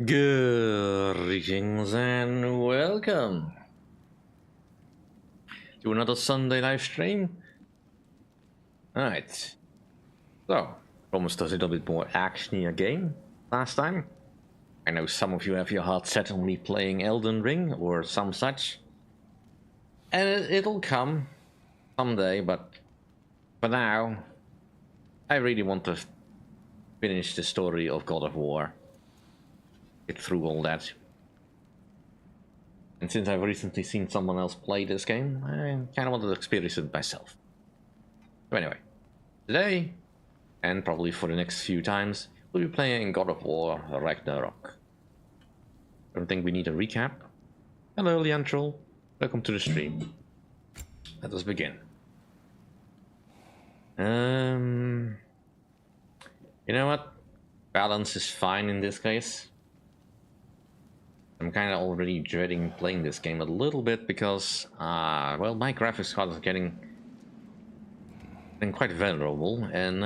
Greetings and welcome to another Sunday live stream. Alright, so promised us a little bit more action game last time. I know some of you have your heart set on me playing Elden Ring or some such, and it'll come someday, but for now I really want to finish the story of God of War. Get through all that. And since I've recently seen someone else play this game, I kind of wanted to experience it myself. So anyway, today, and probably for the next few times, we'll be playing God of War Ragnarok. I don't think we need a recap. Hello Leandrol, welcome to the stream. Let us begin. You know what? Balance is fine in this case. I'm kind of already dreading playing this game a little bit because, well, my graphics card is getting quite vulnerable, and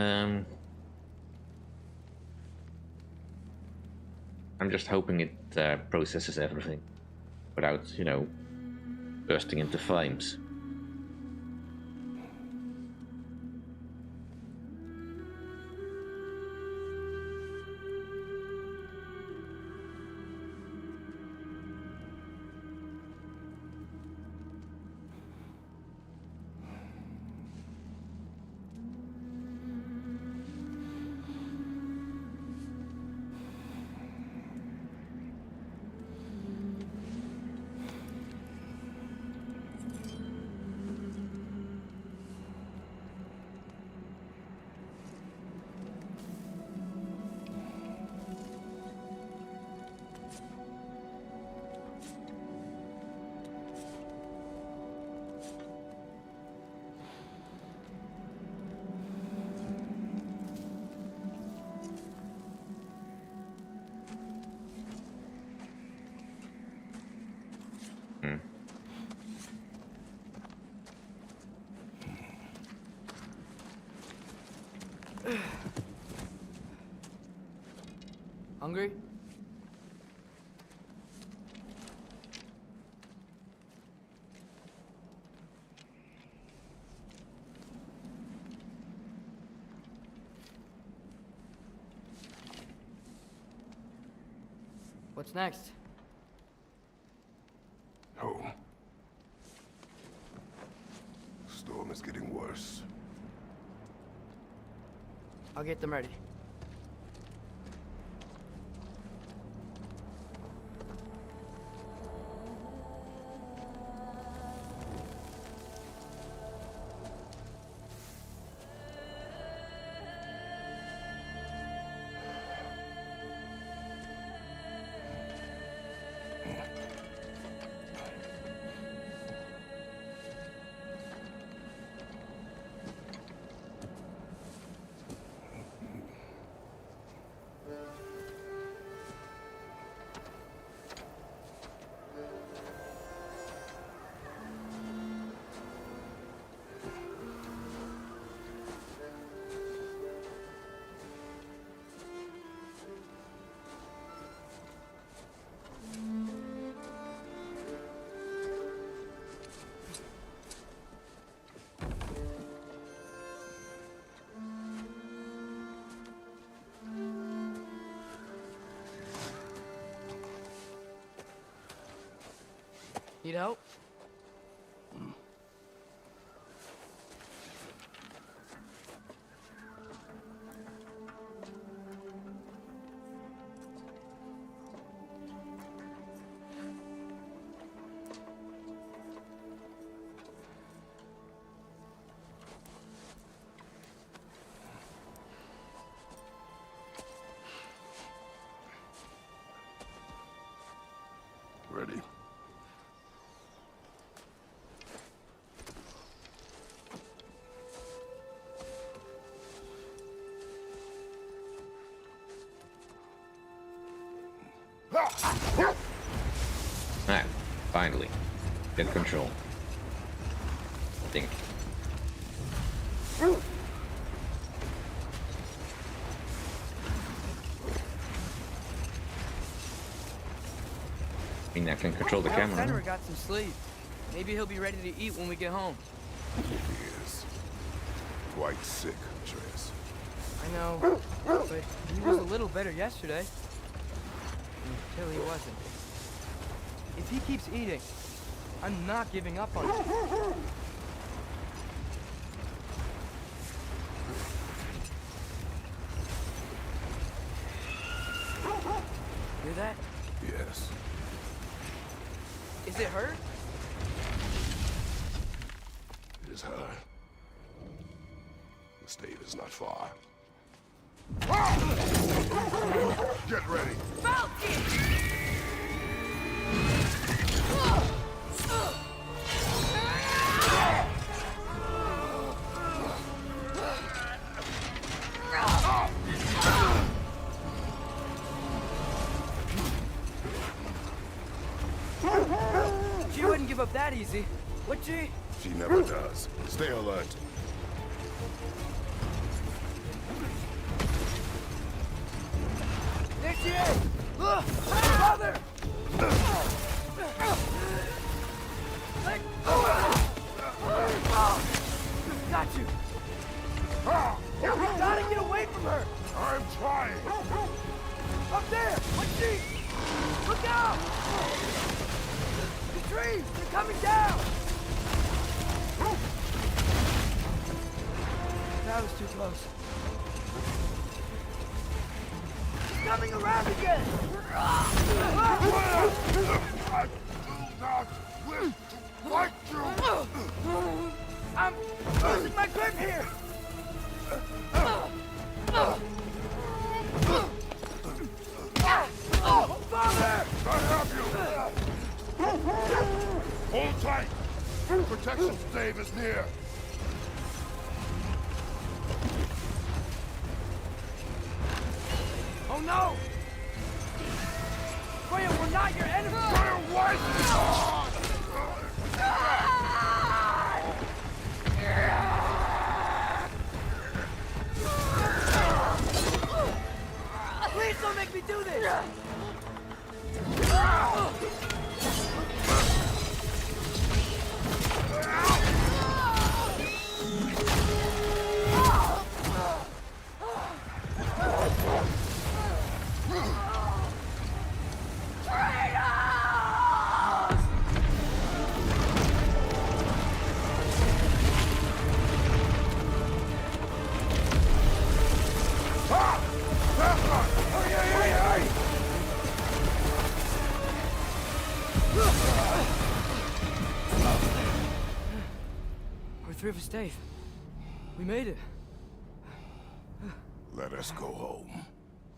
I'm just hoping it processes everything without, you know, bursting into flames. Hungry? What's next? Home. Storm is getting worse. I'll get them ready. Need help? Ready? Alright, finally. Get control. I think. think I can control the Well, camera. Fenrir got some sleep. Maybe he'll be ready to eat when we get home. He is quite sick, Atreus. I know, but he was a little better yesterday. Until he wasn't. If he keeps eating, I'm not giving up on him. Hear that? Yes. Is it her? It is her. The stave is not far. Get ready. She wouldn't give up that easy, would she? She never does. Stay alert. There she is! Father! Let go! Got you! We gotta get away from her! I'm trying. Up there! What's she? Look out! The trees! They're coming down! That was too close. She's coming around again! I do not wish to fight you. I'm losing my grip here! Father! I have you. Hold tight. Protection stave is near. Oh no! Freya, we're not your enemy! Fire white! Please don't make me do this! We're through the stave. We made it. Let us go home.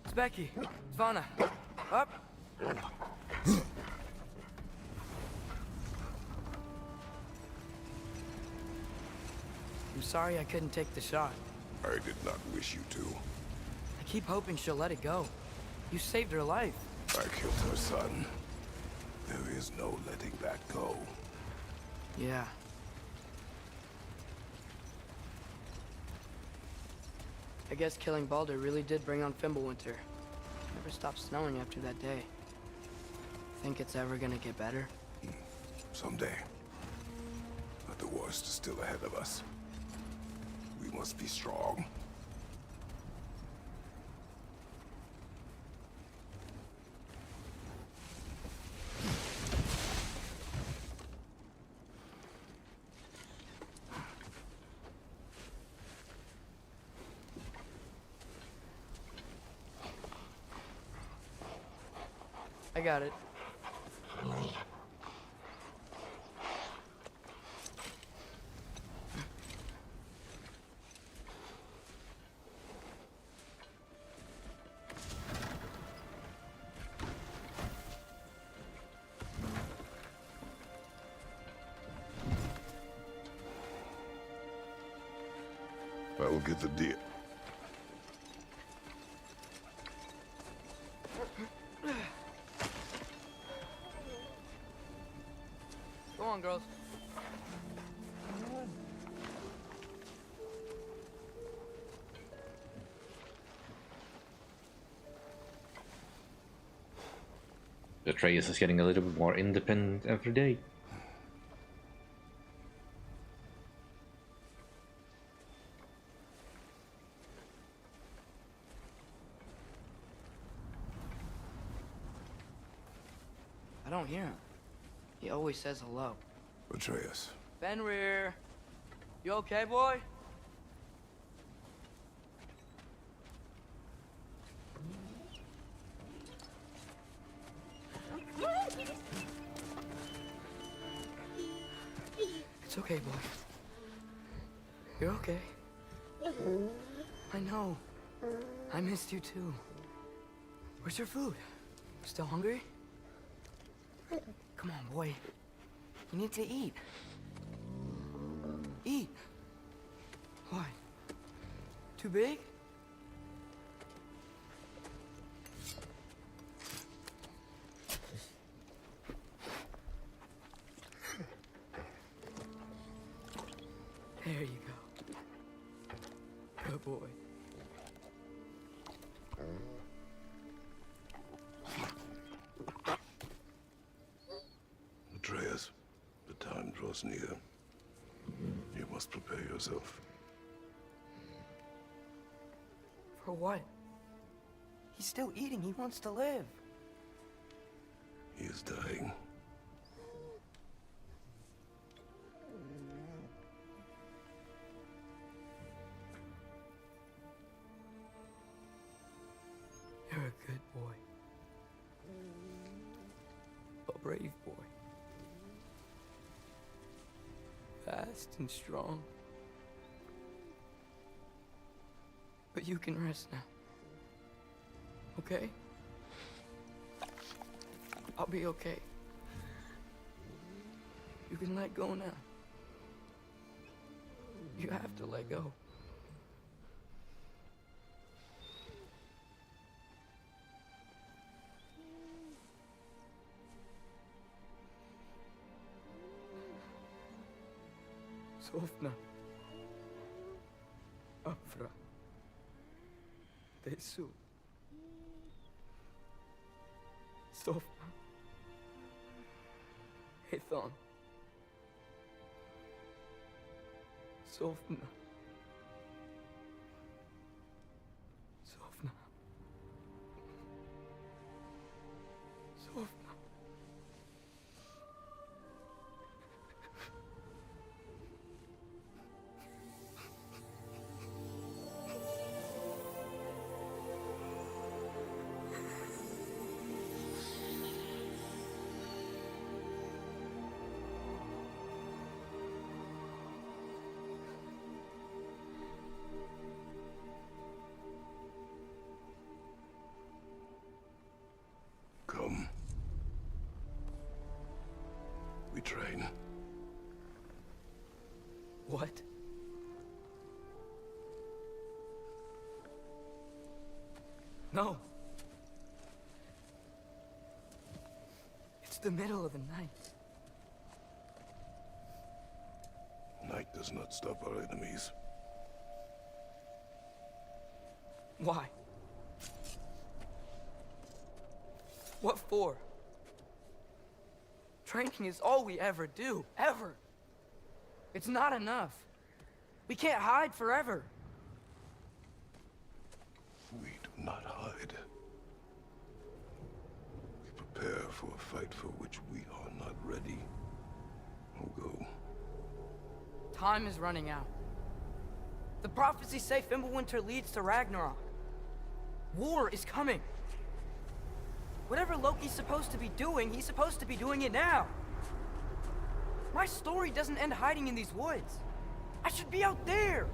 It's Becky. Svana. Up. I'm sorry I couldn't take the shot. I did not wish you to. I keep hoping she'll let it go. You saved her life. I killed her son. There is no letting that go. Yeah. I guess killing Baldur really did bring on Fimbulwinter. Never stopped snowing after that day. Think it's ever gonna get better? Someday. But the worst is still ahead of us. We must be strong. I got it. I will get the deer. Go on, girls. Atreus is getting a little bit more independent every day. I don't hear him. He always says hello. Atreus. Fenrir, you okay, boy? It's okay, boy. You're okay. I know. I missed you too. Where's your food? Still hungry? Come on, boy. You need to eat. Eat. Why? Too big? There you go. Good boy. Atreus, the time draws near. You must prepare yourself. For what? He's still eating. He wants to live. He is dying. You're a good boy. A brave boy. Fast and strong. But you can rest now. Okay? I'll be okay. You can let go now. You have to let go. Sofna. Afra. Tesu. Sofna. Hethon. Sofna. Sofna. Sofna. Come. We train. What? No. It's the middle of the night. Night does not stop our enemies. Why? What for? Training is all we ever do, ever. It's not enough. We can't hide forever. We do not hide. We prepare for a fight for which we are not ready. We'll go. Time is running out. The prophecies say Fimbulwinter leads to Ragnarok. War is coming. Whatever Loki's supposed to be doing, he's supposed to be doing it now. My story doesn't end hiding in these woods. I should be out there,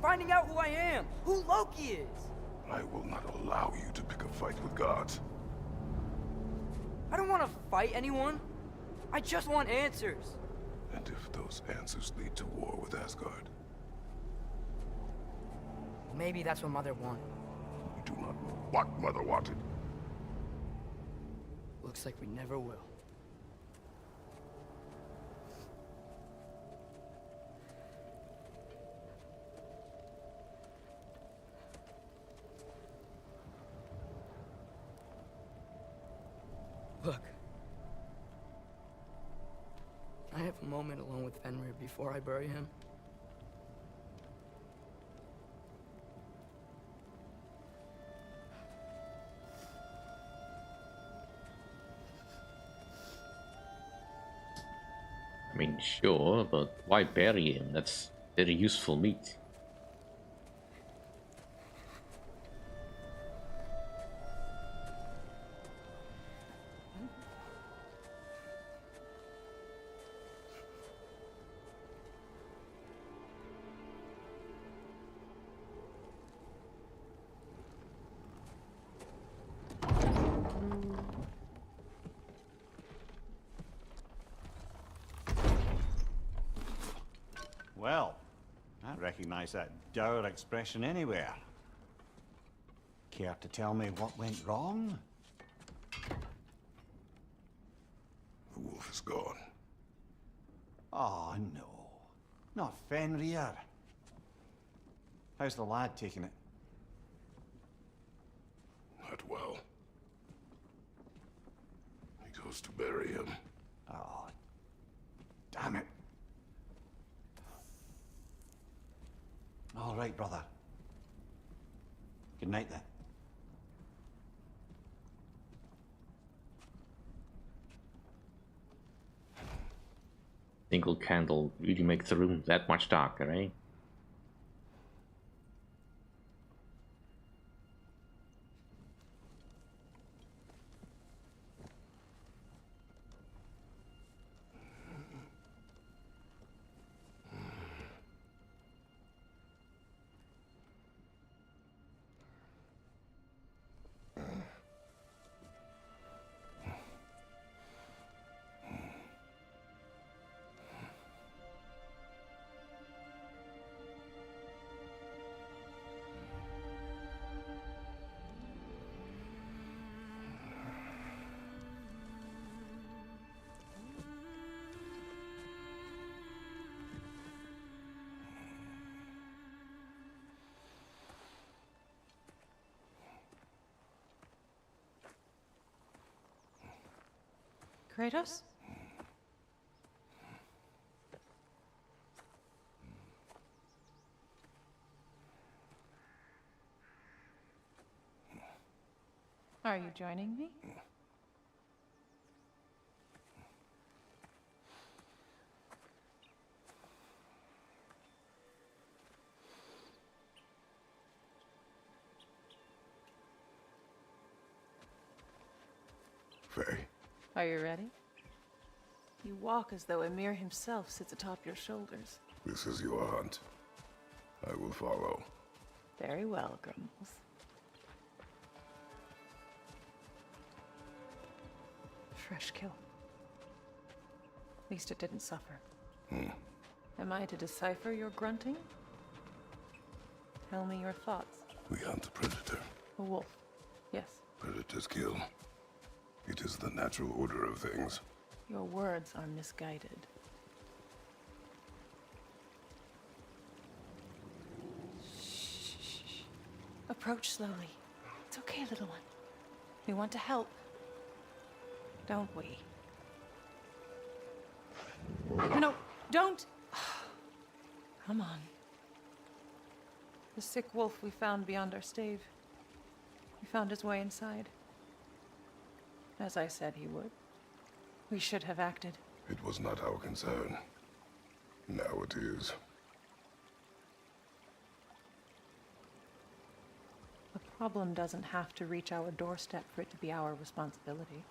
finding out who I am, who Loki is. I will not allow you to pick a fight with gods. I don't want to fight anyone. I just want answers. And if those answers lead to war with Asgard? Maybe that's what Mother wanted. We do not know what Mother wanted. Looks like we never will. Look, have a moment alone with Fenrir before I bury him? I mean, sure, but why bury him? That's very useful meat. Well, I recognize that dour expression anywhere. Care to tell me what went wrong? The wolf is gone. Oh, no. Not Fenrir. How's the lad taking it? Not well. He goes to bury him. Oh, damn it. All right, brother. Good night, then. Single candle really makes the room that much darker, eh? Kratos? Are you joining me? Faye, Are you ready? You walk as though Emir himself sits atop your shoulders. this is your hunt. I will follow. Very well, Grumbles. Fresh kill. At least it didn't suffer. Am I to decipher your grunting? Tell me your thoughts. We hunt a predator. A wolf. Yes. Predators kill. It is the natural order of things. Your words are misguided. Shh. Approach slowly. It's okay, little one. We want to help. Don't we? No, don't! Come on. The sick wolf we found beyond our stave. He found his way inside. As I said he would. We should have acted. It was not our concern. Now it is. The problem doesn't have to reach our doorstep for it to be our responsibility.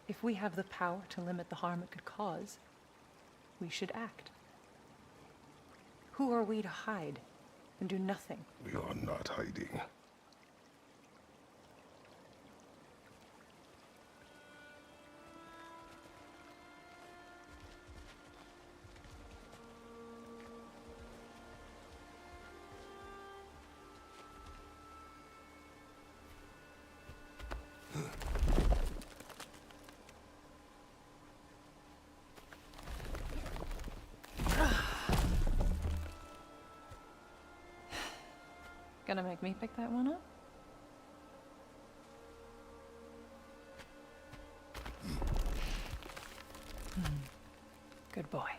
If we have the power to limit the harm it could cause, we should act. Who are we to hide and do nothing? We are not hiding. Gonna make me pick that one up? boy.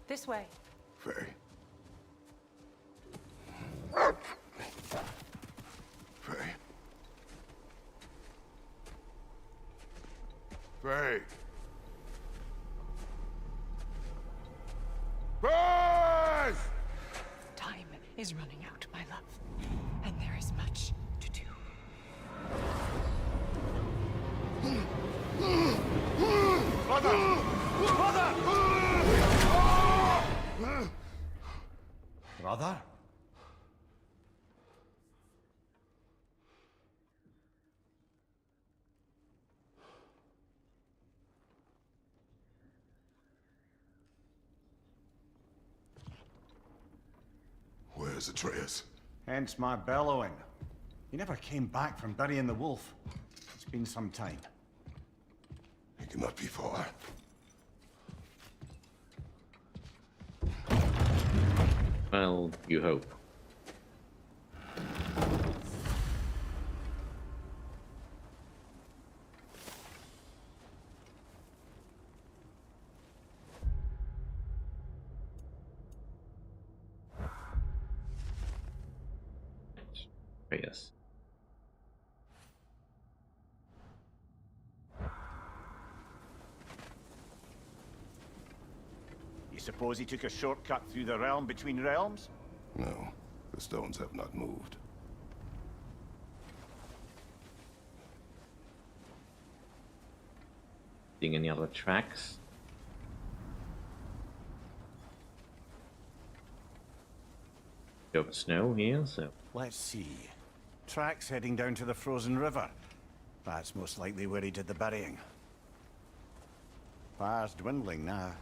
This way. Faye. Faye. Faye. Faye! Time is running out, my love. And there is much to do. Brother! Brother! Brother? Where's Atreus? Hence my bellowing. He never came back from burying the wolf. It's been some time. He cannot be far. Well, you hope. Yes. You suppose he took a shortcut through the realm between realms? No, the stones have not moved. Seeing any other tracks? Got snow here, so Let's see. Tracks heading down to the frozen river. That's most likely where he did the burying. Fire's dwindling now.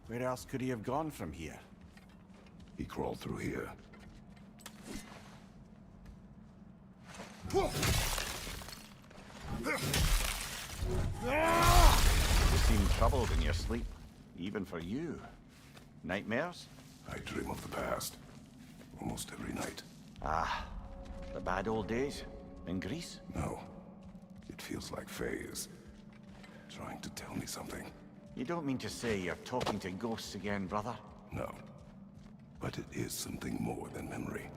Where else could he have gone from here? He crawled through here. You seem troubled in your sleep, even for you. Nightmares? I dream of the past. Almost every night. Ah, the bad old days? In Greece? No. It feels like Faye is trying to tell me something. You don't mean to say you're talking to ghosts again, brother? No. But it is something more than memory.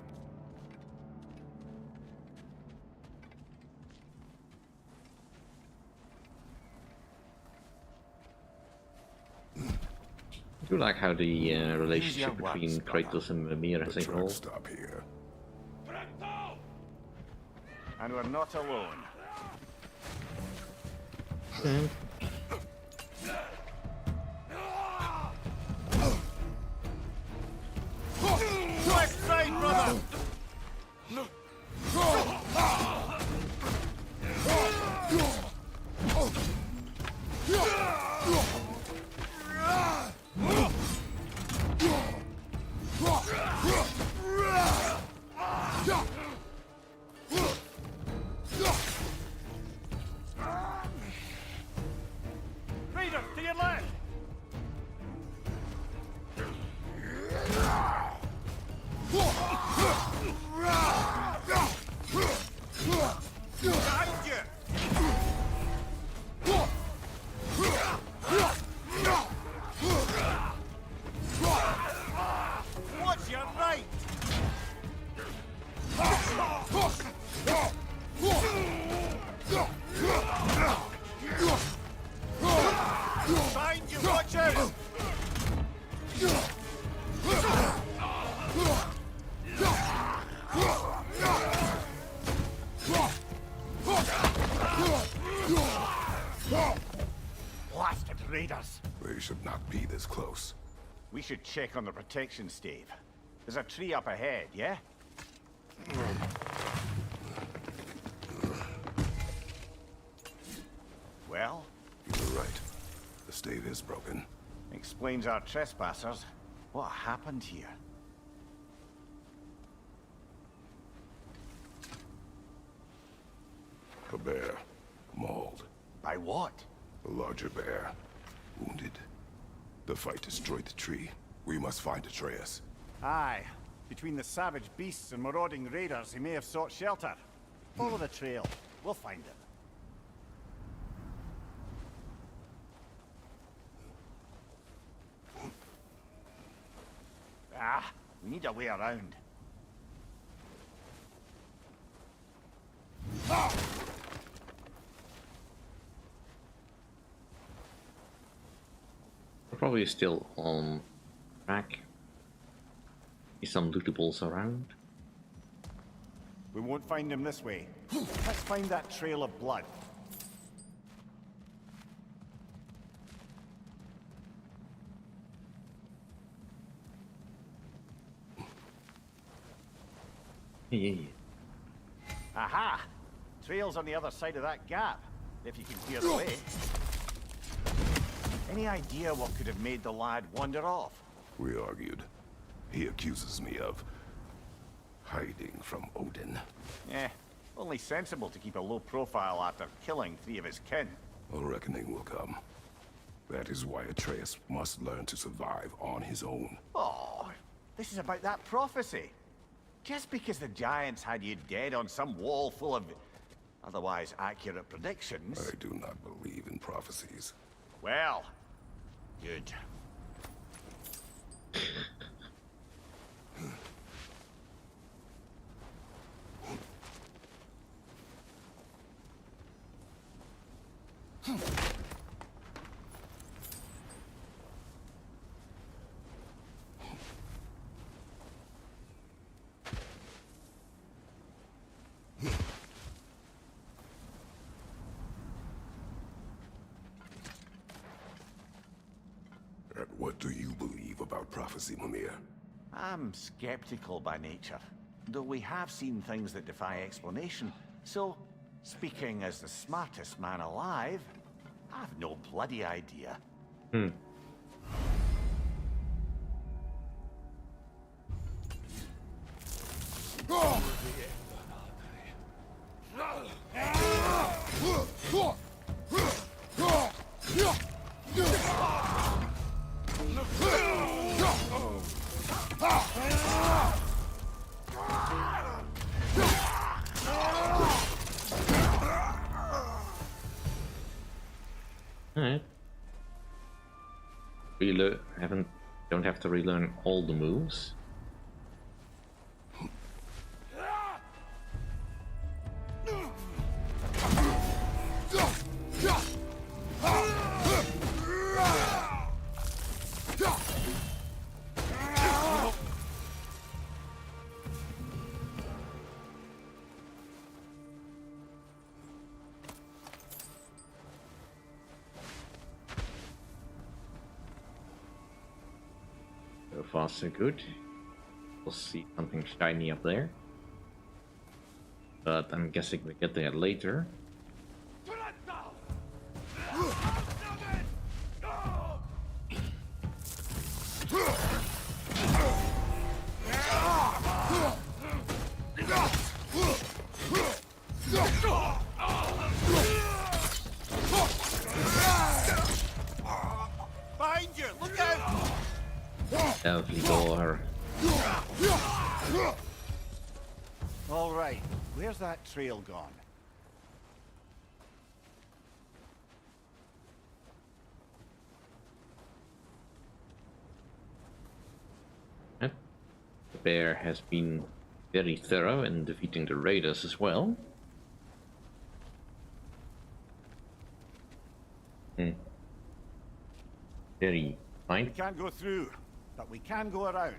I do like how the relationship between Kratos and Mimir as The a whole. truck stop here. And we're not alone. Left side, brother! Raiders, to your left! Behind you! Watch your right! Behind you, watch out! Blasted raiders! They should not be this close. We should check on the protection stave. There's a tree up ahead, yeah? Well, You're right. The stave is broken. explains our trespassers. What happened here? A bear. Mauled. By what? A larger bear. Wounded. The fight destroyed the tree. We must find Atreus. Aye. Between the savage beasts and marauding raiders, he may have sought shelter. Follow the trail. We'll find him. Ah, we need a way around. We're probably still on track. See some lootables around. We won't find him this way. Let's find that trail of blood. Yeah. Aha! Trail's on the other side of that gap, if you can clear the way. Any idea what could have made the lad wander off? We argued. He accuses me of hiding from Odin. Only sensible to keep a low profile after killing 3 of his kin. A reckoning will come. That is why Atreus must learn to survive on his own. Oh, this is about that prophecy. Just because the giants had you dead on some wall full of otherwise accurate predictions. I do not believe in prophecies. Well, good. And what do you believe about prophecy, Mimir? I'm skeptical by nature, though we have seen things that defy explanation. So, speaking as the smartest man alive, I've no bloody idea. Alright. Don't have to relearn all the moves. So far so good. We'll see something shiny up there. But I'm guessing we get there later. Behind you! Look out! Lovely door. All right, where's that trail gone? The bear has been very thorough in defeating the raiders as well. Very fine. We can't go through, but we can go around.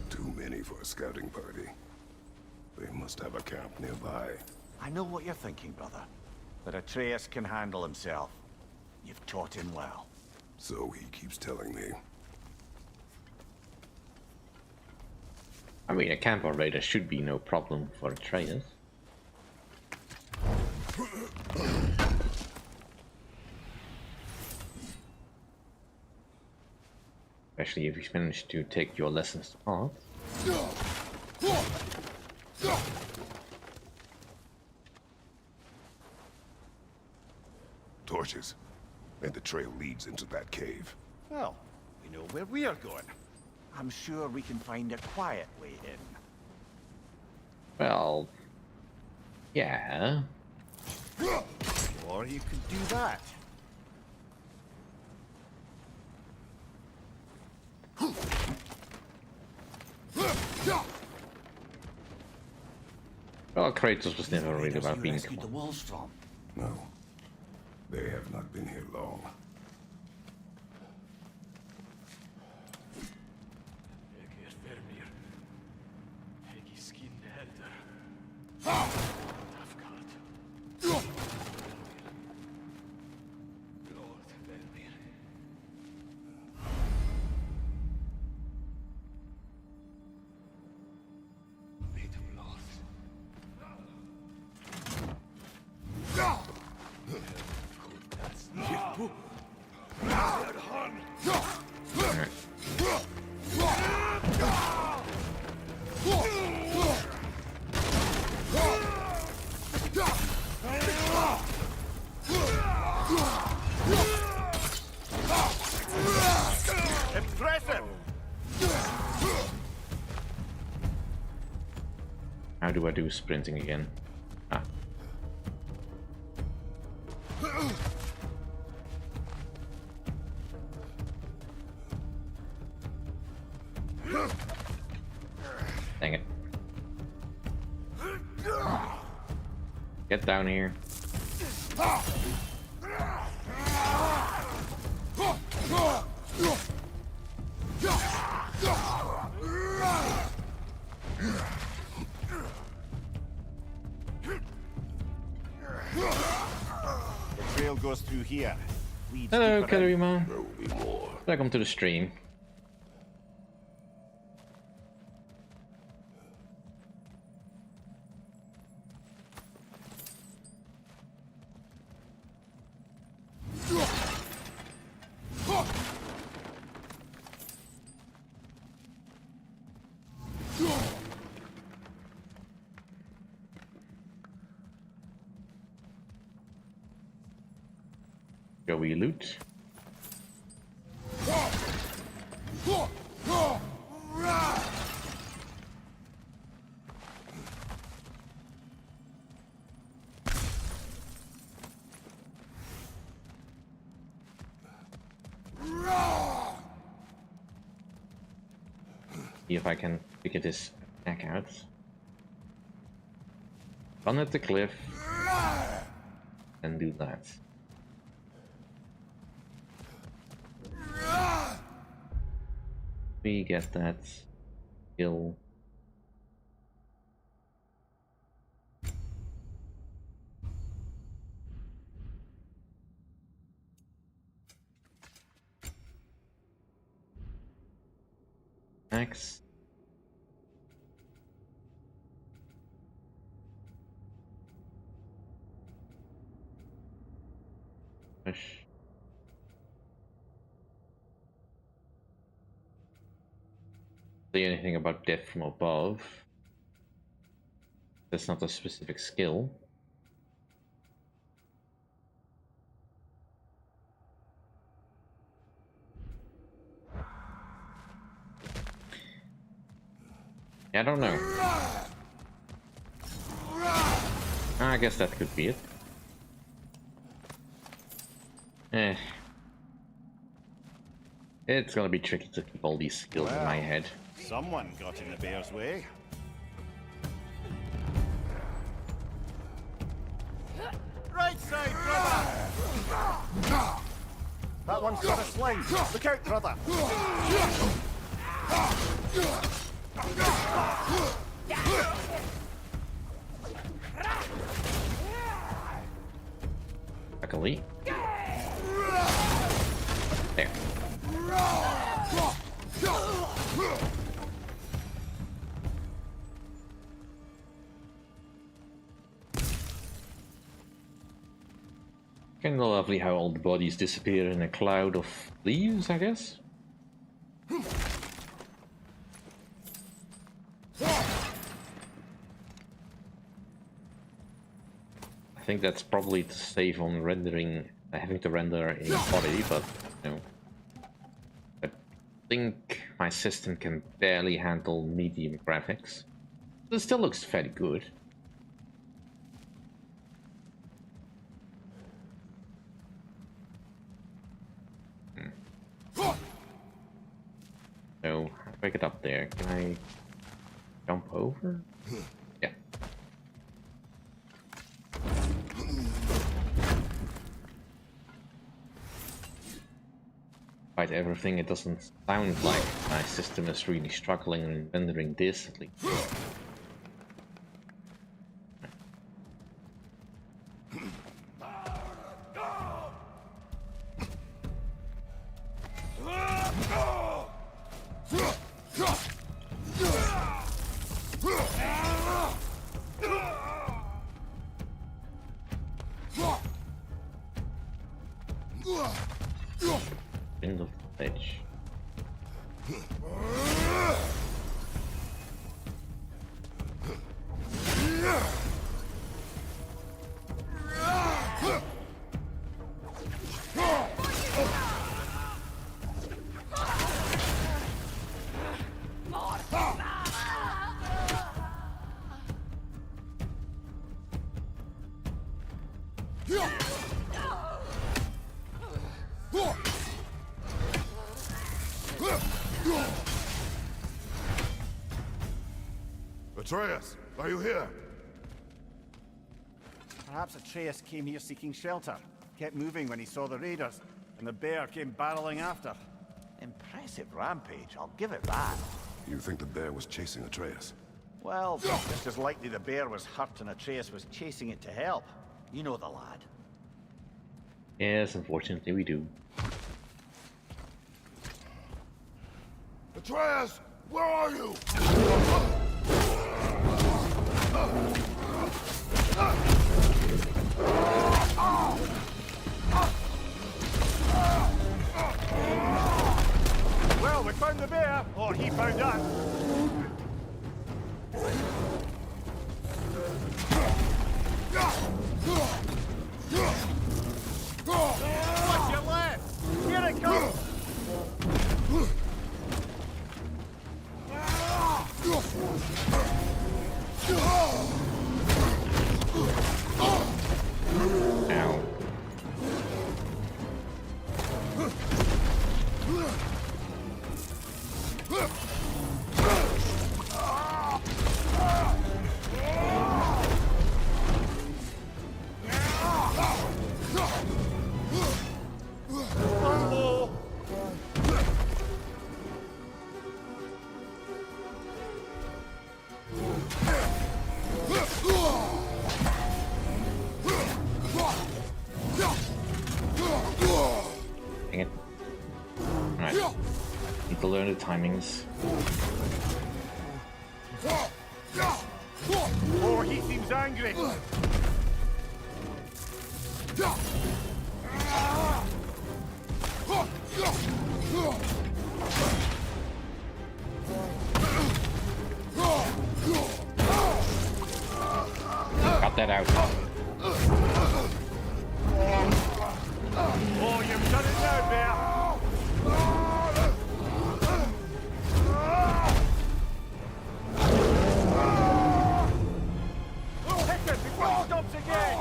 Too many for a scouting party. They must have a camp nearby. I know what you're thinking, brother. But Atreus can handle himself. You've taught him well. So he keeps telling me. I mean, a camp operator should be no problem for the traders. Especially if you manage to take your lessons to heart. Torches. And the trail leads into that cave. Well, we know where we are going. I'm sure we can find a quiet way in. Well, yeah. Or you could do that. Well, Kratos was never really about being rescued the wolves from. No. They have not been here long. How do I do sprinting again? Ah. Dang it. Get down here. The trail goes through here. Leads Hello, deeper in. Katarima. There will be more. Welcome to the stream. Shall we loot? See if I can figure this back out. Run at the cliff and do that. We get that skill. Axe. Push. Say anything about death from above. That's not a specific skill. I don't know. I guess that could be it. It's gonna be tricky to keep all these skills in my head. Someone got in the bear's way. Right side, brother! That one's got a sling. Look out, brother! Luckily. There. Kinda lovely how all the bodies disappear in a cloud of leaves, I guess. I think that's probably to save on rendering, having to render in quality, but you know, I think my system can barely handle medium graphics. It still looks fairly good. So, how do I get up there? Can I jump over? Yeah. Despite everything, it doesn't sound like my system is really struggling in rendering this, at least. End of the edge. Atreus, are you here? Perhaps Atreus came here seeking shelter, kept moving when he saw the raiders, and the bear came barreling after. Impressive rampage, I'll give it that. You think the bear was chasing Atreus? Well, just as likely the bear was hurt and Atreus was chasing it to help. You know the lad. Yes, unfortunately we do. Atreus, where are you? Well, we found the bear, or he found us. Watch your left! Here it comes! Ow. Dang it. Alright. Need to learn the timings. Oh, he seems angry. Got that out. Oh, you've done it now, bear. Hit it before he stops again.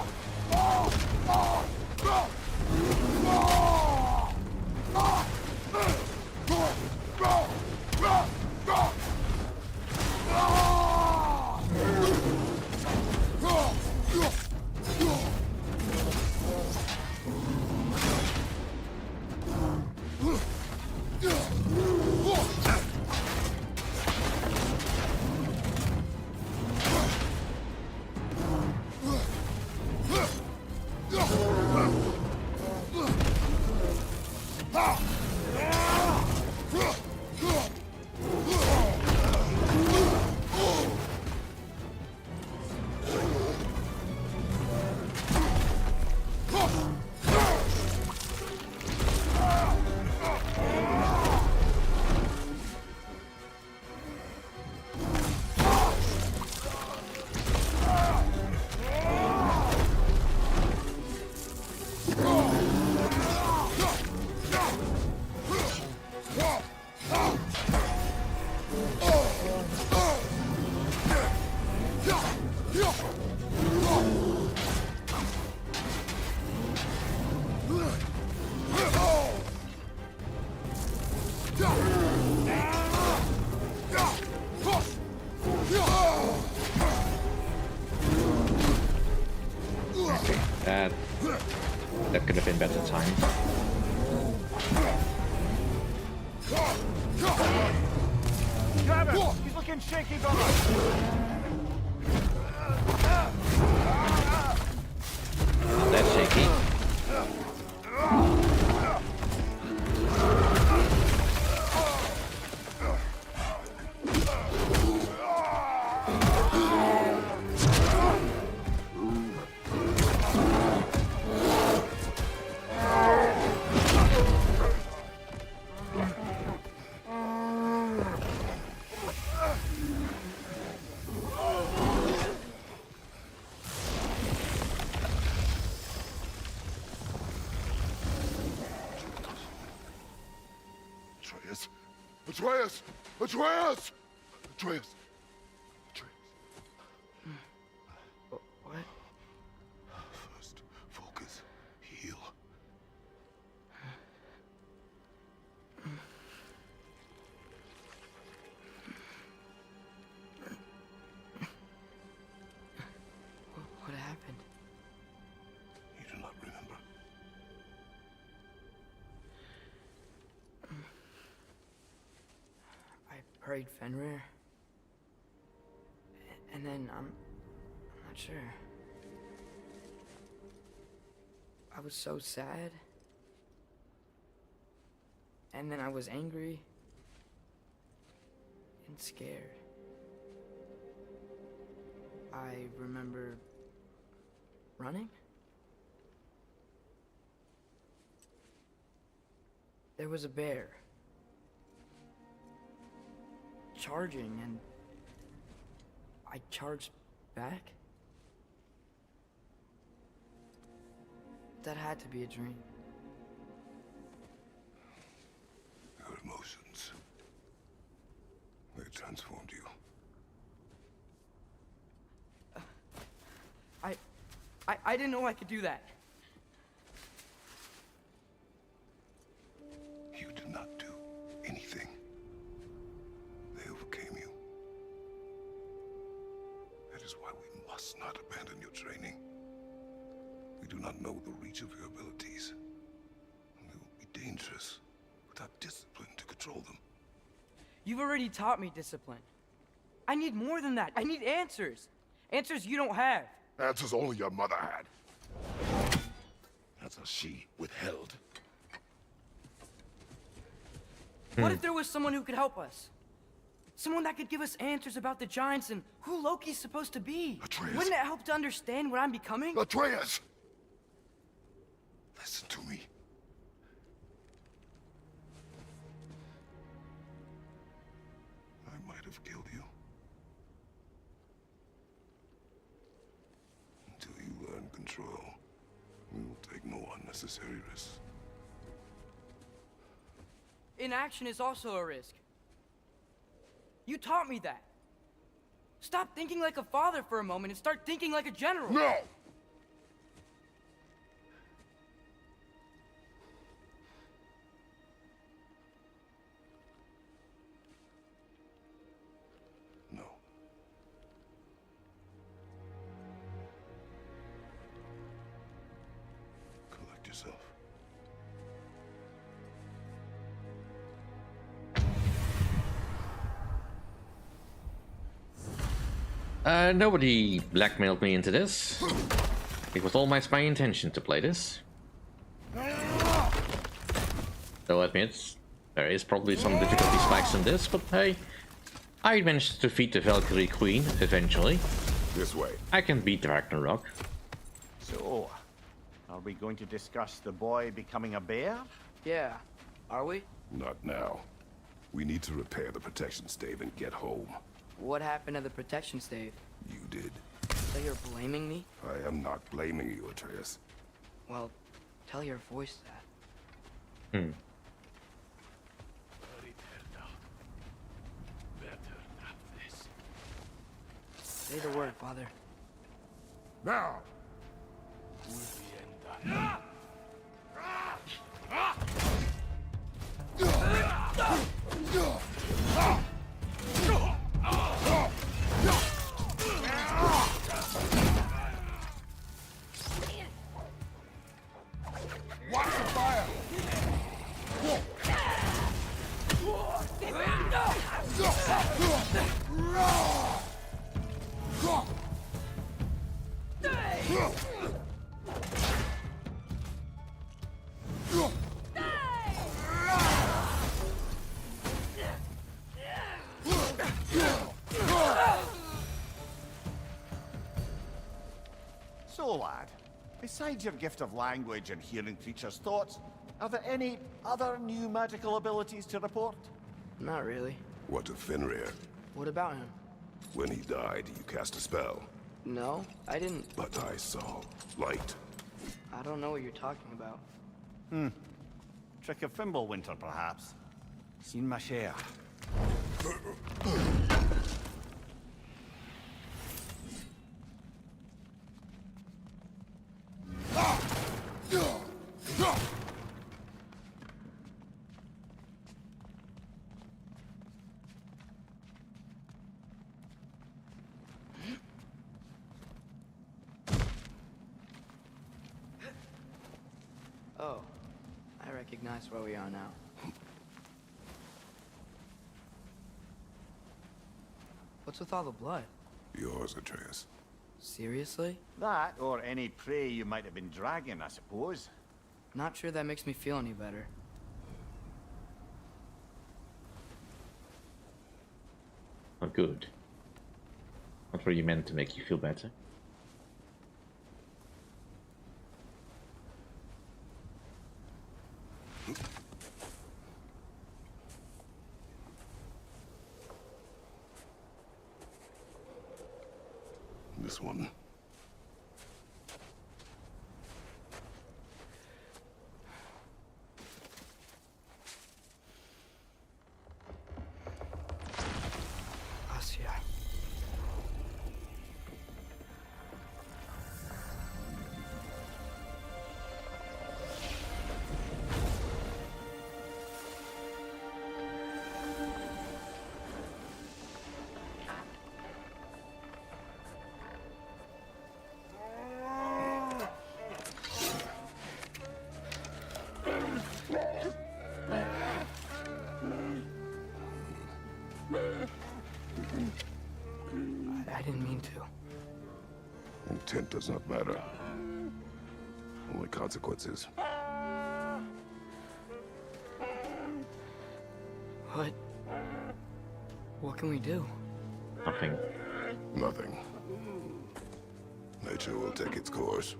That could have been better timed. Grab him! He's looking shaky, brother! Not that shaky. Atreus! Atreus! Atreus! Atreus! What? First, focus. Heal. What happened? You do not remember. I prayed Fenrir. And then I'm not sure. I was so sad. And then I was angry. And scared. I remember running. There was a bear. Charging, and I charged back. That had to be a dream. Your emotions. They transformed you. I didn't know I could do that. You did not do anything. They overcame you. That is why we must not abandon your training. We do not know the reach of your abilities. And they will be dangerous without discipline to control them. You've already taught me discipline. I need more than that. I need answers. Answers you don't have. Answers only your mother had. Answers she withheld. What if there was someone who could help us? Someone that could give us answers about the giants and who Loki's supposed to be. Atreus. Wouldn't it help to understand what I'm becoming? Atreus! Listen to me. I might have killed you. Until you learn control, we will take no unnecessary risks. Inaction is also a risk. You taught me that. Stop thinking like a father for a moment and start thinking like a general. No! No. Collect yourself. Nobody blackmailed me into this. It was always my intention to play this. Though I admit, there is probably some difficulty spikes in this, but hey, I managed to defeat the Valkyrie Queen eventually. This way. I can beat the Ragnarok. So, are we going to discuss the boy becoming a bear? Yeah. Are we? Not now. We need to repair the protection stave and get home. What happened to the protection stave? You did. So you're blaming me? I am not blaming you, Atreus. Well, tell your voice that. Say the word, Father. Now! Watch the fire! So, lad, besides your gift of language and hearing creatures' thoughts, are there any other new magical abilities to report? Not really. What of Fenrir? What about him? When he died, you cast a spell. No, I didn't. But I saw light. I don't know what you're talking about. Trick of Fimbulwinter, perhaps. Seen my share. Oh, I recognize where we are now. What's with all the blood? Yours, Atreus. Seriously? That, or any prey you might have been dragging, I suppose. Not sure that makes me feel any better. Oh, good. Not really meant to make you feel better. This one. Asya. I didn't mean to. Intent does not matter. Only consequences. What? What can we do? Nothing. Nothing. Nature will take its course.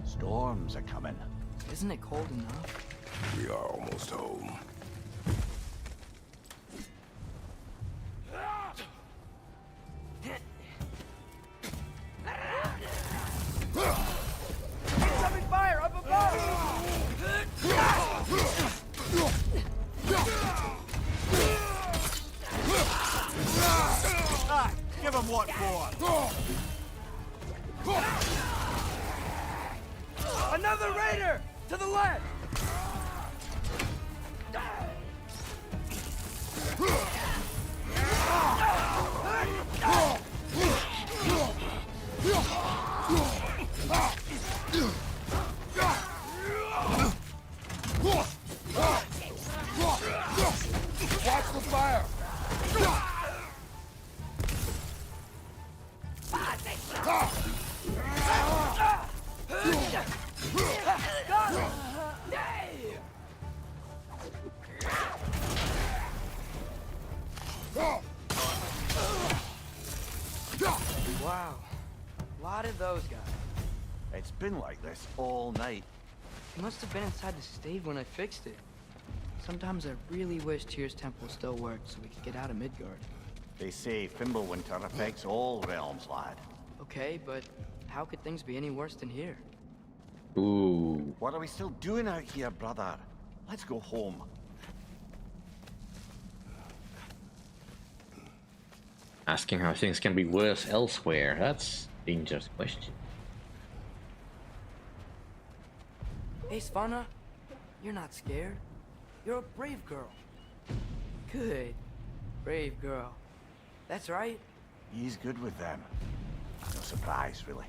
Storms are coming. Isn't it cold enough? We are almost home. Coming fire up above! Ah, give him what for! Another raider! To the left! Watch the fire! Wow. A lot of those guys. It's been like this all night. He must have been inside the stave when I fixed it. Sometimes I really wish Tyr's temple still worked so we could get out of Midgard. They say Fimbulwinter affects all realms, lad. Okay, but how could things be any worse than here? Ooh. What are we still doing out here, brother? Let's go home. Asking how things can be worse elsewhere. That's a dangerous question. Hey, Svanna, you're not scared. You're a brave girl. Good. Brave girl. That's right. He's good with them. No surprise, really.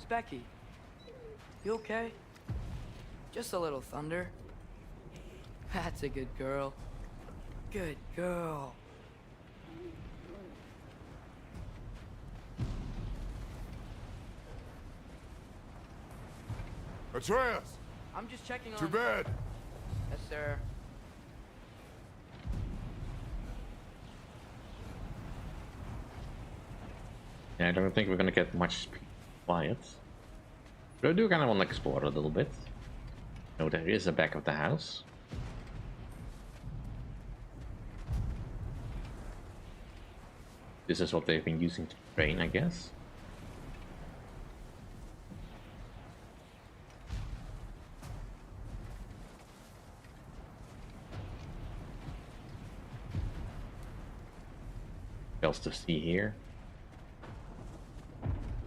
Specky, you okay? Just a little thunder. That's a good girl. Good girl. Atreus! I'm just checking on... To bed! Yes, sir. Yeah, I don't think we're gonna get much quiet. But I do kind of want to explore a little bit. Oh, there is the back of the house. This is what they've been using to train, I guess. What else to see here?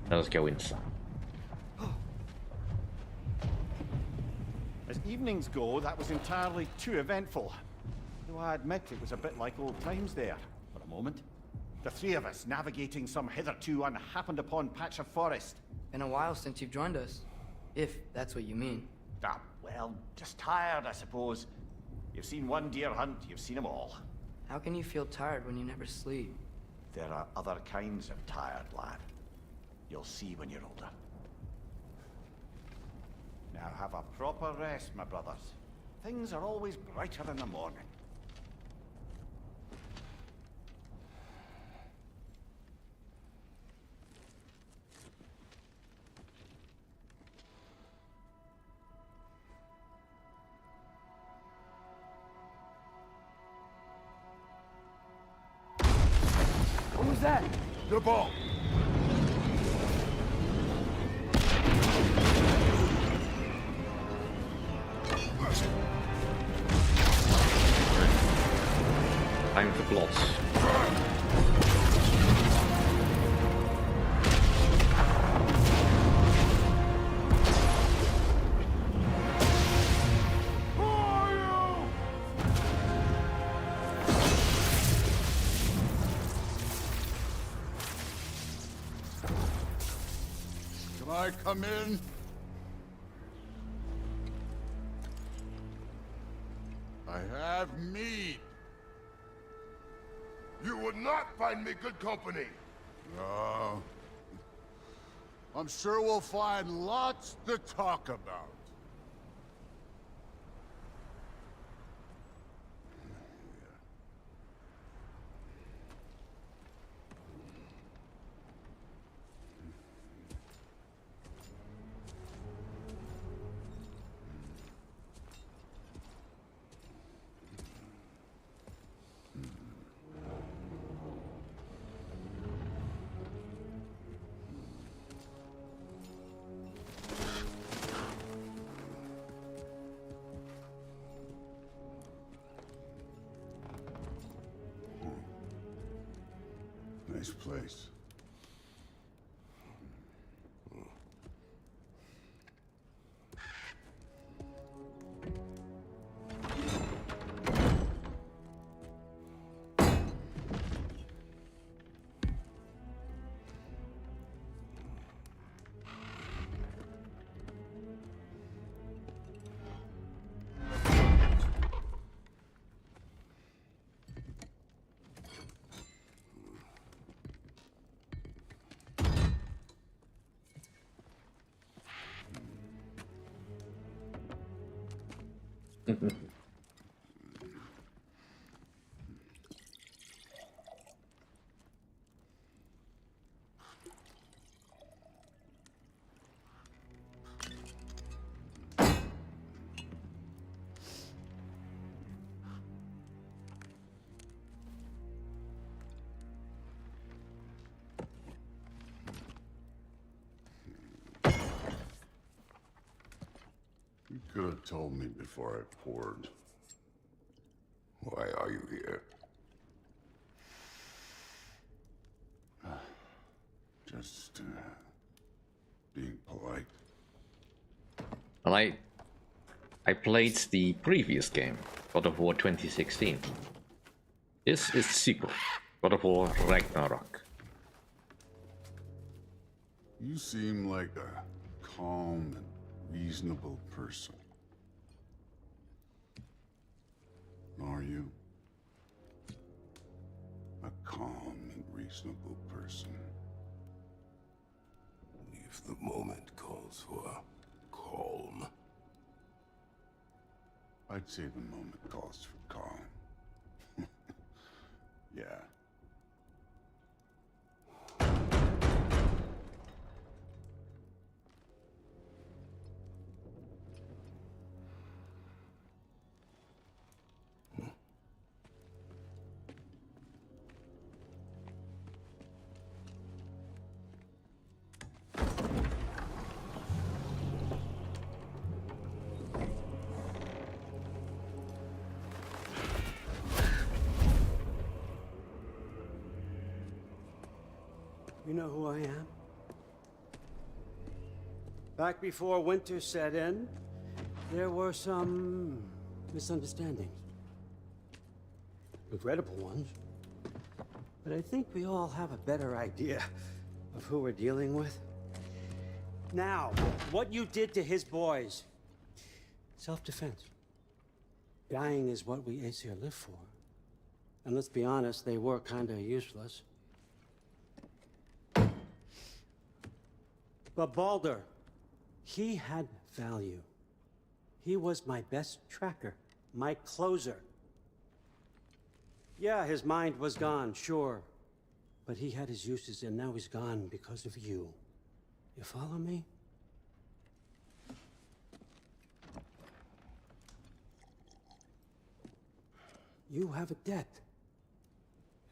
Let us go inside. As evenings go, that was entirely too eventful. Though I admit it was a bit like old times there, for a moment. The three of us navigating some hitherto unhappened upon patch of forest. Been a while since you've joined us. If that's what you mean. Ah, well, just tired, I suppose. You've seen one deer hunt, you've seen them all. How can you feel tired when you never sleep? There are other kinds of tired, lad. You'll see when you're older. Now have a proper rest, my brothers. Things are always brighter in the morning. What was that? The ball! Time for plots. Who are you? Can I come in? I have meat. You would not find me good company. No. I'm sure we'll find lots to talk about. Nice place. You could have told me before I poured. Why are you here? Just, being polite. Well, I played the previous game, God of War 2016. This is the sequel, God of War Ragnarok. You seem like a calm and reasonable person. Are you? A calm and reasonable person. If the moment calls for calm. I'd say the moment calls for calm. Yeah. You know who I am? Back before winter set in, there were some misunderstandings. Regrettable ones. But I think we all have a better idea of who we're dealing with. Now, what you did to his boys. Self-defense. Dying is what we Aesir live for. And let's be honest, they were kinda useless. But Baldur, he had value. He was my best tracker, my closer. Yeah, his mind was gone, sure. But he had his uses, and now he's gone because of you. You follow me? You have a debt.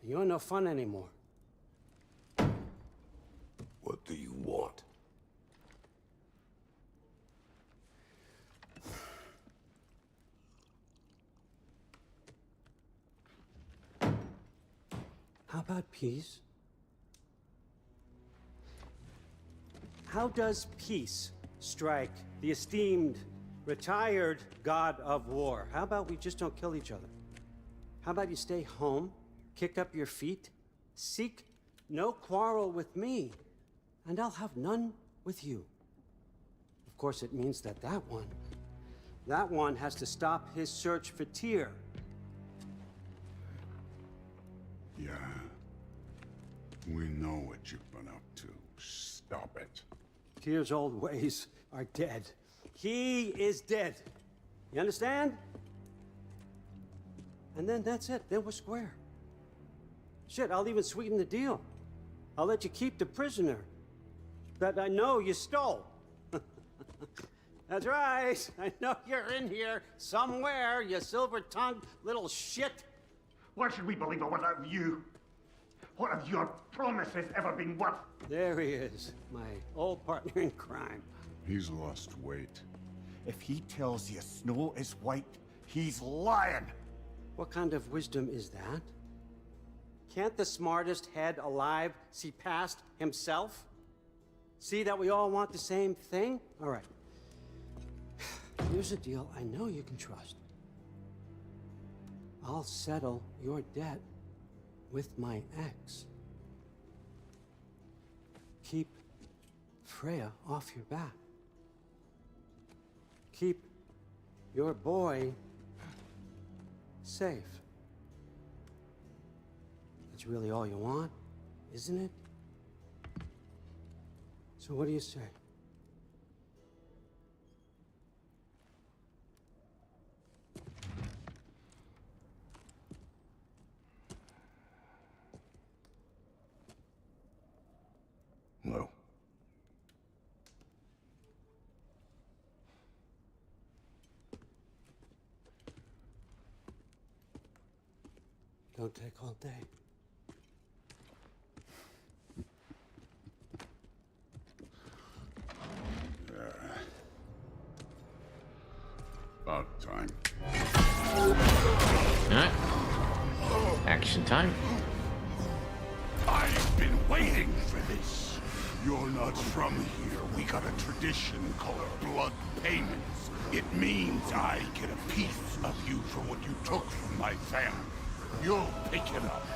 You're no fun anymore. What do you want? How about peace? How does peace strike the esteemed, retired god of war? How about we just don't kill each other? How about you stay home, kick up your feet, seek no quarrel with me, and I'll have none with you. Of course, it means that that one has to stop his search for Tyr. Yeah. We know what you've been up to. Stop it. Tyr's old ways are dead. He is dead. You understand? And then that's it. Then we're square. Shit, I'll even sweeten the deal. I'll let you keep the prisoner that I know you stole. That's right. I know you're in here somewhere, you silver-tongued little shit. Why should we believe a word out of you? What have your promises ever been worth? There he is, my old partner in crime. He's lost weight. If he tells you snow is white, he's lying. What kind of wisdom is that? Can't the smartest head alive see past himself? See that we all want the same thing? All right. Here's a deal I know you can trust. I'll settle your debt with my ex. Keep Freya off your back. Keep your boy safe. That's really all you want, isn't it? So what do you say? No. Don't take all day. About time. Alright. Action time. I've been waiting for this. You're not from here. We got a tradition called blood payments. It means I get a piece of you for what you took from my family. You'll pick it up.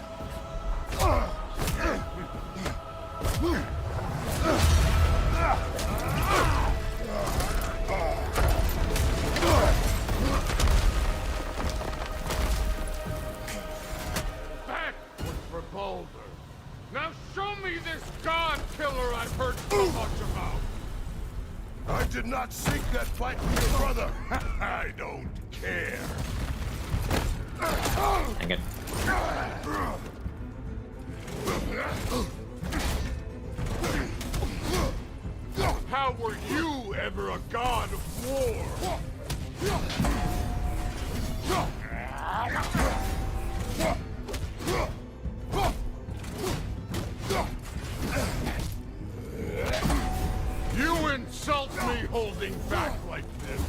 That was for Baldur. Now show me this god killer I've heard so much about. I did not seek that fight with your brother. I don't care. Dang it. How were you ever a god of war? You insult me holding back like this.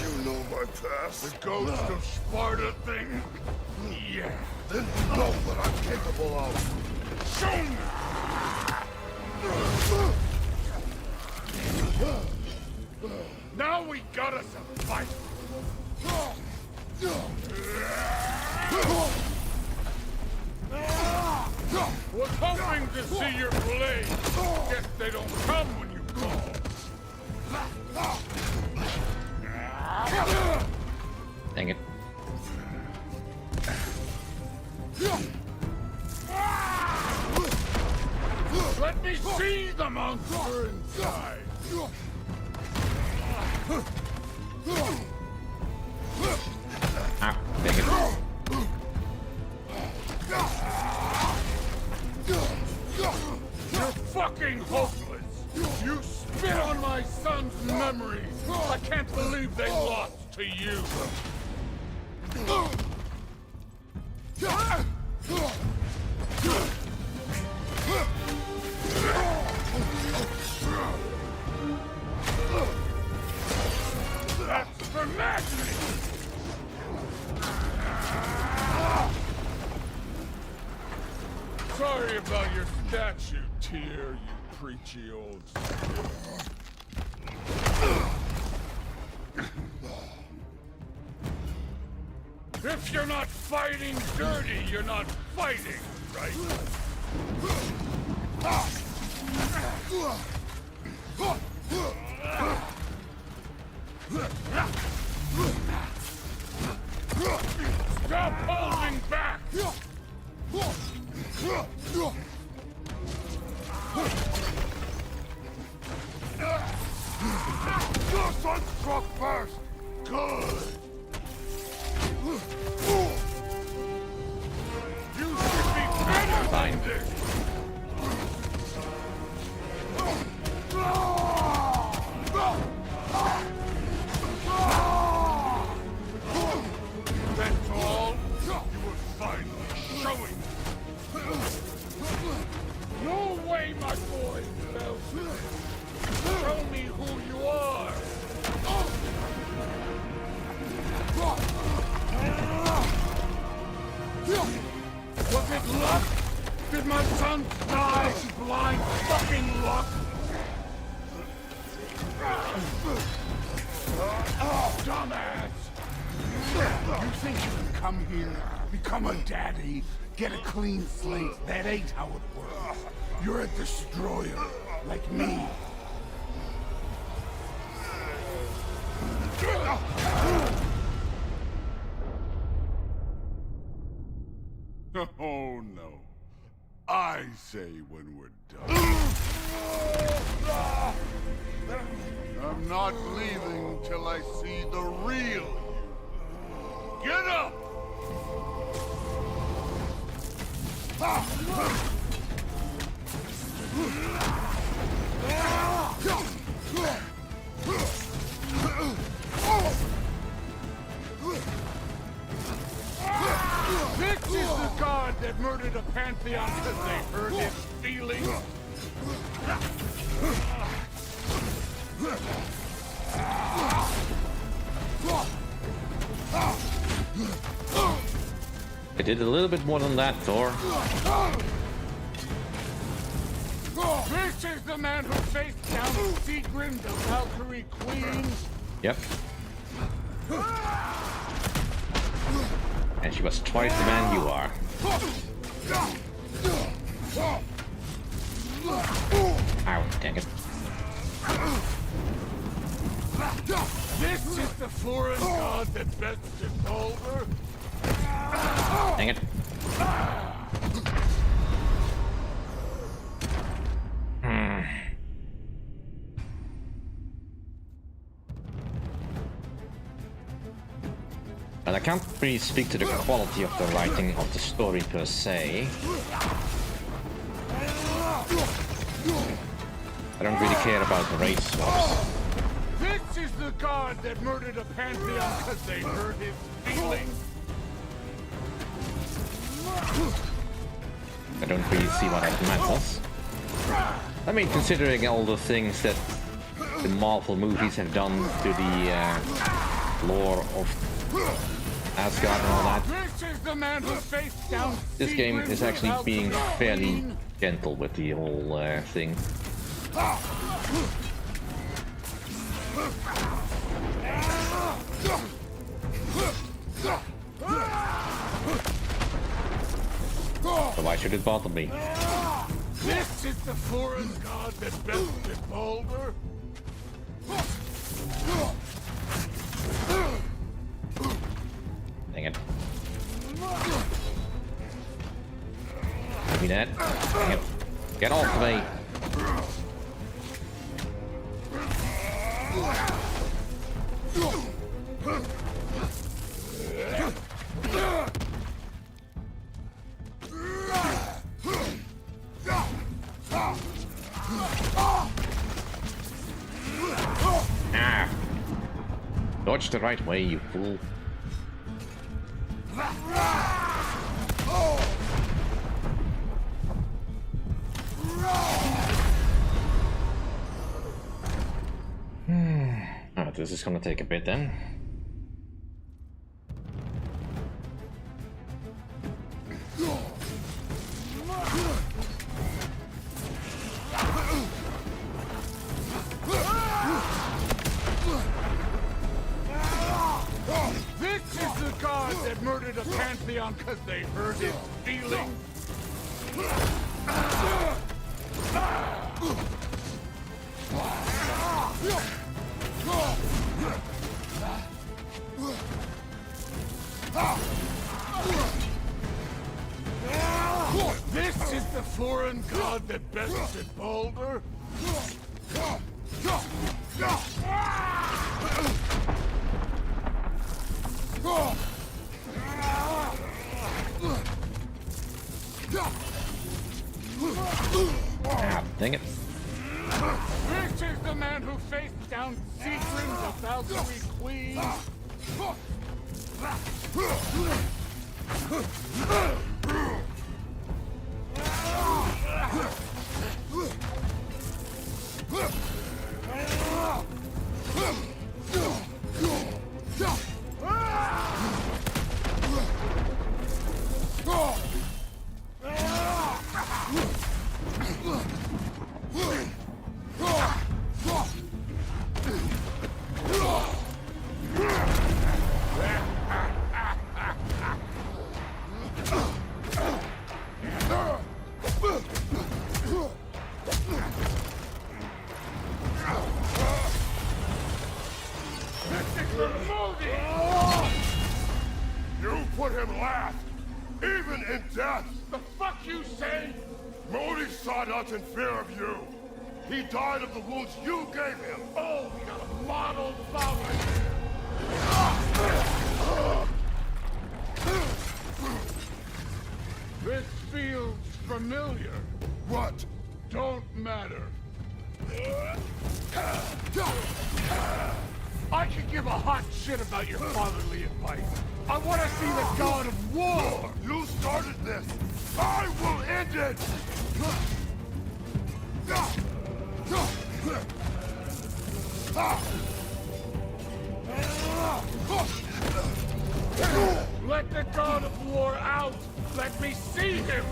You know my past. The ghost of Sparta thing? Yeah. Then you know what I'm capable of. Show me! Now we got us a fight. Was hoping to see your blade. Guess they don't come when you call. Dang it. Let me see the monster inside. Ah, dang it. You're fucking hopeless. You spit on my son's memories. I can't believe they lost to you. That's for magic! Sorry about your statue, Tyr, you preachy old stiff. If you're not fighting dirty, you're not fighting, right? Stop holding back! Your son struck first. Good. You should be better Fine. than this! That's all? You were finally showing. No way, my boy! Show me who you are! Was it luck? Did my son die blind fucking luck? Dumbass! You think you can come here, become a daddy, get a clean slate? That ain't how it works. You're a destroyer, like me. Oh no. I say when we're done. I'm not leaving till I see the real you. Get up! This is the god that murdered murdered a pantheon because they hurt his feelings? I did a little bit more than that, Thor. This is the man who faced down Sigrun, the Valkyrie Queen. Yep. And she was twice the man you are. Ow, dang it. This is the foreign god that bested Baldur. Dang it. And I can't really speak to the quality of the writing of the story per se. I don't really care about the race swaps. This is the god that murdered a pantheon because they hurt his feelings. I don't really see what that matters. I mean, considering all the things that the Marvel movies have done to the lore of Asgard and all that, This is the man who faced down this game Sigrun, is the actually being Valkyrie fairly Queen. gentle with the whole thing. So why should it bother me? This is the foreign god that bested Baldur. Dang it. Give me that. Dang it. Get off me. Ah. Dodge the right way, you fool. Alright, this is gonna take a bit then. This is the god that murdered a pantheon because they hurt his feelings. This is the foreign god that bested Baldur. Ah, dang it. This is the man who faced down Sigrun, the Valkyrie Queen. You put him last, even in death. The fuck you say? Modi sought us in fear of you. He died of the wounds you gave him. Oh, we got a model father. This feels familiar. What? Don't matter. I could give a hot shit about your fatherly advice. I want to see the god of war. You started this. I will end it! Let the god of war out! Let me see him!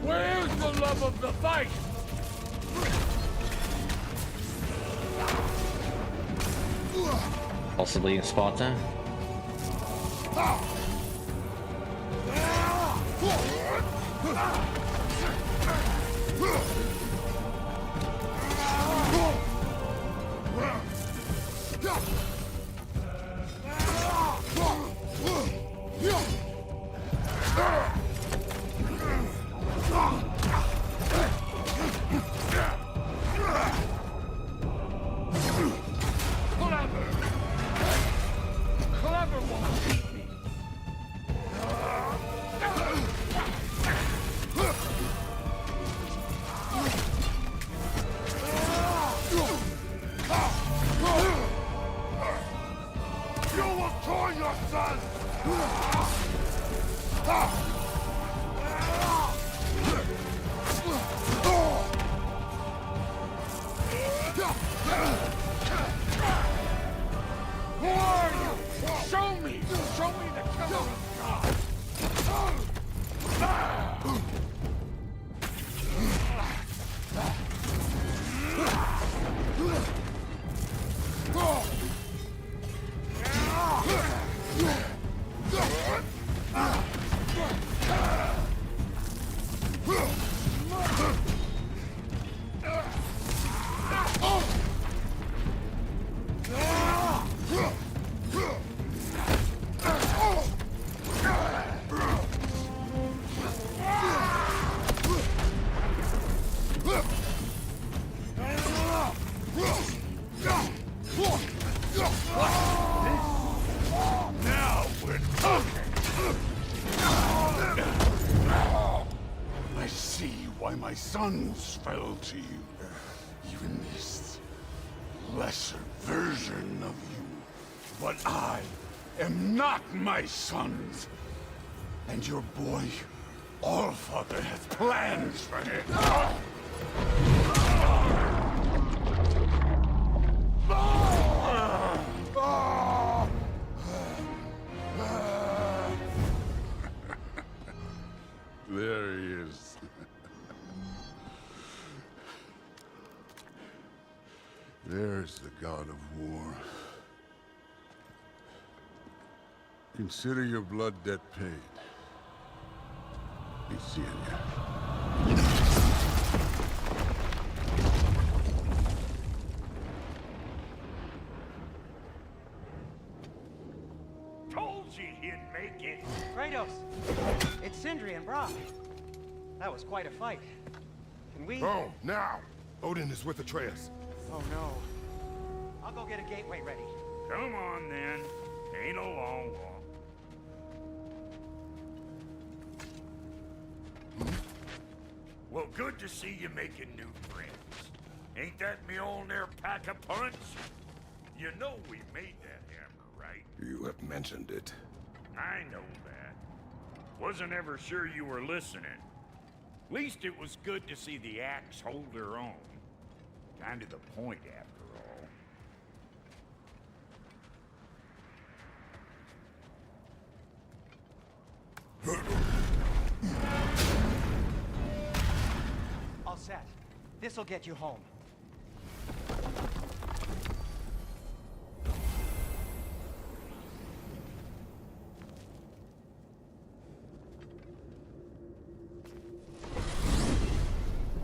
Where's the love of the fight? Possibly in Sparta. Clever won't beat me. You will join your son! Who are you? Show me! Show me the killer of God! Now we're talking! I see why my sons fell to you. Even this lesser version of you. But I am not my sons. And your boy, Allfather, has plans for him. There he is. There's the god of war. Consider your blood debt paid. Be seeing ya. Told you he'd make it! Kratos! It's Sindri and Brock. That was quite a fight. Can we... Oh, now! Odin is with Atreus. Oh no. I'll go get a gateway ready. Come on, then. Ain't a long walk. Well, good to see you making new friends. Ain't that me old there pack a punch? You know we made that hammer, right? You have mentioned it. I know that. Wasn't ever sure you were listening. Least it was good to see the axe hold her own. Kind of the point, after all. All set. This'll get you home.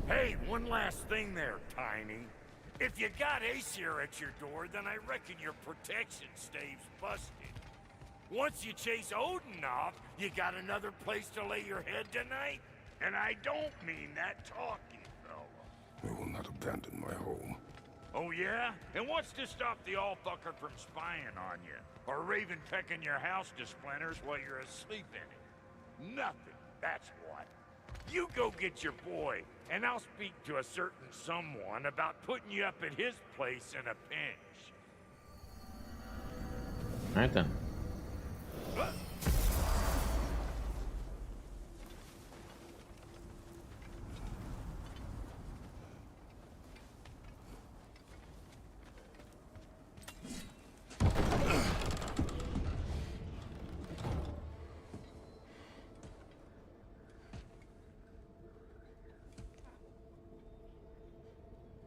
Hey, one last thing there, Tiny. If you got Aesir at your door, then I reckon your protection stave's busted. Once you chase Odin off, you got another place to lay your head tonight? And I don't mean that talky fella. I will not abandon my home. Oh yeah? And what's to stop the all-fucker from spying on you? Or Raven pecking your house to splinters while you're asleep in it? Nothing, that's what. You go get your boy, and I'll speak to a certain someone about putting you up at his place in a pinch. Alright then.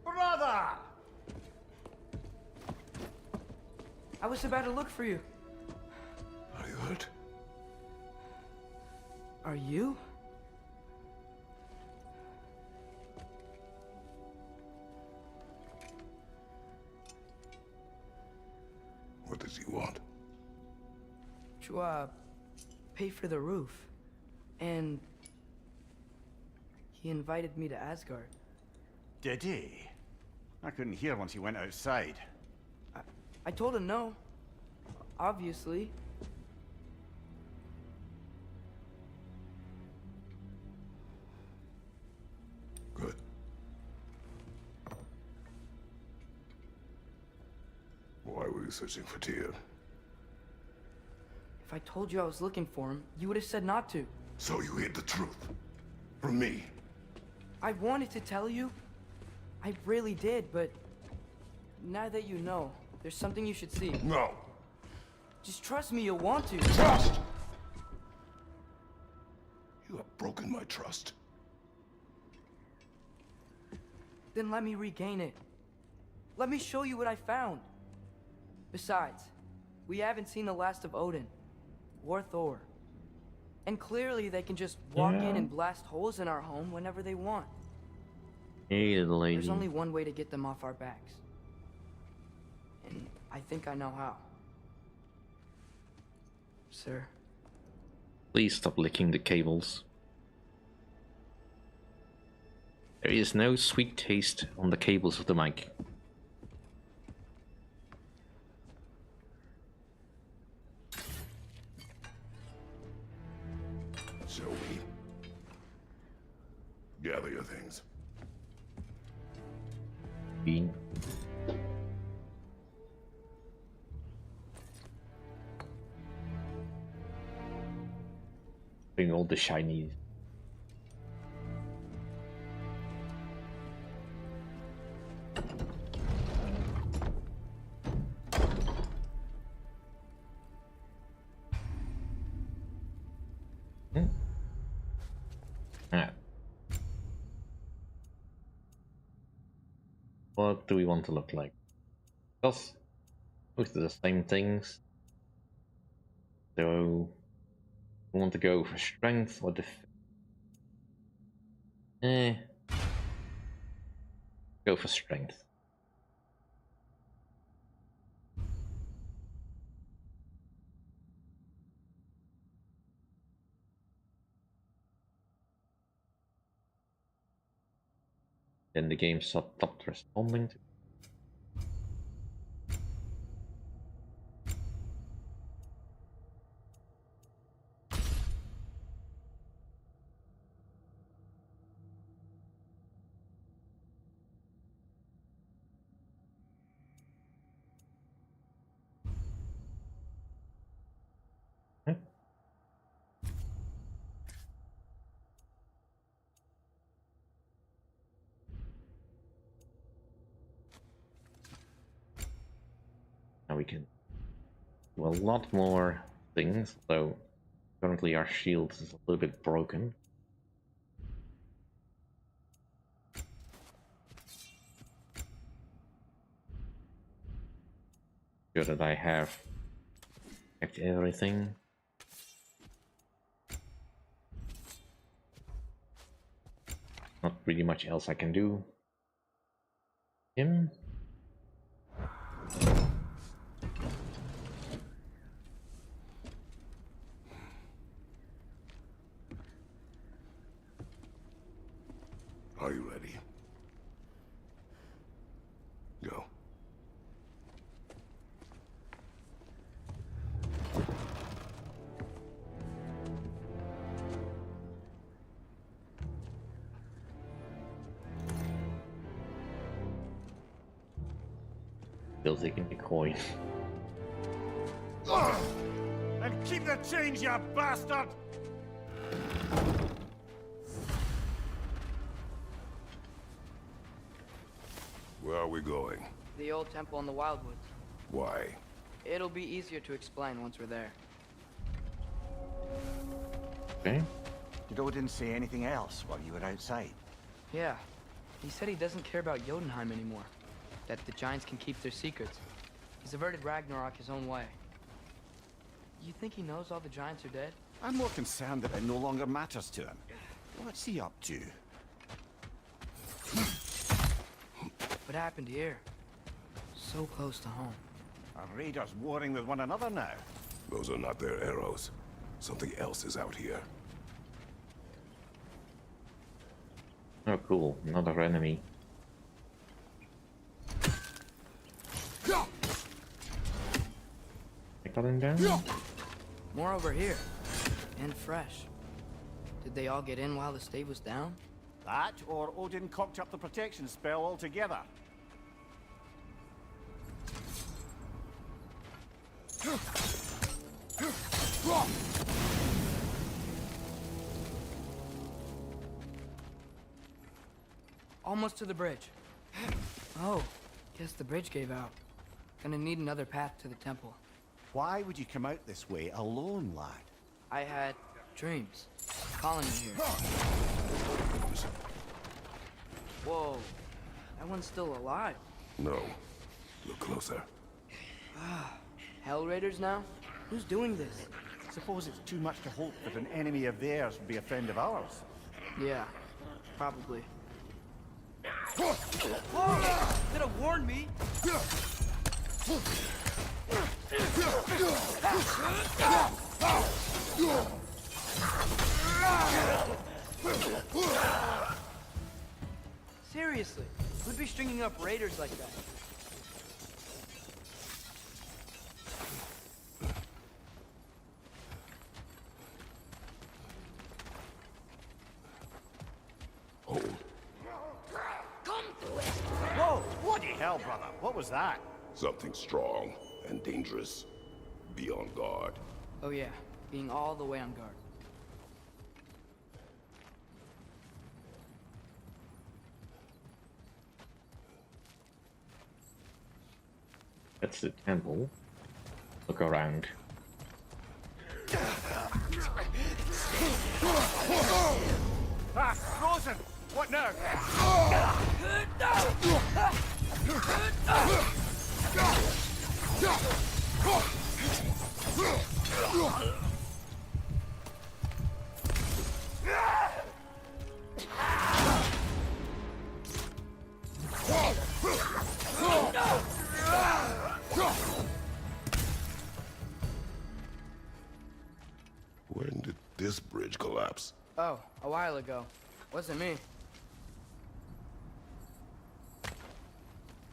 Brother! I was about to look for you. Are you hurt? Are you? What does he want? To, pay for the roof. And he invited me to Asgard. Did he? I couldn't hear once he went outside. I told him no. Obviously. Good. Why were you searching for Tyr? If I told you I was looking for him, you would have said not to. So you hid the truth. From me. I wanted to tell you. I really did, but now that you know, there's something you should see. No. Just trust me, you'll want to. Trust! You have broken my trust. Then let me regain it. Let me show you what I found. Besides, we haven't seen the last of Odin or Thor. And clearly they can just walk in and blast holes in our home whenever they want. Hey, little lady. There's only one way to get them off our backs. And I think I know how. Sir. Please stop licking the cables. There is no sweet taste on the cables of the mic. Shall we? Gather your things. Bean. Bring all the shiny. Ah. What do we want to look like? Because most of the same things. So we want to go for strength or defense. Go for strength. Then the game stopped responding to. Now we can do a lot more things, though currently our shield is a little bit broken. Sure that I have checked everything. Not really much else I can do. Him. Are you ready? Go. Still taking the coin. And keep the change, you bastard! Where are we going? The old temple in the Wildwoods. Why? It'll be easier to explain once we're there. Okay. Did Odin say anything else while you were outside? Yeah. He said he doesn't care about Jotunheim anymore. That the giants can keep their secrets. He's averted Ragnarok his own way. You think he knows all the giants are dead? I'm more concerned that it no longer matters to him. What's he up to? What happened here? So close to home. Are raiders warring with one another now? Those are not their arrows. Something else is out here. Oh, cool. Another enemy. I got him down? More over here. And fresh. Did they all get in while the stave was down? That, or Odin cocked up the protection spell altogether. Almost to the bridge. Oh, guess the bridge gave out. Gonna need another path to the temple. Why would you come out this way alone, lad? I had dreams. Calling me here. Whoa, that one's still alive. No. Look closer. Hell Raiders now? Who's doing this? Suppose it's too much to hope that an enemy of theirs would be a friend of ours. Yeah, probably. Whoa! Could have warned me! Seriously, who'd be stringing up raiders like that? Hold. Whoa! Bloody hell, brother! What was that? Something strong and dangerous. Be on guard. Oh yeah, being all the way on guard. That's the temple. Look around. Ah, frozen! What now? When did this bridge collapse? Oh, a while ago. Wasn't me.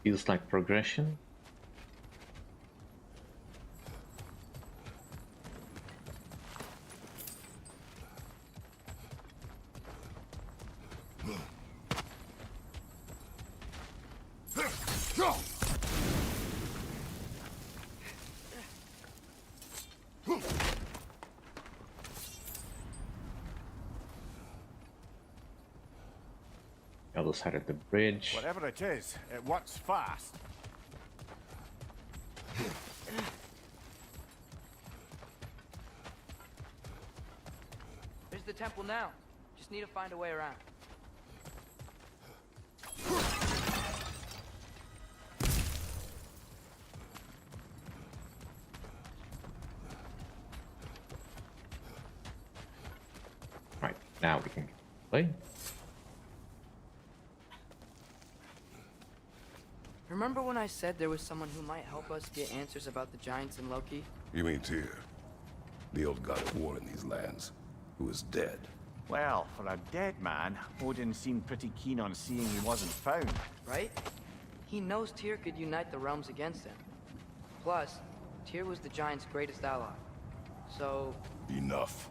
Feels like progression. The other side of the bridge. Whatever it is, it works fast. There's the temple now. Just need to find a way around. Right, now we can play. Remember when I said there was someone who might help us get answers about the giants and Loki? You mean Tyr? The old god of war in these lands, who is dead. Well, for a dead man, Odin seemed pretty keen on seeing he wasn't found. Right? He knows Tyr could unite the realms against him. Plus, Tyr was the giants' greatest ally. So... Enough.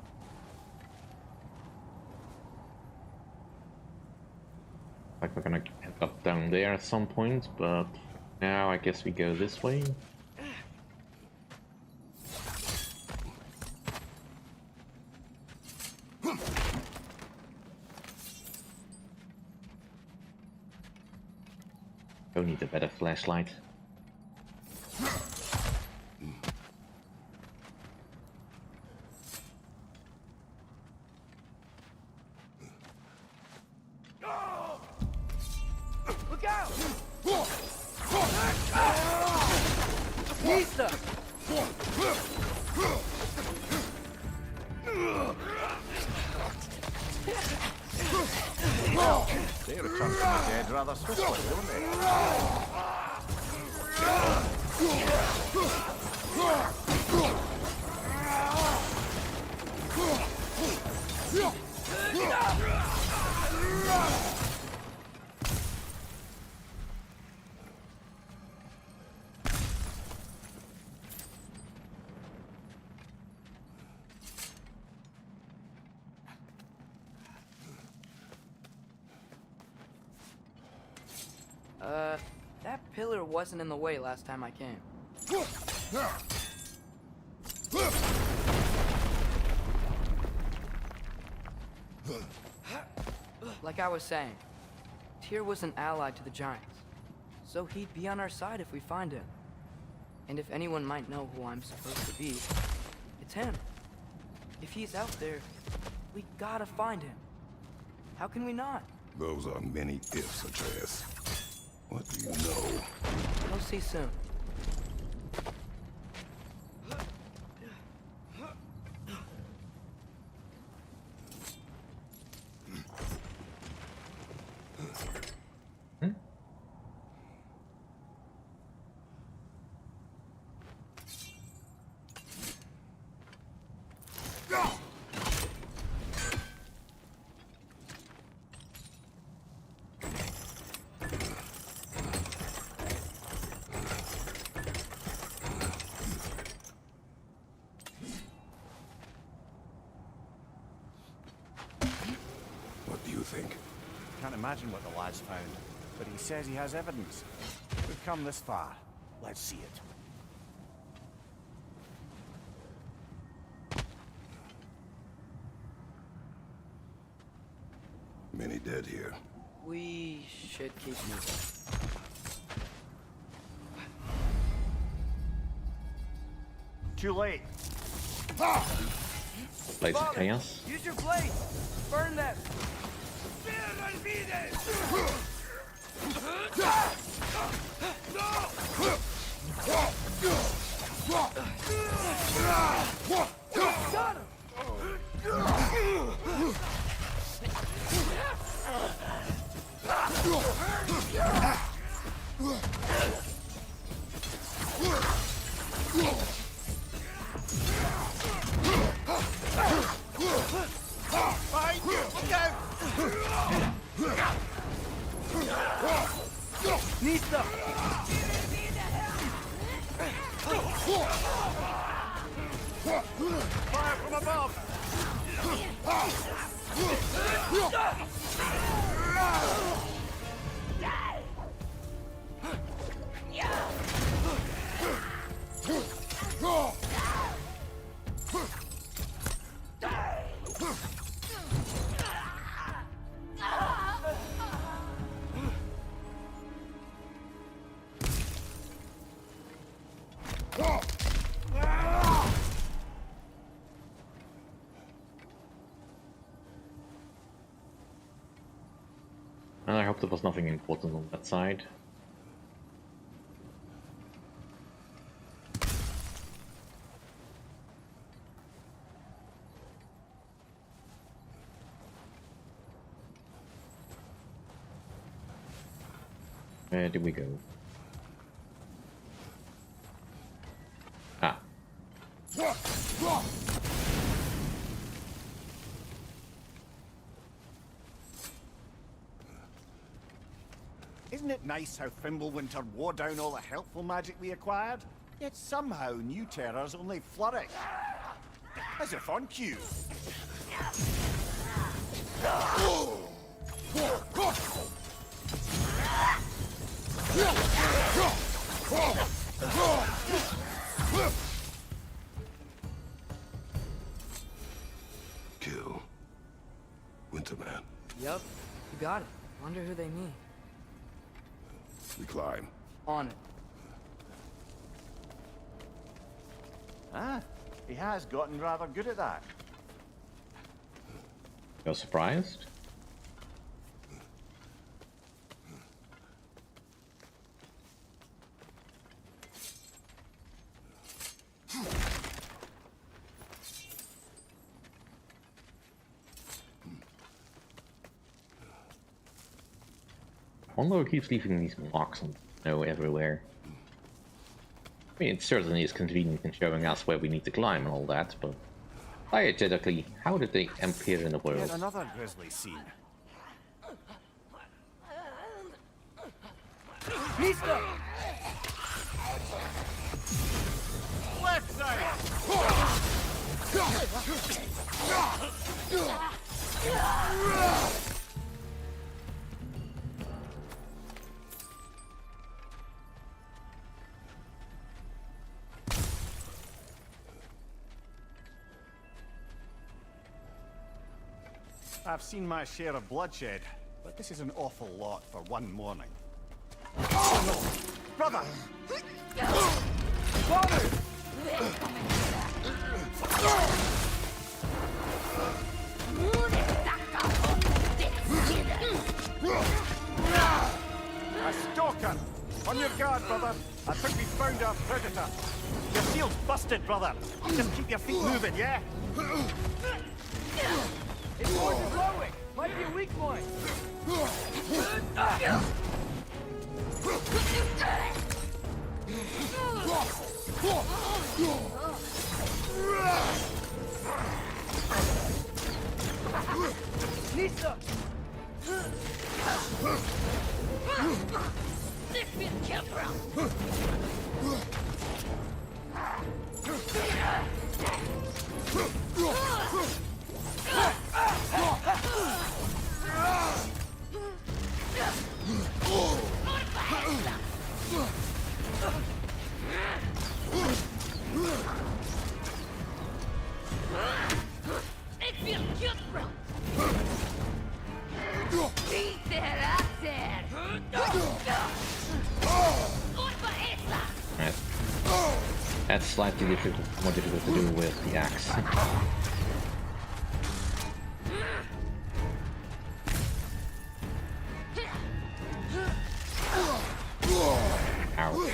Like we're gonna end up down there at some point, but Now I guess we go this way. Don't need a better flashlight. Look out! Nista! They return from the dead rather swiftly, don't they? That pillar wasn't in the way last time I came. Like I was saying, Tyr was an ally to the Giants, so he'd be on our side if we find him. And if anyone might know who I'm supposed to be, it's him. If he's out there, we gotta find him. How can we not? Those are many ifs, Atreus. What do you know? We'll see soon. What do you think? Can't imagine what the lad's found, but he says he has evidence. We've come this far. Let's see it. Many dead here. We should keep moving. Too late. Place of chaos. Use your blade! Burn them! Got him! Nista! Fire from above! And I hope there was nothing important on that side. Where did we go? Ah. Isn't it nice how Fimbulwinter wore down all the helpful magic we acquired? Yet somehow new terrors only flourish. As if on cue. Kill Winterman. Yep, you got it. Wonder who they mean. We climb. On it. Ah, he has gotten rather good at that. You're surprised? I wonder who keeps leaving these marks on snow everywhere. I mean, it certainly is convenient in showing us where we need to climb and all that, but diegetically, how did they appear in the world? Yet another grisly scene. Mista! Left side! I've seen my share of bloodshed, but this is an awful lot for one morning. Oh no! Brother! Father! A stalker! On your guard, brother! I think we found our predator! Your shield's busted, brother! Just keep your feet moving, yeah? It's more than glowing! Might be a weak point! Nisa! That's slightly more difficult to do with the axe. Ow.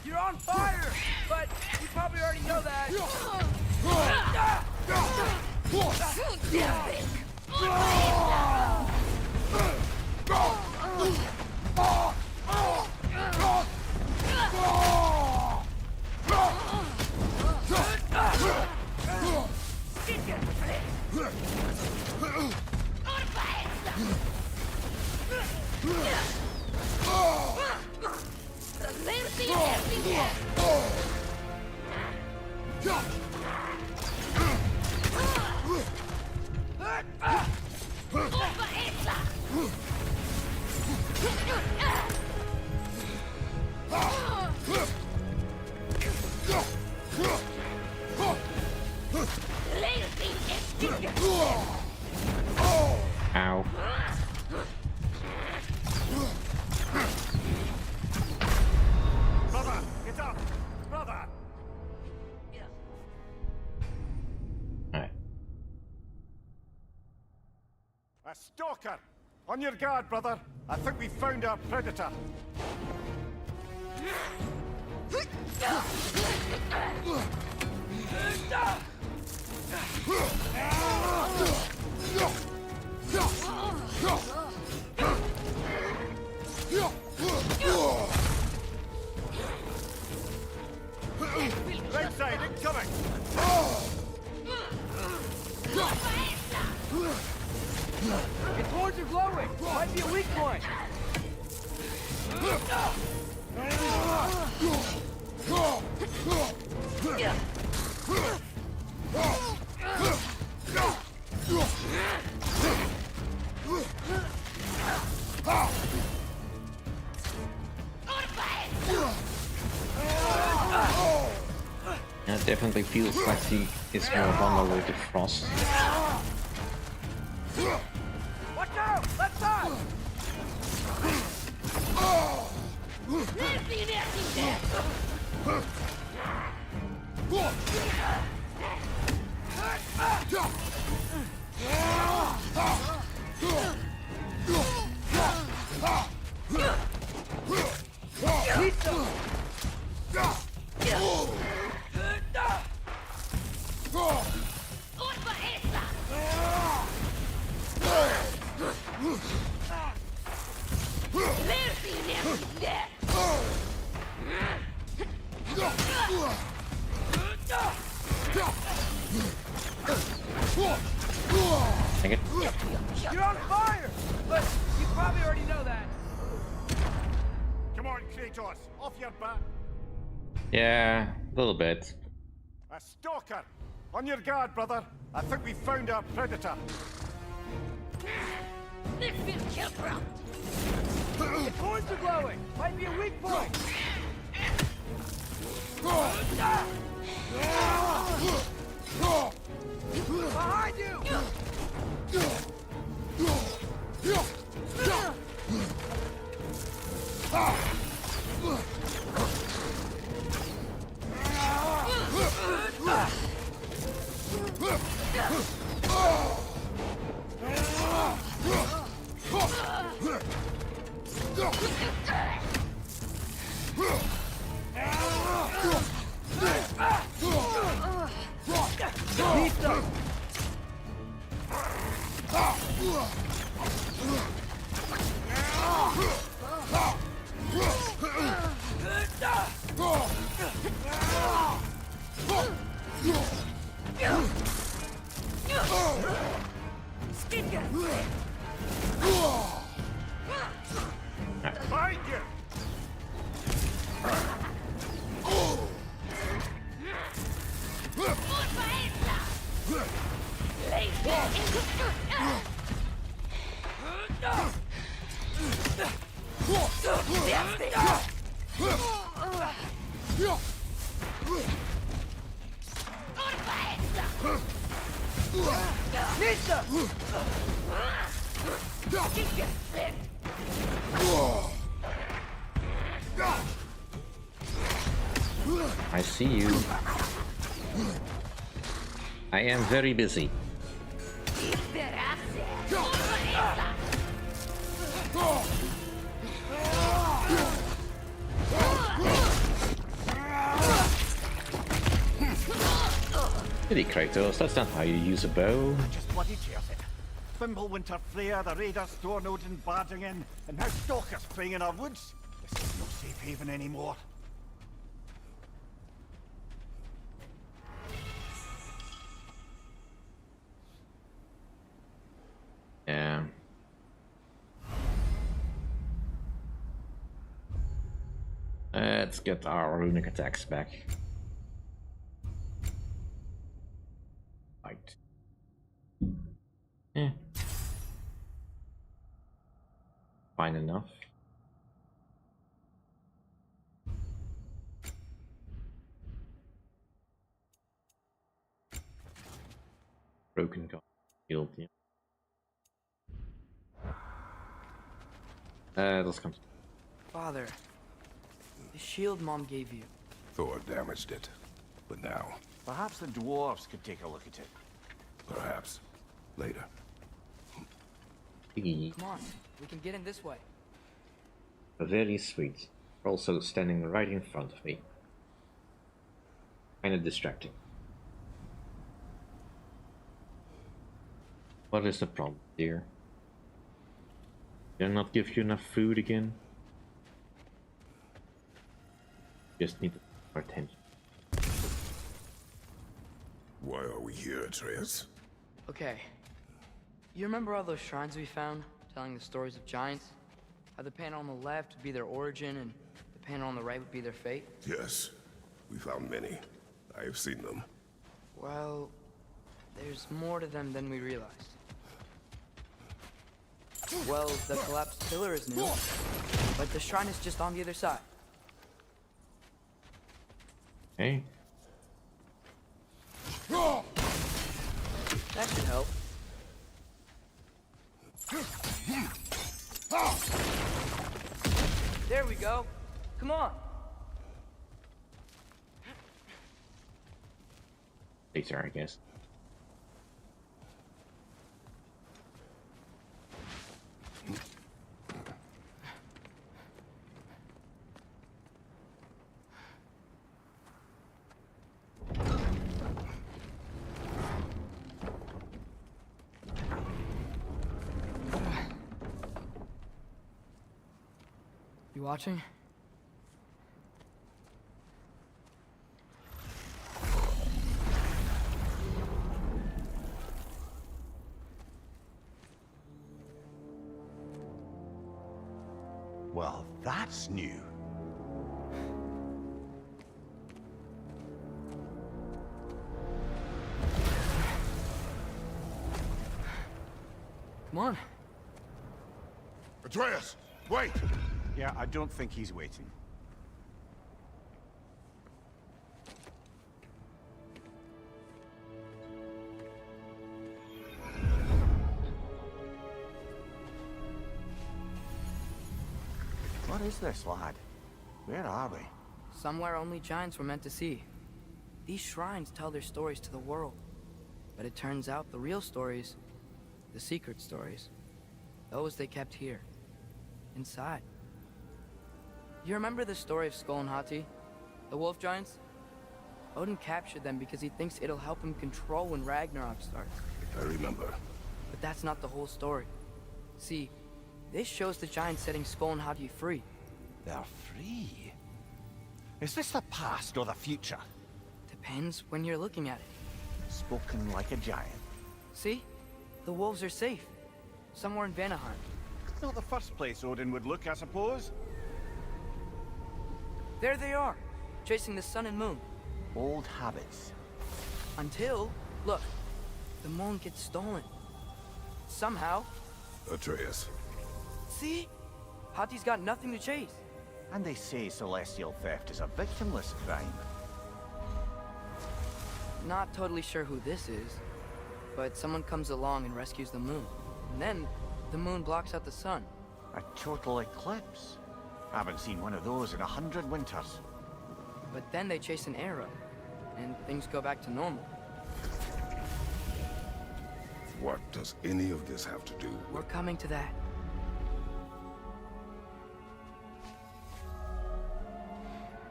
You're on fire! But you probably already know that. Ow. Brother, get up! Brother! Alright. A stalker! On your guard, brother! I think we found our predator! Right side, incoming! Its horns are glowing! Might be a weak point! Yeah, it definitely feels like he is more vulnerable to frost. Watch out! Left side! Dang it. You're on fire! But you probably already know that. Come on, Kratos, off your back. Yeah, a little bit. A stalker! On your guard, brother. I think we found our predator. The horns are glowing! Might be a weak point! Behind you! Find you! I see you. I am very busy. Pity, Kratos, that's not how you use a bow. Just bloody tears it. Fimbulwinter Freya, the raiders, Storm Odin barging in, and now stalkers preying in our woods. This is no safe haven anymore. Yeah. Let's get our runic attacks back. Right. Yeah. Fine enough. Broken god shield, yeah. Let's come. Father, the shield Mom gave you. Thor damaged it. But now, Perhaps the dwarves could take a look at it. perhaps, later. Piggy. Come on, we can get in this way. Very sweet. Also standing right in front of me. Kinda distracting. What is the problem, dear? Did I not give you enough food again? Just need more attention. Why are we here, Atreus? Okay. You remember all those shrines we found, telling the stories of giants? How the panel on the left would be their origin, and the panel on the right would be their fate? Yes, we found many. I have seen them. Well, there's more to them than we realized. Well, the collapsed pillar is new, but the shrine is just on the other side. Hey. help. There we go. Come on. Later, I guess. You watching? Well, that's new. Come on. Atreus, wait! Yeah, I don't think he's waiting. What is this, lad? Where are we? Somewhere only giants were meant to see. These shrines tell their stories to the world. But it turns out the real stories, the secret stories, those they kept here, inside. You remember the story of Skull and Hati? The wolf giants? Odin captured them because he thinks it'll help him control when Ragnarok starts. I remember. But that's not the whole story. See, this shows the giants setting Skull and Hati free. They're free? Is this the past or the future? Depends when you're looking at it. Spoken like a giant. See? The wolves are safe. Somewhere in Vanaheim. Not the first place Odin would look, I suppose. There they are, chasing the sun and moon. Old habits. Until, look, the moon gets stolen. Somehow. Atreus. See? Hati's got nothing to chase. And they say celestial theft is a victimless crime. Not totally sure who this is, but someone comes along and rescues the moon. And then, the moon blocks out the sun. A total eclipse. Haven't seen one of those in 100 winters. But then they chase an arrow, and things go back to normal. What does any of this have to do We're with... coming to that.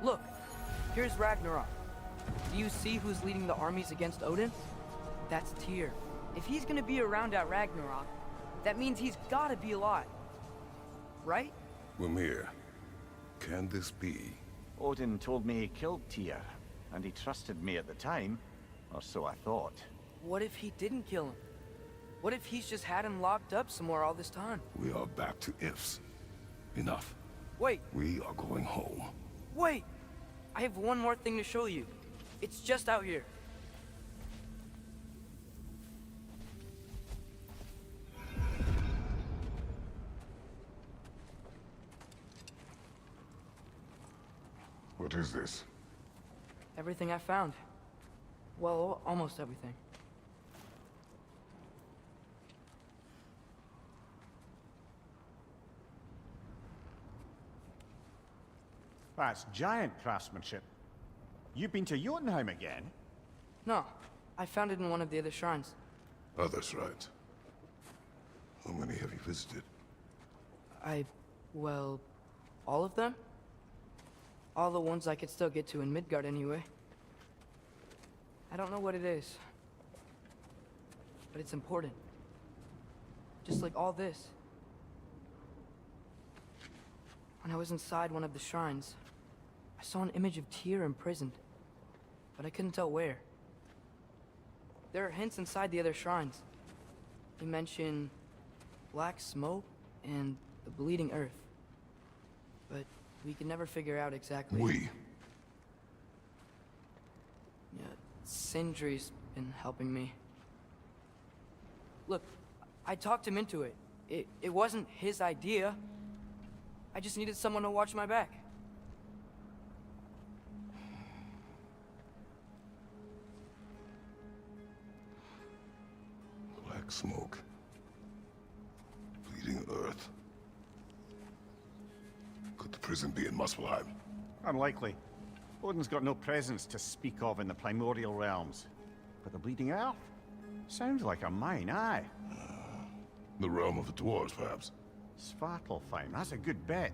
Look, here's Ragnarok. Do you see who's leading the armies against Odin? That's Tyr. If he's gonna be around at Ragnarok, that means he's gotta be alive. Right? Mimir, can this be? Odin told me he killed Tyr, and he trusted me at the time, or so I thought. What if he didn't kill him? What if he's just had him locked up somewhere all this time? We are back to ifs. Enough. Wait, We are going home. wait! I have one more thing to show you. It's just out here. What is this? Everything I found. Well, almost everything. That's giant craftsmanship. You've been to Jotunheim again? No, I found it in one of the other shrines. Others, right? How many have you visited? Well, all of them? All the ones I could still get to in Midgard anyway. I don't know what it is. But it's important. Just like all this. When I was inside one of the shrines, I saw an image of Tyr imprisoned. But I couldn't tell where. There are hints inside the other shrines. They mention black smoke and the bleeding earth. But we could never figure out exactly. We. Yeah, Sindri's been helping me. Look, I talked him into it. It wasn't his idea. I just needed someone to watch my back. smoke. Bleeding earth. Could the prison be in Muspelheim? Unlikely. Odin's got no presence to speak of in the primordial realms. But the Bleeding Earth? Sounds like a mine, aye. The realm of the dwarves, perhaps? Svartalfheim, that's a good bet.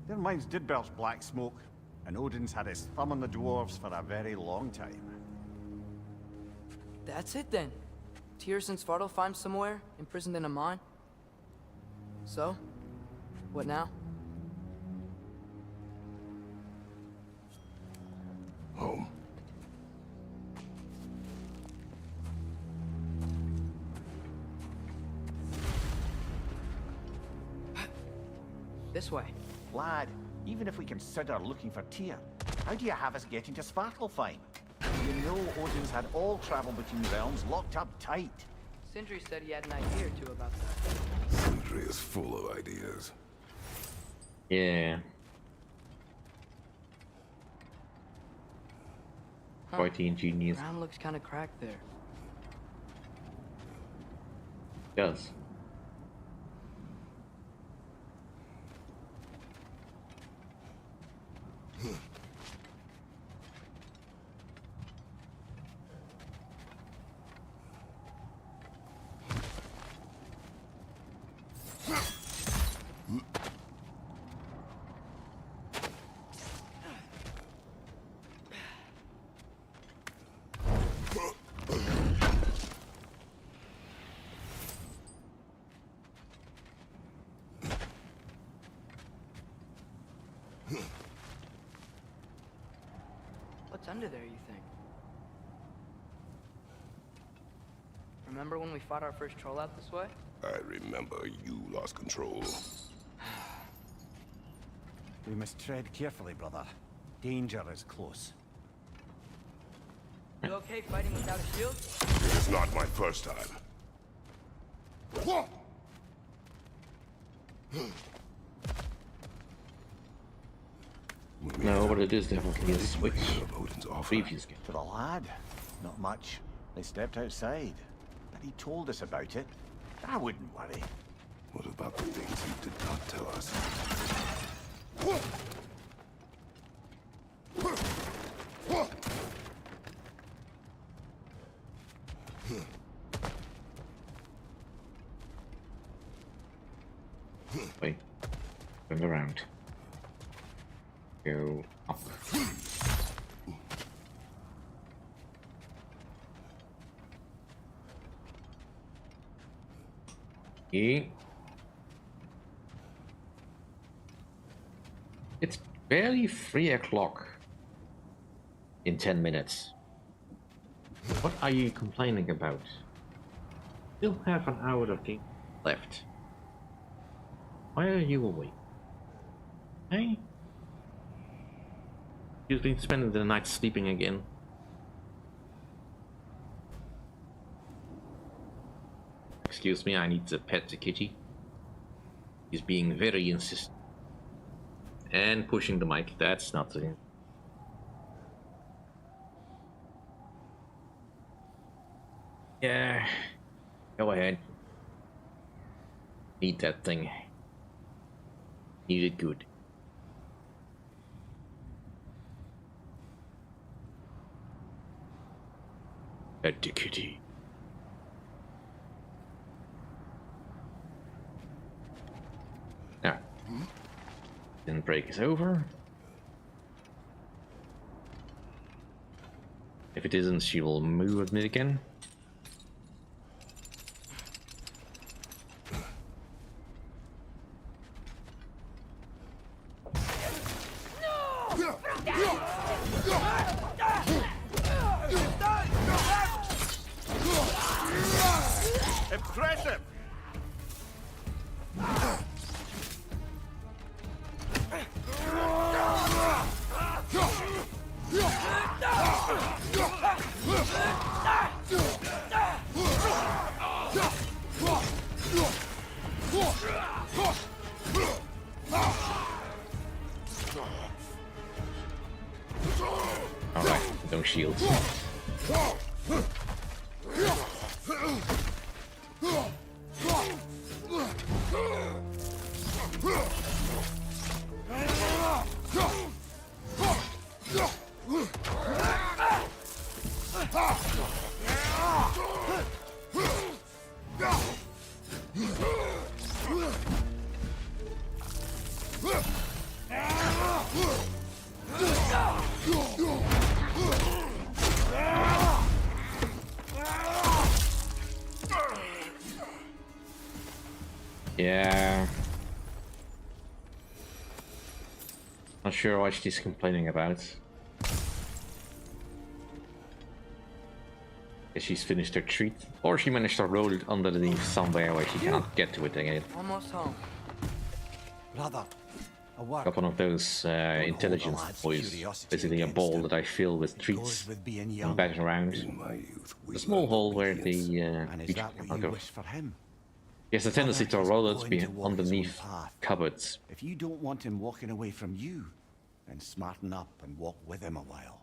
Their mines did belch black smoke, and Odin's had his thumb on the dwarves for a very long time. That's it then. Tyr's in Svartalfheim somewhere, imprisoned in a mine. So, what now? Home. This way. Lad, even if we consider looking for Tyr, how do you have us getting to Svartalfheim? You know Odin's had all travel between realms locked up tight. Sindri said he had an idea or two about that. Sindri is full of ideas. Yeah. Quite ingenious. Ground looks kind of cracked there. Does. What's under there, you think? Remember when we fought our first troll out this way? I remember you lost control. We must tread carefully, brother. Danger is close. You okay fighting without a shield? It is not my first time. No, but it is definitely a switch. Of Odin's offer. Previous game. For the lad, not much. They stepped outside, but he told us about it. I wouldn't worry. What about the things he did not tell us? Wait. Turn around. Go up. Okay. It's barely 3 o'clock in 10 minutes. What are you complaining about? Still have an hour of game left. Why are you awake? Hey? You've been spending the night sleeping again. Excuse me, I need to pet the kitty. He's being very insistent. And pushing the mic, that's not the... Yeah, go ahead. Eat that thing. Eat it good. Pet the kitty. Now, then break is over. If it isn't, she will move with me again. Impressive! Alright, no shields. Yeah. Not sure what she's complaining about. Guess she's finished her treat. Or she managed to roll it underneath somewhere where she can't get to it again. Almost home. Brother, a work. Got one of those intelligence boys visiting a bowl that I fill with treats and batting around. A small hole where the creature cannot go. He has a tendency to roll it underneath cupboards. If you don't want him walking away from you, then smarten up and walk with him a while.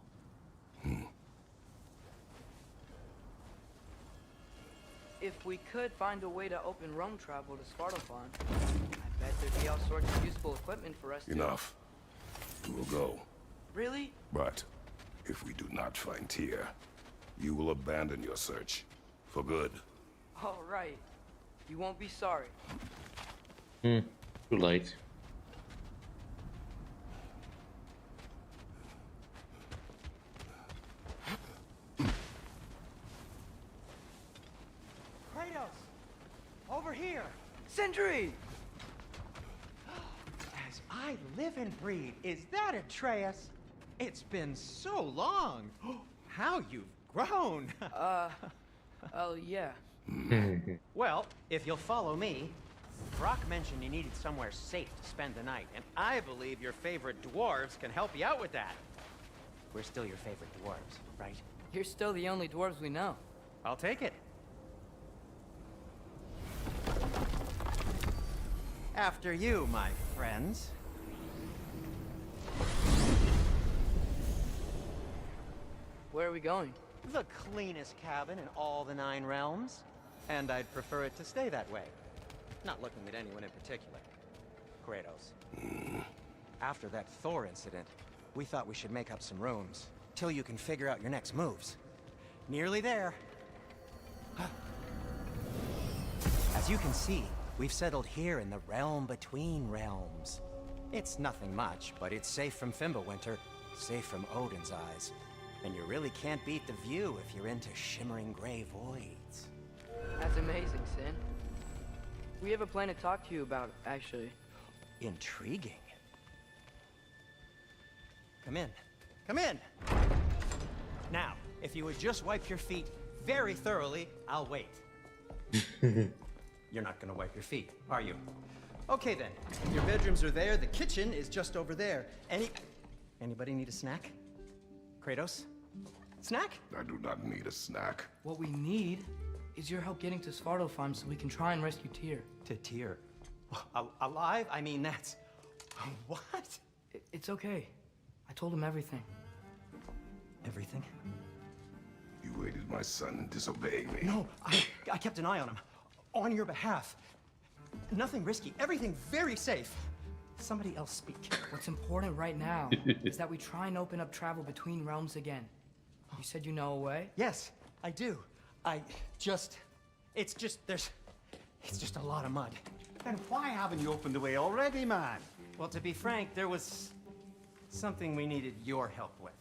If we could find a way to open roam travel to Svartalfheim, I bet there'd be all sorts of useful equipment for us Enough. We will go. Really? But if we do not find Tyr, you will abandon your search. For good. All right. You won't be sorry. Too late. Kratos! Over here! Sindri! As I live and breathe, is that Atreus? It's been so long. How you've grown. Oh, yeah. Well, if you'll follow me, Brock mentioned you needed somewhere safe to spend the night, and I believe your favorite dwarves can help you out with that. We're still your favorite dwarves, right? You're still the only dwarves we know. I'll take it. After you, my friends. Where are we going? The cleanest cabin in all the 9 realms. And I'd prefer it to stay that way. Not looking at anyone in particular. Kratos. After that Thor incident, we thought we should make up some rooms, till you can figure out your next moves. Nearly there. As you can see, we've settled here in the realm between realms. It's nothing much, but it's safe from Fimbulwinter, safe from Odin's eyes. And you really can't beat the view if you're into shimmering gray voids. That's amazing, Sin. We have a plan to talk to you about, actually. Intriguing. Come in. Come in! Now, if you would just wipe your feet very thoroughly, I'll wait. You're not gonna wipe your feet, are you? Okay then. Your bedrooms are there, the kitchen is just over there. Anybody need a snack? Kratos? Snack? I do not need a snack. What we need is your help getting to Svartalfheim so we can try and rescue Tyr. To Tyr? Alive? I mean, that's... What? It's okay. I told him everything. Everything? You aided my son in disobeying me. No, I kept an eye on him. On your behalf. Nothing risky. Everything very safe. Somebody else speak. What's important right now is that we try and open up travel between realms again. You said you know a way? Yes, I do. It's just a lot of mud. Then why haven't you opened the way already, man? Well, to be frank, there was something we needed your help with.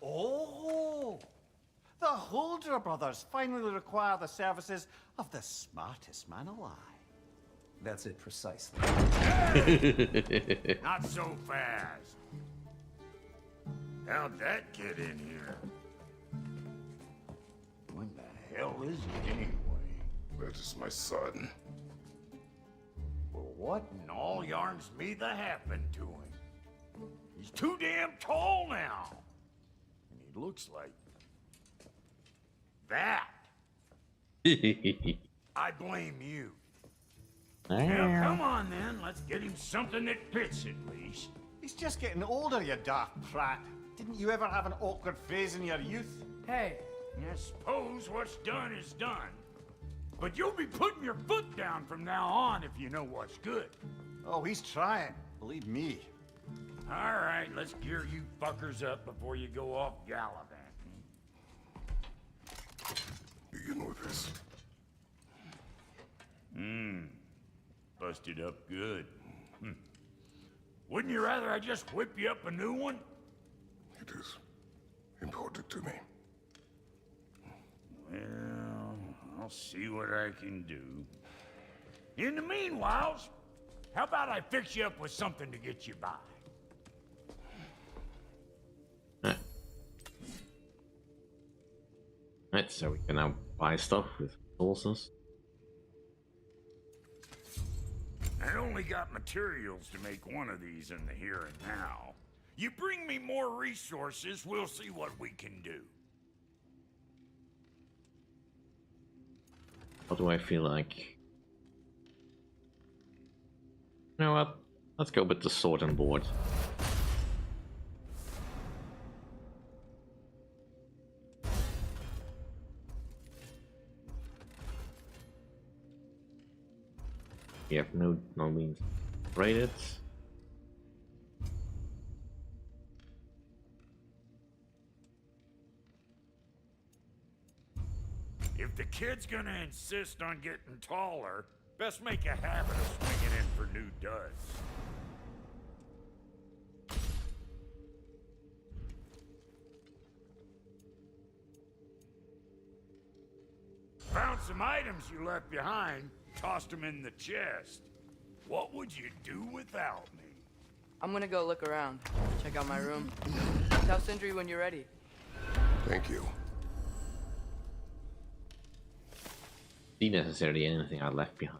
Oh! The Holder brothers finally require the services of the smartest man alive. That's it precisely. Not so fast. How'd that get in here? When the hell is it anyway? That is my son. Well, what in all yarns me that happened to him? He's too damn tall now. And he looks like... that. I blame you. Now, come on then. Let's get him something that fits at least. He's just getting older, you daft prat. Didn't you ever have an awkward phase in your youth? Hey, I suppose what's done is done. But you'll be putting your foot down from now on if you know what's good. Oh, he's trying. Believe me. All right, let's gear you fuckers up before you go off gallivanting. Begin with this. Busted up good. Wouldn't you rather I just whip you up a new one? It is important to me. Well, I'll see what I can do. In the meanwhile, how about I fix you up with something to get you by? Right, so we can now buy stuff with resources. I only got materials to make one of these in the here and now. You bring me more resources, we'll see what we can do. What do I feel like? You know what? Let's go with the sword and board. We have no means to upgrade it. If the kid's gonna insist on getting taller, best make a habit of swinging in for new duds. Found some items you left behind, tossed them in the chest. What would you do without me? I'm gonna go look around. Check out my room. Tell Sindri when you're ready. Thank you. See necessarily anything I left behind.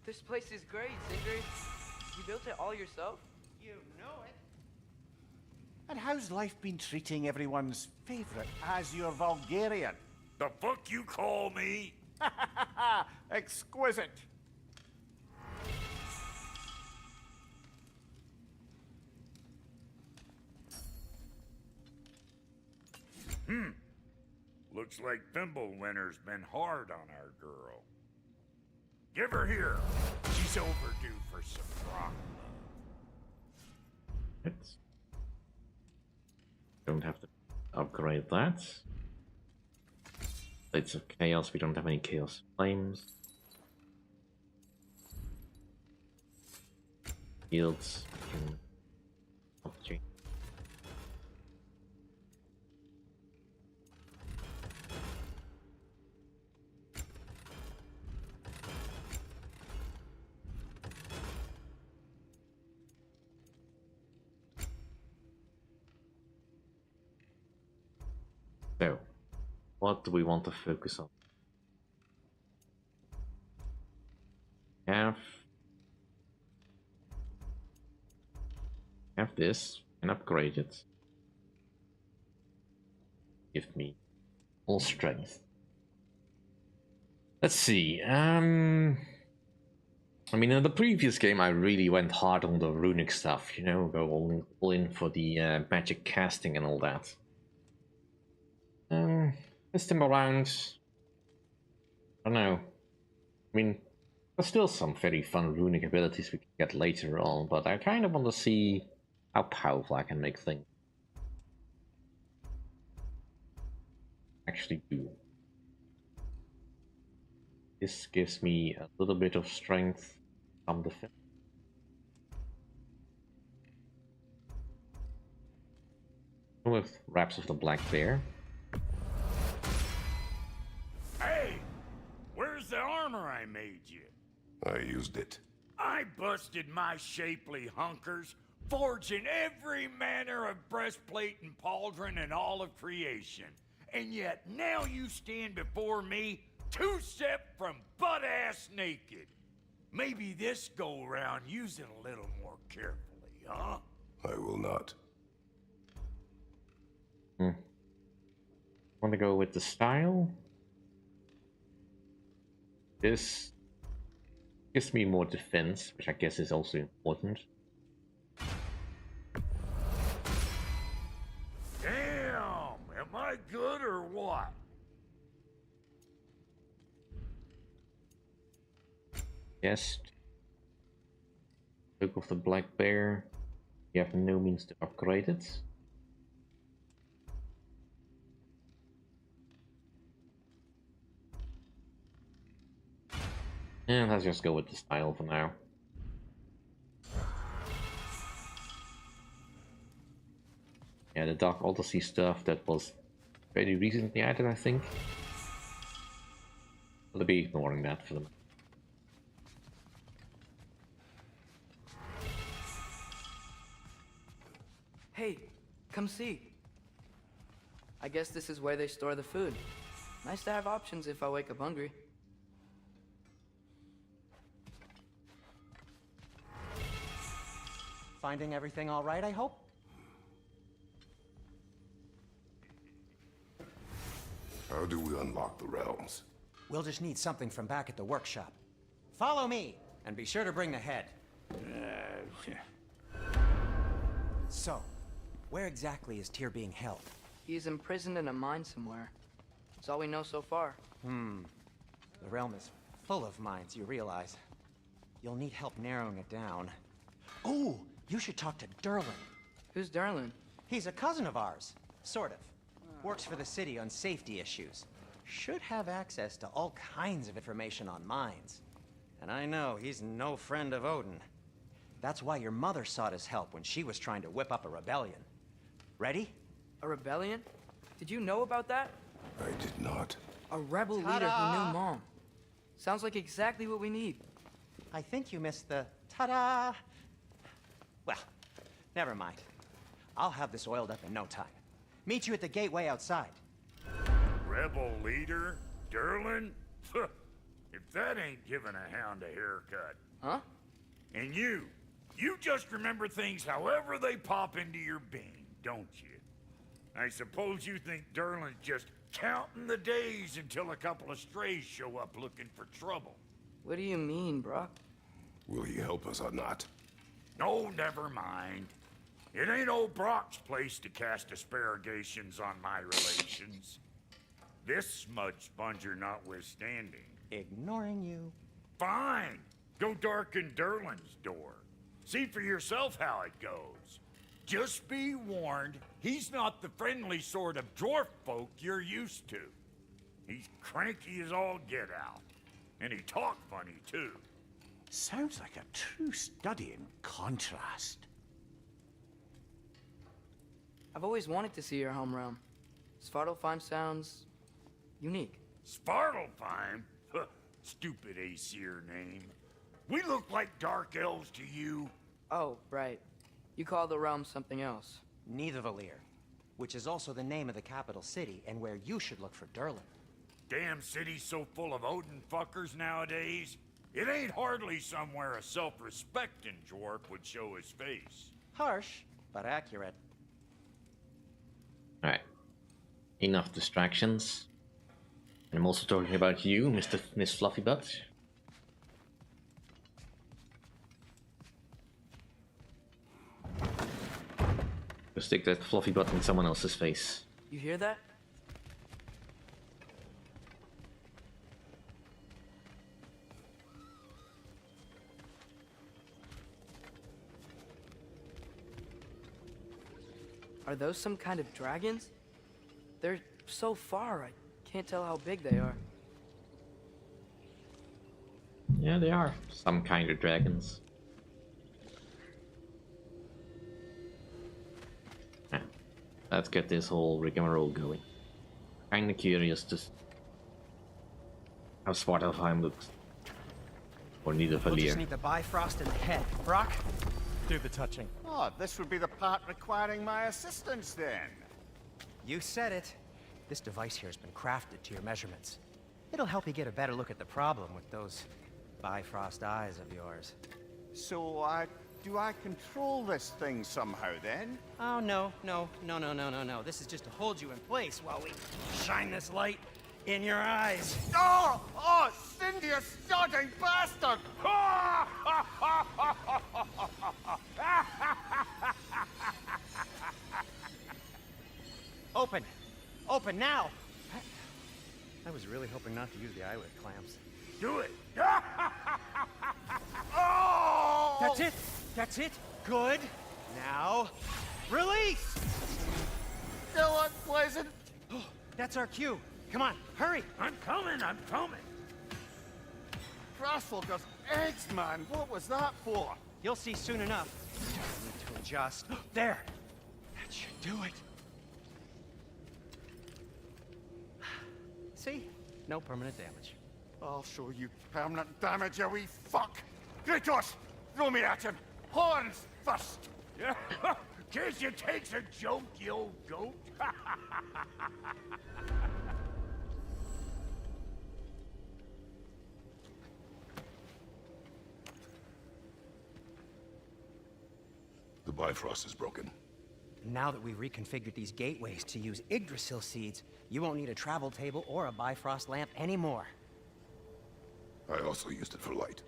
This place is great, Sindri. You built it all yourself? You know it. And how's life been treating everyone's favorite Azure Vulgarian? The fuck you call me? Exquisite. Looks like Fimbulwinter's been hard on our girl. Give her here. She's overdue for some rock love. Don't have to upgrade that. Blades of Chaos, we don't have any Chaos Flames. Shields, we can change. So, what do we want to focus on? Have this and upgrade it. Give me all strength. Let's see. I mean, in the previous game, I really went hard on the runic stuff. You know, go all in for the magic casting and all that. This time around, I don't know. I mean, there's still some very fun runic abilities we can get later on, but I kind of want to see how powerful I can make things. Actually do. This gives me a little bit of strength from defense. With Wraps of the Black Bear. Hey! Where's the armor I made you? I used it. I busted my shapely hunkers, forging every manner of breastplate and pauldron in all of creation. And yet now you stand before me, two-step from butt-ass naked. Maybe this go-round use it a little more carefully, huh? I will not. Want to go with the style? This gives me more defense, which I guess is also important. Damn! Am I good or what? Yes. Book of the Black Bear. You have no means to upgrade it. And let's just go with the style for now. Yeah, the Dark Odyssey stuff that was very recently added, I think. I'll be ignoring that for them. Hey, come see. I guess this is where they store the food. Nice to have options if I wake up hungry. Finding everything all right, I hope? How do we unlock the realms? We'll just need something from back at the workshop. Follow me, and be sure to bring the head. So, where exactly is Tyr being held? He's imprisoned in a mine somewhere. That's all we know so far. The realm is full of mines, you realize. You'll need help narrowing it down. Oh, you should talk to Derlin. Who's Darlin? He's a cousin of ours, sort of. Works for the city on safety issues. Should have access to all kinds of information on mines. And I know he's no friend of Odin. That's why your mother sought his help when she was trying to whip up a rebellion. Ready? A rebellion? Did you know about that? I did not. A rebel leader who knew Mom. Sounds like exactly what we need. I think you missed the ta-da. Well, never mind. I'll have this oiled up in no time. Meet you at the gateway outside. Rebel leader? Derlin? If that ain't giving a hound a haircut. Huh? And you just remember things however they pop into your bean, don't you? I suppose you think Derlin's just counting the days until a couple of strays show up looking for trouble. What do you mean, Brock? Will he help us or not? No, never mind. It ain't old Brock's place to cast asparagations on my relations. This smudge sponger notwithstanding. Ignoring you. Fine. Go darken Derlin's door. See for yourself how it goes. Just be warned, he's not the friendly sort of dwarf folk you're used to. He's cranky as all get out. And he talk funny, too. Sounds like a true study in contrast. I've always wanted to see your home realm. Svartalfheim sounds unique. Svartalfheim? Stupid Aesir name. We look like dark elves to you. Oh, right. You call the realm something else. Nidavellir, which is also the name of the capital city and where you should look for Derlin. Damn city's so full of Odin fuckers nowadays. It ain't hardly somewhere a self-respecting dwarf would show his face. Harsh, but accurate. Alright. Enough distractions. And I'm also talking about you, Miss Fluffy Butt. Go stick that fluffy butt in someone else's face. You hear that? Are those some kind of dragons? They're so far, I can't tell how big they are. Yeah, they are some kind of dragons. Yeah. Let's get this whole rigmarole going. Kinda curious to how Svartalfheim looks. Or Nidavellir. We'll just need the Bifrost in the head. Brock, do the touching. Oh, this would be the part requiring my assistance then. You said it. This device here has been crafted to your measurements. It'll help you get a better look at the problem with those Bifrost eyes of yours. So, do I control this thing somehow then? Oh, no. This is just to hold you in place while we shine this light in your eyes. Oh! Oh, Cindy, you sodding bastard! Open! Open now! I was really hoping not to use the eyelid clamps. Do it. Oh! That's it! That's it! Good! Now, release! Still unpleasant. That's our cue. Come on, hurry! I'm coming. Crossfogger's eggs, man. What was that for? You'll see soon enough. I need to adjust. There! That should do it. See? No permanent damage. I'll show you permanent damage, you wee fuck! Kratos! Throw me at him! Horns first! Yeah, case you takes a joke, you old goat. The Bifrost is broken. Now that we've reconfigured these gateways to use Yggdrasil seeds, you won't need a travel table or a Bifrost lamp anymore. I also used it for light.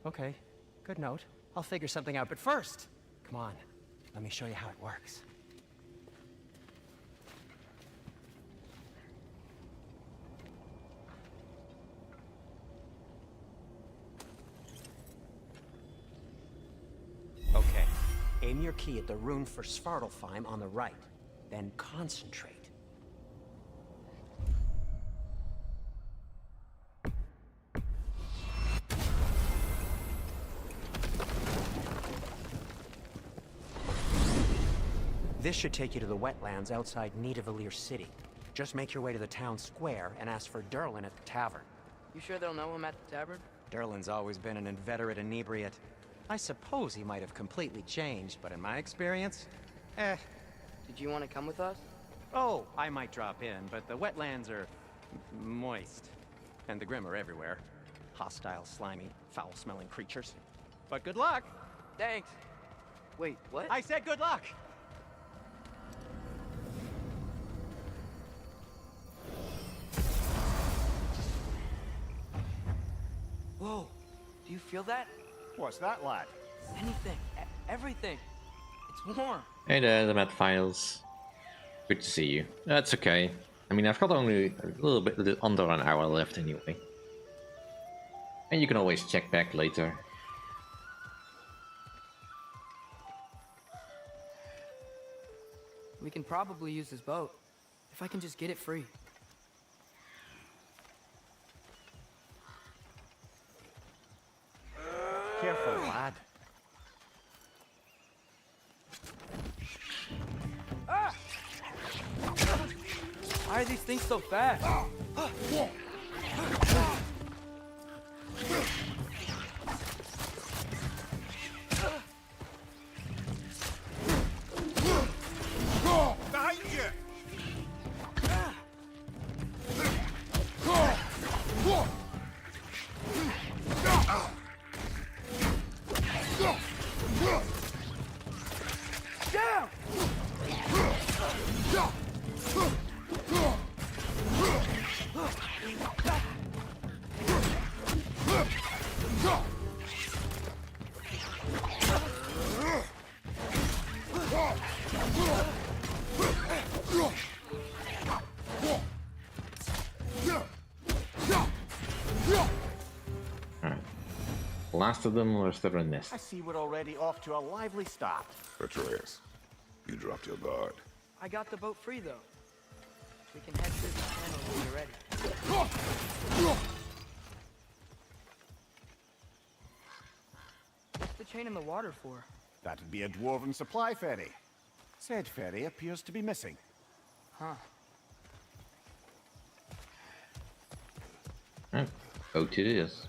Okay, good note. I'll figure something out, but first, come on, let me show you how it works. Okay, aim your key at the rune for Svartalfheim on the right, then concentrate. This should take you to the wetlands outside Nidavellir City. Just make your way to the town square and ask for Durlin at the tavern. You sure they'll know him at the tavern? Durlin's always been an inveterate inebriate. I suppose he might have completely changed, but in my experience, Did you want to come with us? Oh, I might drop in, but the wetlands are moist. And the Grim are everywhere. Hostile, slimy, foul-smelling creatures. But good luck! Thanks. Wait, what? I said good luck! Whoa, do you feel that? What's that, lad? Anything, everything. It's warm. Hey there, the Mad Files. Good to see you. That's okay. I mean, I've got only a little bit under an hour left anyway. And you can always check back later. We can probably use this boat. If I can just get it free. Careful, lad. Why are these things so fast? Behind you! Down! Last of them was the nest. I see we're already off to a lively start. Atreus, you dropped your guard. I got the boat free, though. We can head through the channel when you're ready. What's the chain in the water for? That'd be a dwarven supply ferry. Said ferry appears to be missing. Huh. Oh, boat it is.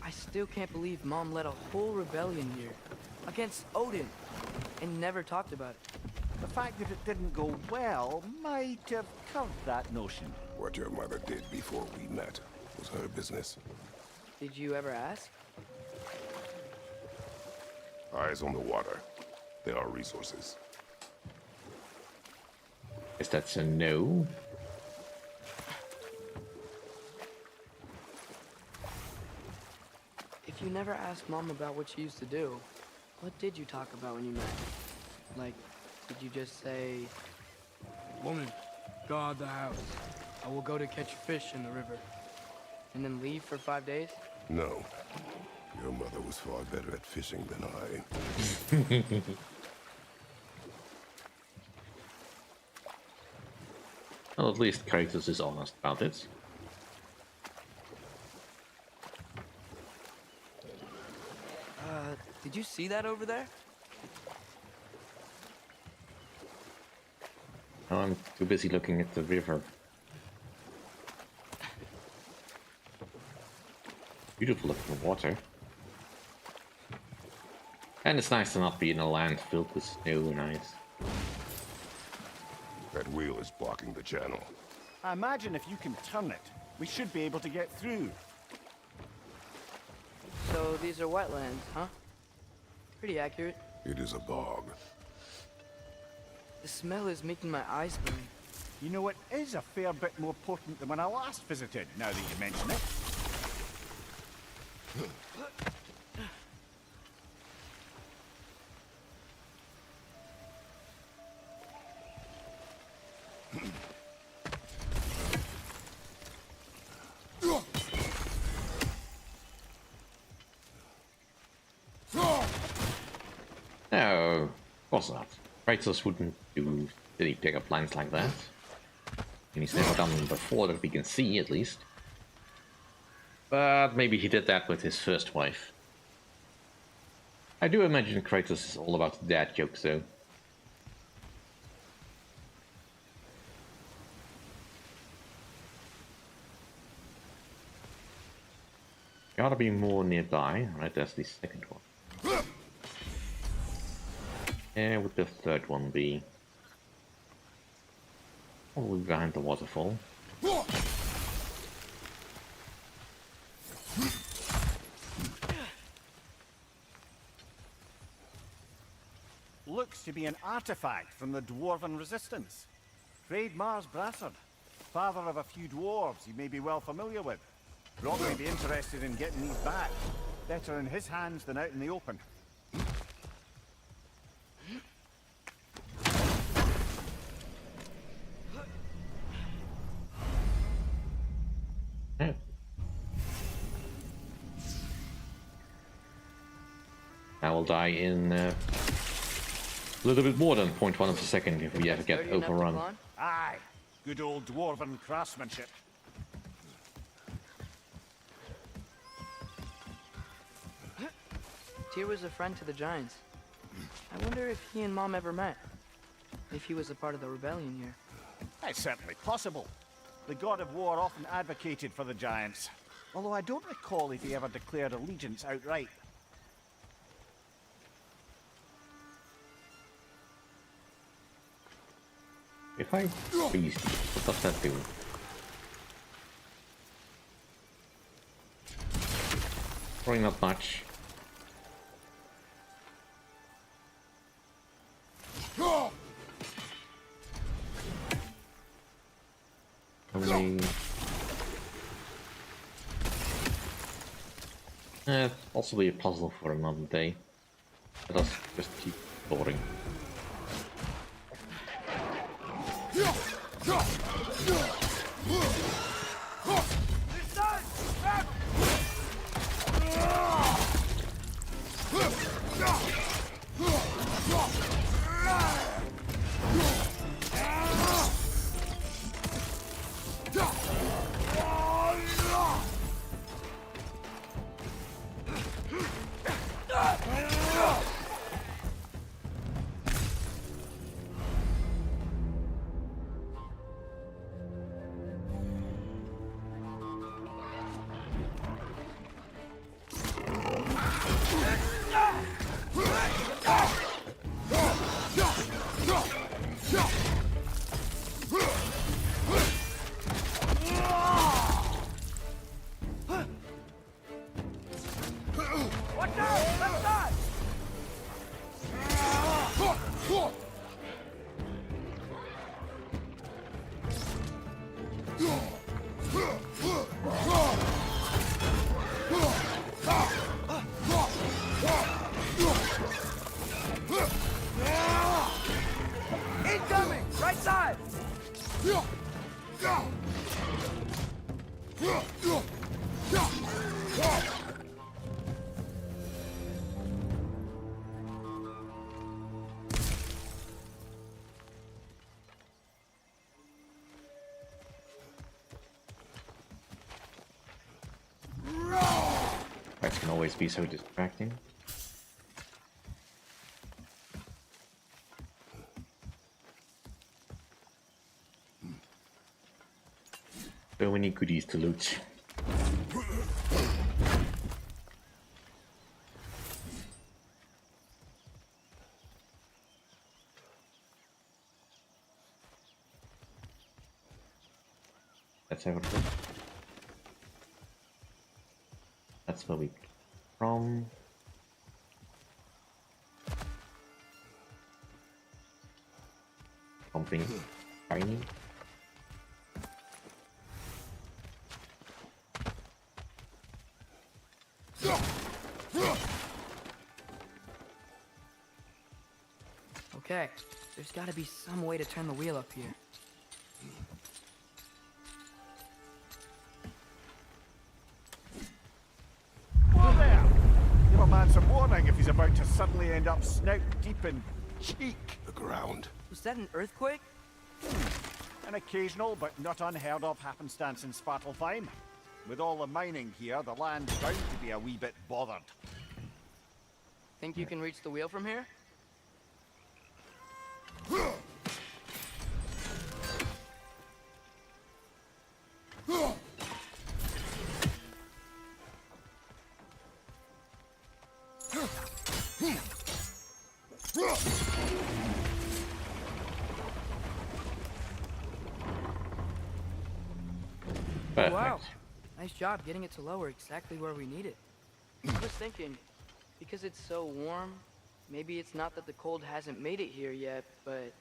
I still can't believe Mom led a whole rebellion here. Against Odin. And never talked about it. The fact that it didn't go well might have curved that notion. What your mother did before we met was her business. Did you ever ask? Eyes on the water. There are resources. Guess that's a no. If you never asked Mom about what she used to do, what did you talk about when you met? Like, did you just say, "Woman, guard the house. I will go to catch fish in the river." And then leave for 5 days? No. Your mother was far better at fishing than I. Well, at least Kratos is honest about it. Did you see that over there? Oh, I'm too busy looking at the river. Beautiful looking water. And it's nice to not be in a land filled with snow and ice. That wheel is blocking the channel. I imagine if you can turn it, we should be able to get through. So these are wetlands, huh? Pretty accurate. It is a bog. The smell is making my eyes burn. You know, it is a fair bit more potent than when I last visited, now that you mention it. No, of course not. Kratos wouldn't do silly pickup lines like that. And he's never done them before that we can see, at least. But maybe he did that with his first wife. I do imagine Kratos is all about dad jokes, though. Gotta be more nearby. Right, there's the second one. Where would the third one be? Probably behind the waterfall. Looks to be an artifact from the Dwarven Resistance. Trade Mars Brassard, father of a few dwarves you may be well familiar with. Rob may be interested in getting these back. Better in his hands than out in the open. I will die in a little bit more than 0.1 of a second if we ever get overrun. Aye, good old Dwarven craftsmanship. Tyr was a friend to the Giants. I wonder if he and Mom ever met. If he was a part of the rebellion here. It's certainly possible. The god of war often advocated for the Giants. Although I don't recall if he ever declared allegiance outright. If I freeze, what does that do? Probably not much. Only... possibly a puzzle for another day. Let us just keep exploring. Incoming! Right side! That can always be so distracting. So many goodies to loot. Let's have a look. That's where we from. Something tiny. Okay, there's gotta be some way to turn the wheel up here. Whoa there! Give a man some warning if he's about to suddenly end up snout deep in cheek. The ground. Was that an earthquake? An occasional but not unheard of happenstance in Svartalfheim. With all the mining here, the land's bound to be a wee bit bothered. Think you can reach the wheel from here? Perfect. Wow, nice job getting it to lower exactly where we need it. I was thinking, because it's so warm, maybe it's not that the cold hasn't made it here yet, but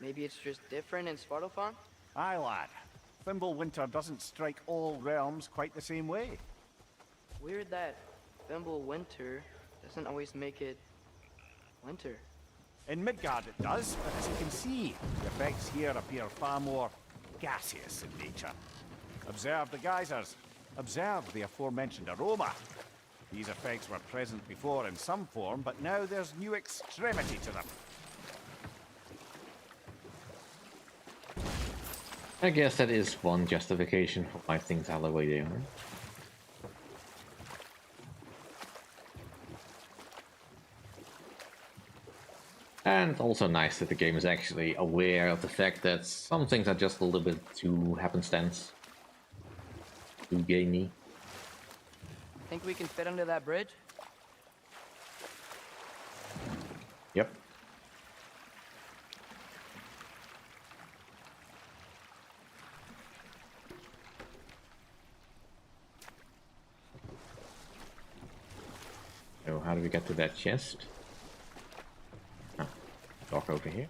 maybe it's just different in Svartalfheim? Aye, lad. Fimbulwinter doesn't strike all realms quite the same way. Weird that Fimbulwinter doesn't always make it winter. In Midgard it does, but as you can see, the effects here appear far more gaseous in nature. Observe the geysers. Observe the aforementioned aroma. These effects were present before in some form, but now there's new extremity to them. I guess that is one justification for why things are the way they are. And also nice that the game is actually aware of the fact that some things are just a little bit too happenstance. Too gamey. Think we can fit under that bridge? Yep. So how do we get to that chest? Ah, dock over here.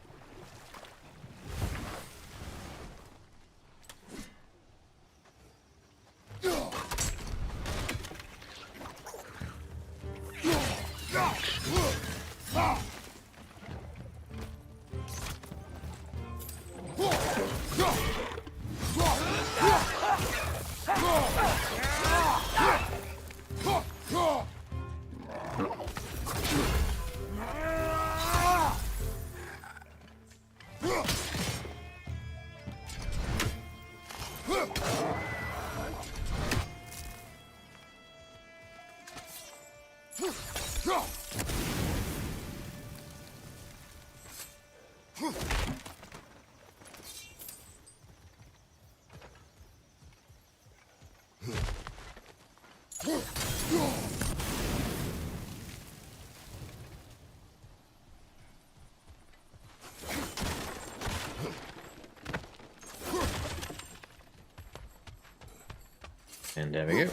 And there we go.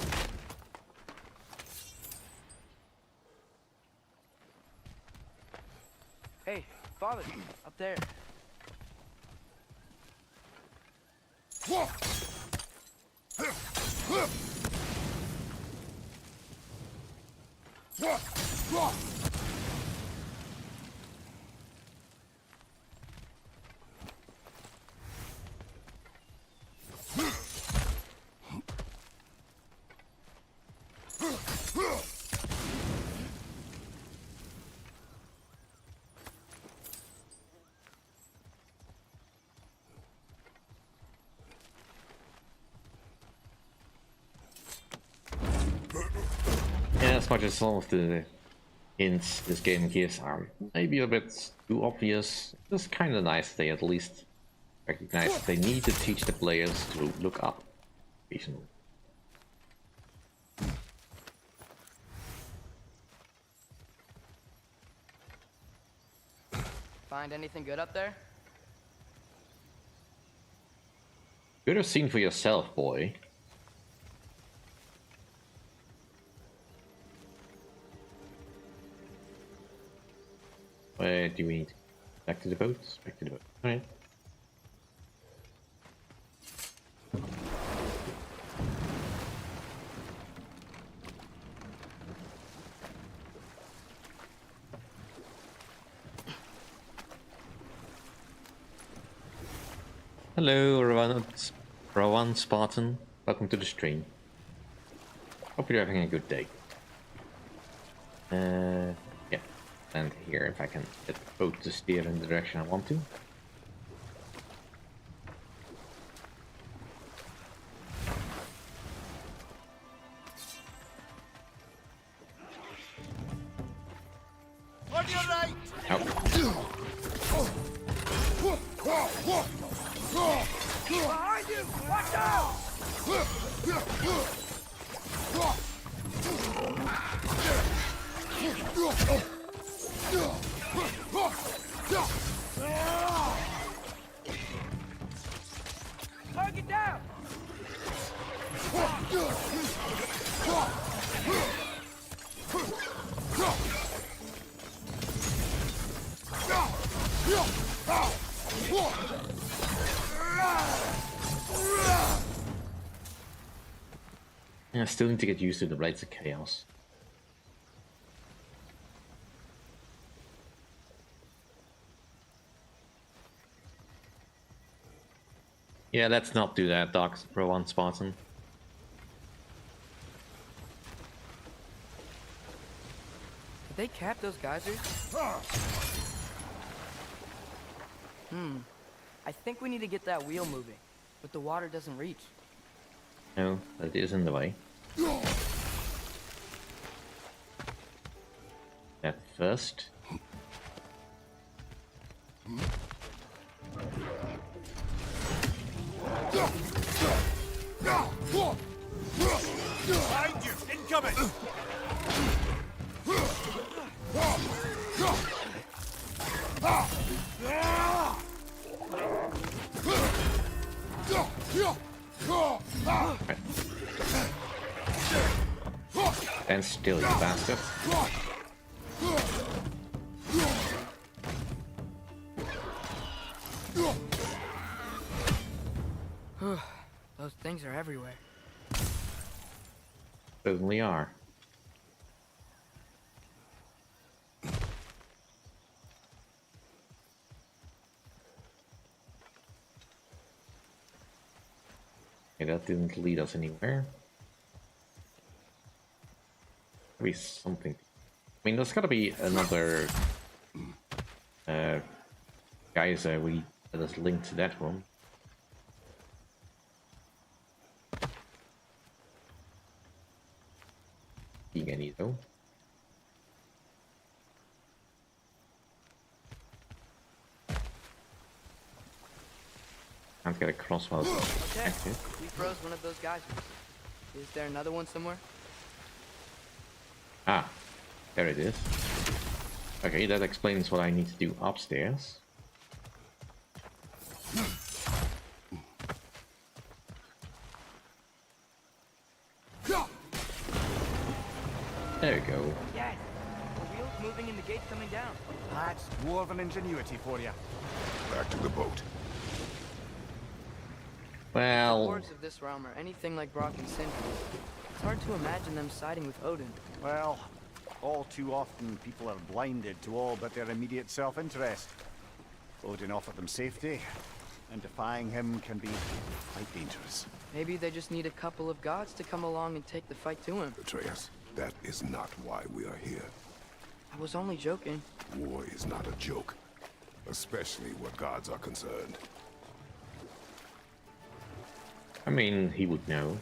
Hey, Father, up there. Yeah, as much as some of the hints this game gives are maybe a bit too obvious, it's kind of nice they at least recognize that they need to teach the players to look up. Reasonable. Find anything good up there? Could have seen for yourself, boy. Where do we need? Back to the boats? Back to the boat. Alright. Hello, Rowan Spartan. Welcome to the stream. Hope you're having a good day. Yeah. And here, if I can get the boat to steer in the direction I want to. On your right! Behind you! Watch out! Target down! Yeah, I still need to get used to the Blades of Chaos. Yeah, let's not do that, Doc. Rowan Spartan. Did they cap those geysers? I think we need to get that wheel moving, but the water doesn't reach. No, that is in the way. That first. Behind you! Incoming! And still, you bastard. Those things are everywhere. Certainly are. Okay, that didn't lead us anywhere. Maybe something. I mean, there's gotta be another guys that is linked to that one. Seeing any though. Can't get across while it's Okay, active. we froze one of those geysers. Is there another one somewhere? Ah, there it is. Okay, that explains what I need to do upstairs. There we go. Yes! The wheel's moving and the gate's coming down. That's dwarven ingenuity for you. Back to the boat. Well, Dwarves of this realm are anything like Brock and Sindri. It's hard to imagine them siding with Odin. Well, all too often people are blinded to all but their immediate self-interest. Odin offered them safety, and defying him can be quite dangerous. Maybe they just need a couple of gods to come along and take the fight to him. Atreus, that is not why we are here. I was only joking. War is not a joke, especially where gods are concerned. I mean, he would know.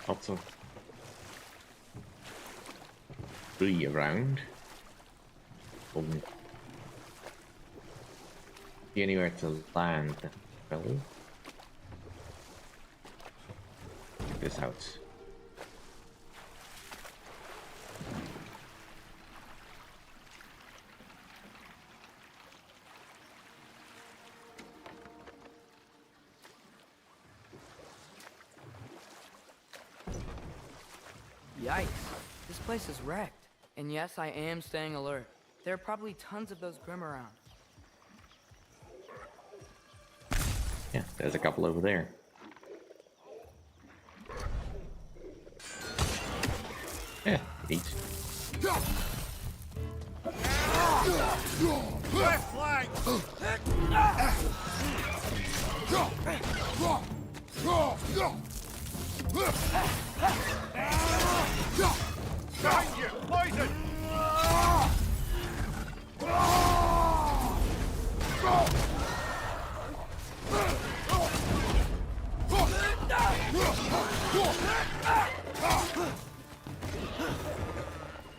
Lots of tree around. Anywhere to land. Well, check this out. Yikes. This place is wrecked. And yes, I am staying alert. There are probably tons of those Grim around. Yeah, there's a couple over there. Yeah, neat. Left flank! Behind you! Poison!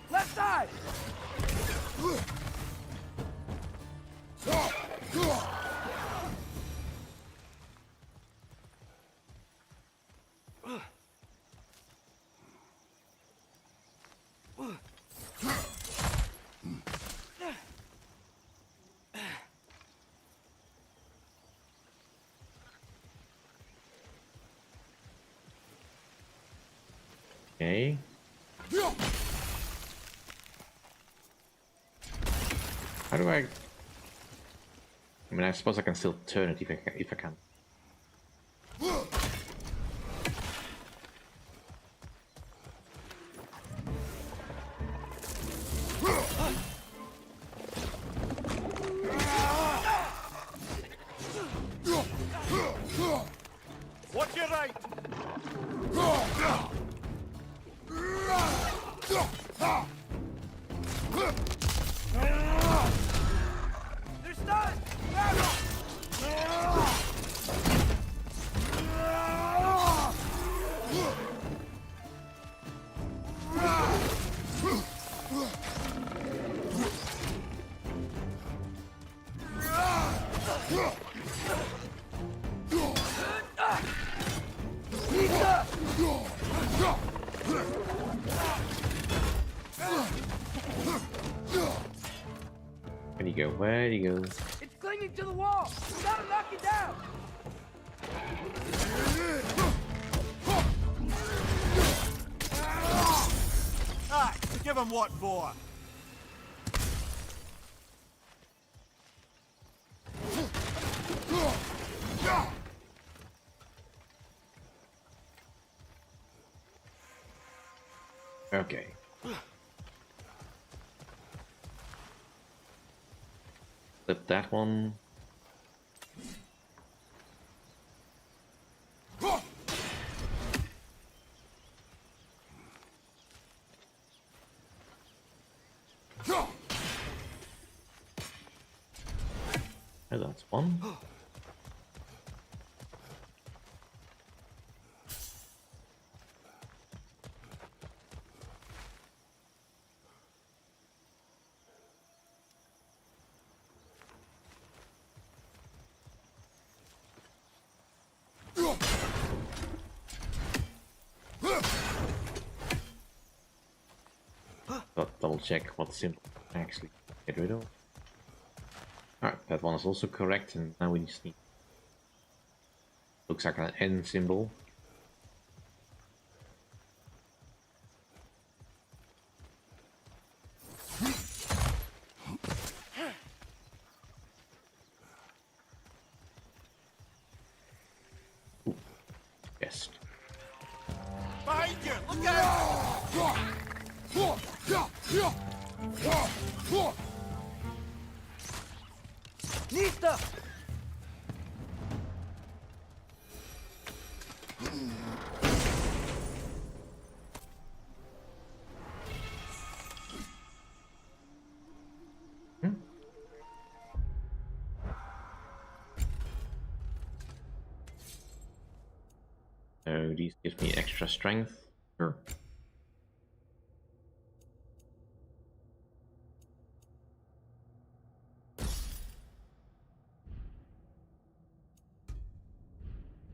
Left side! Okay. How do I mean, I suppose I can still turn it if I can. Watch your right! They're stunned! Where'd he go? Where'd he go? It's clinging to the wall! We gotta knock it down! Aye, give him what for. Okay. Flip that one. Oh, that's one. But double check what symbol I actually get rid of. Alright, that one is also correct, and now we just need. Looks like an N symbol. Ooh, yes. Behind you! Look out! Nista! So these gives me extra strength. Sure.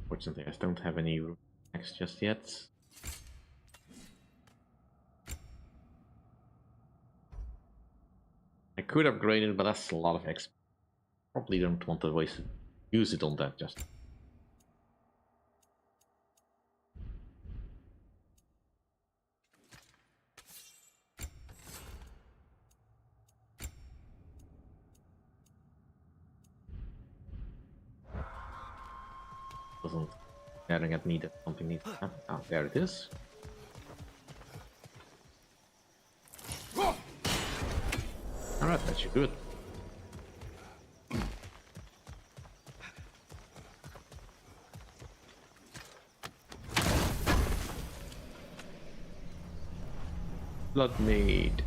Fortunately, I don't have any attacks just yet. I could upgrade it, but that's a lot of XP. Probably don't want to waste it. Use it on that just. Doesn't staring at me that something needs to happen. Ah, there it is. Alright, that should do it. Blood maid.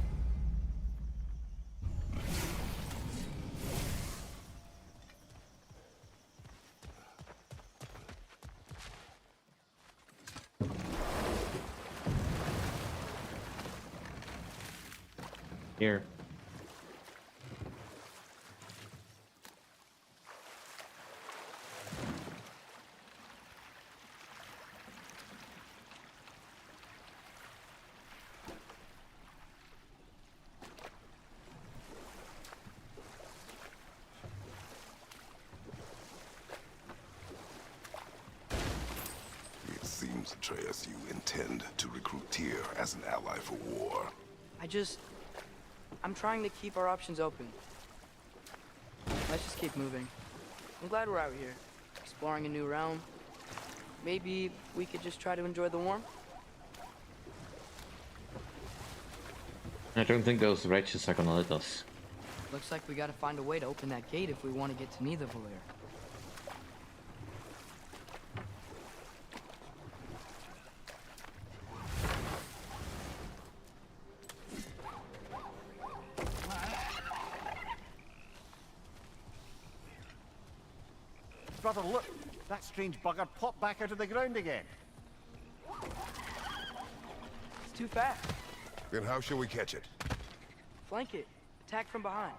Here. It seems, Atreus, you intend to recruit Tyr as an ally for war. I'm trying to keep our options open. Let's just keep moving. I'm glad we're out here, exploring a new realm. Maybe we could just try to enjoy the warmth? I don't think those wretches are gonna let us. Looks like we gotta find a way to open that gate if we want to get to Nidavellir. Brother, look! That strange bugger popped back out of the ground again. It's too fast. Then how shall we catch it? Flank it. Attack from behind.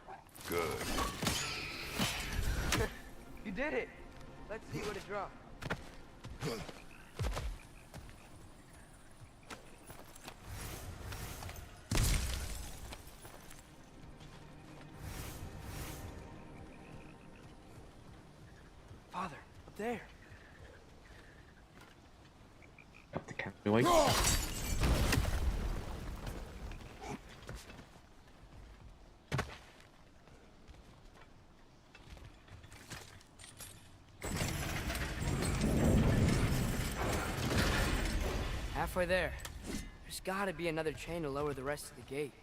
Good. You did it! Let's see what it dropped. Father, up there. Got the cat away. Halfway there. There's gotta be another chain to lower the rest of the gate.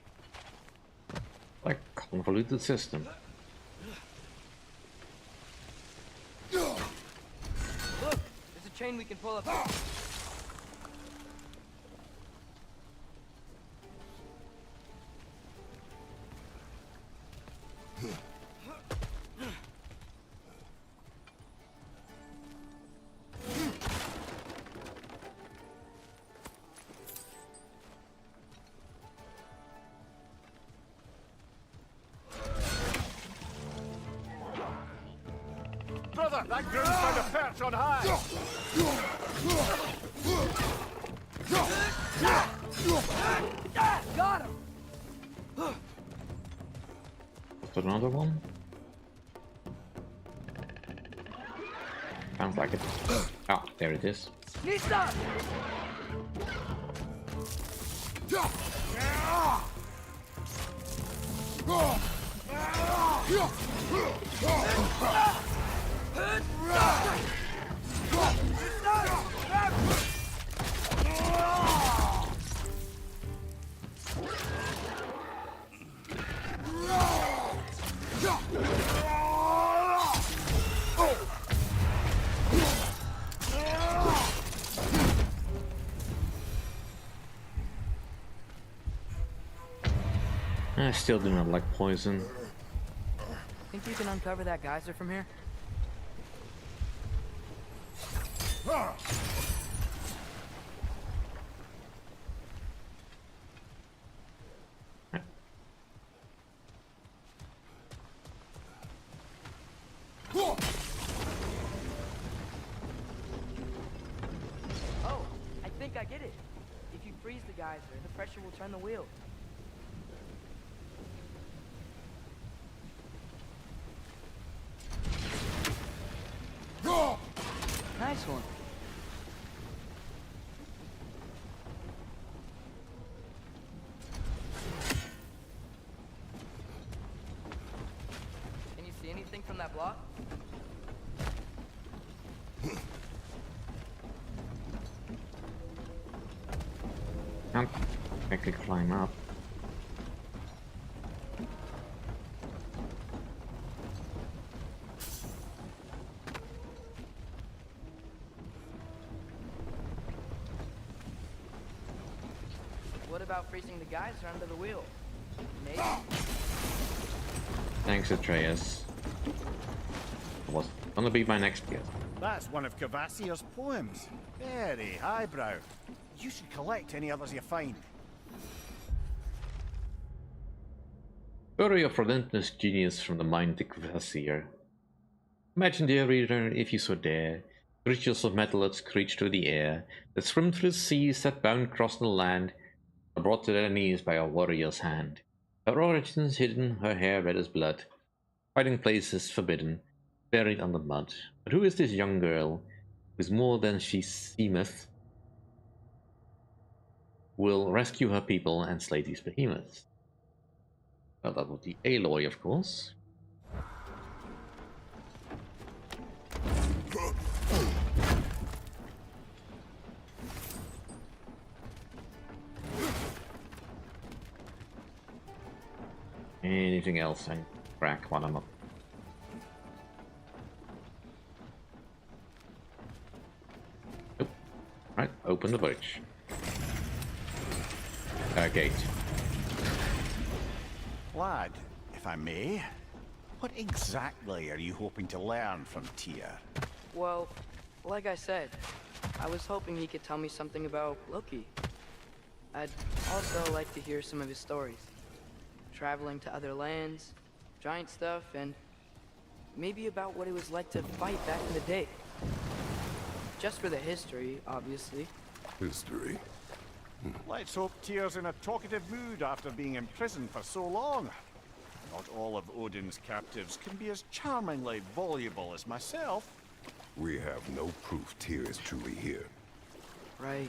Like convoluted system. Look! There's a chain we can pull up. Brother, that groom's found a perch on high! Got him! Is there another one? Sounds like it. Ah, there it is. Nista! I still do not like poison. Think you can uncover that geyser from here? think I get it. If you freeze the geyser, the pressure will turn the wheel. Nice one. Can you see anything from that block? I could climb up. What about freezing the geyser under the wheel? Maybe. Thanks, Atreus. Was gonna be my next guess. That's one of Cavassier's poems. Very highbrow. You should collect any others you find. Story of relentless genius from the mind of Kvasir. Imagine, dear reader, if you so dare, creatures of metal that screech through the air, that swim through the seas, that bound across the land, are brought to their knees by a warrior's hand. Her origins hidden, her hair red as blood, hiding places forbidden, buried under mud. But who is this young girl, who is more than she seemeth, will rescue her people and slay these behemoths? Well, that would be Aloy, of course. Anything else I can crack while I'm up? Nope. Right, open the bridge. Gate. Lad, if I may, what exactly are you hoping to learn from Tyr? Well, like I said, I was hoping he could tell me something about Loki. I'd also like to hear some of his stories. Traveling to other lands, giant stuff, and maybe about what it was like to fight back in the day. Just for the history, obviously. History? Let's hope Tyr's in a talkative mood after being in prison for so long. Not all of Odin's captives can be as charmingly voluble as myself. We have no proof Tyr is truly here. Right.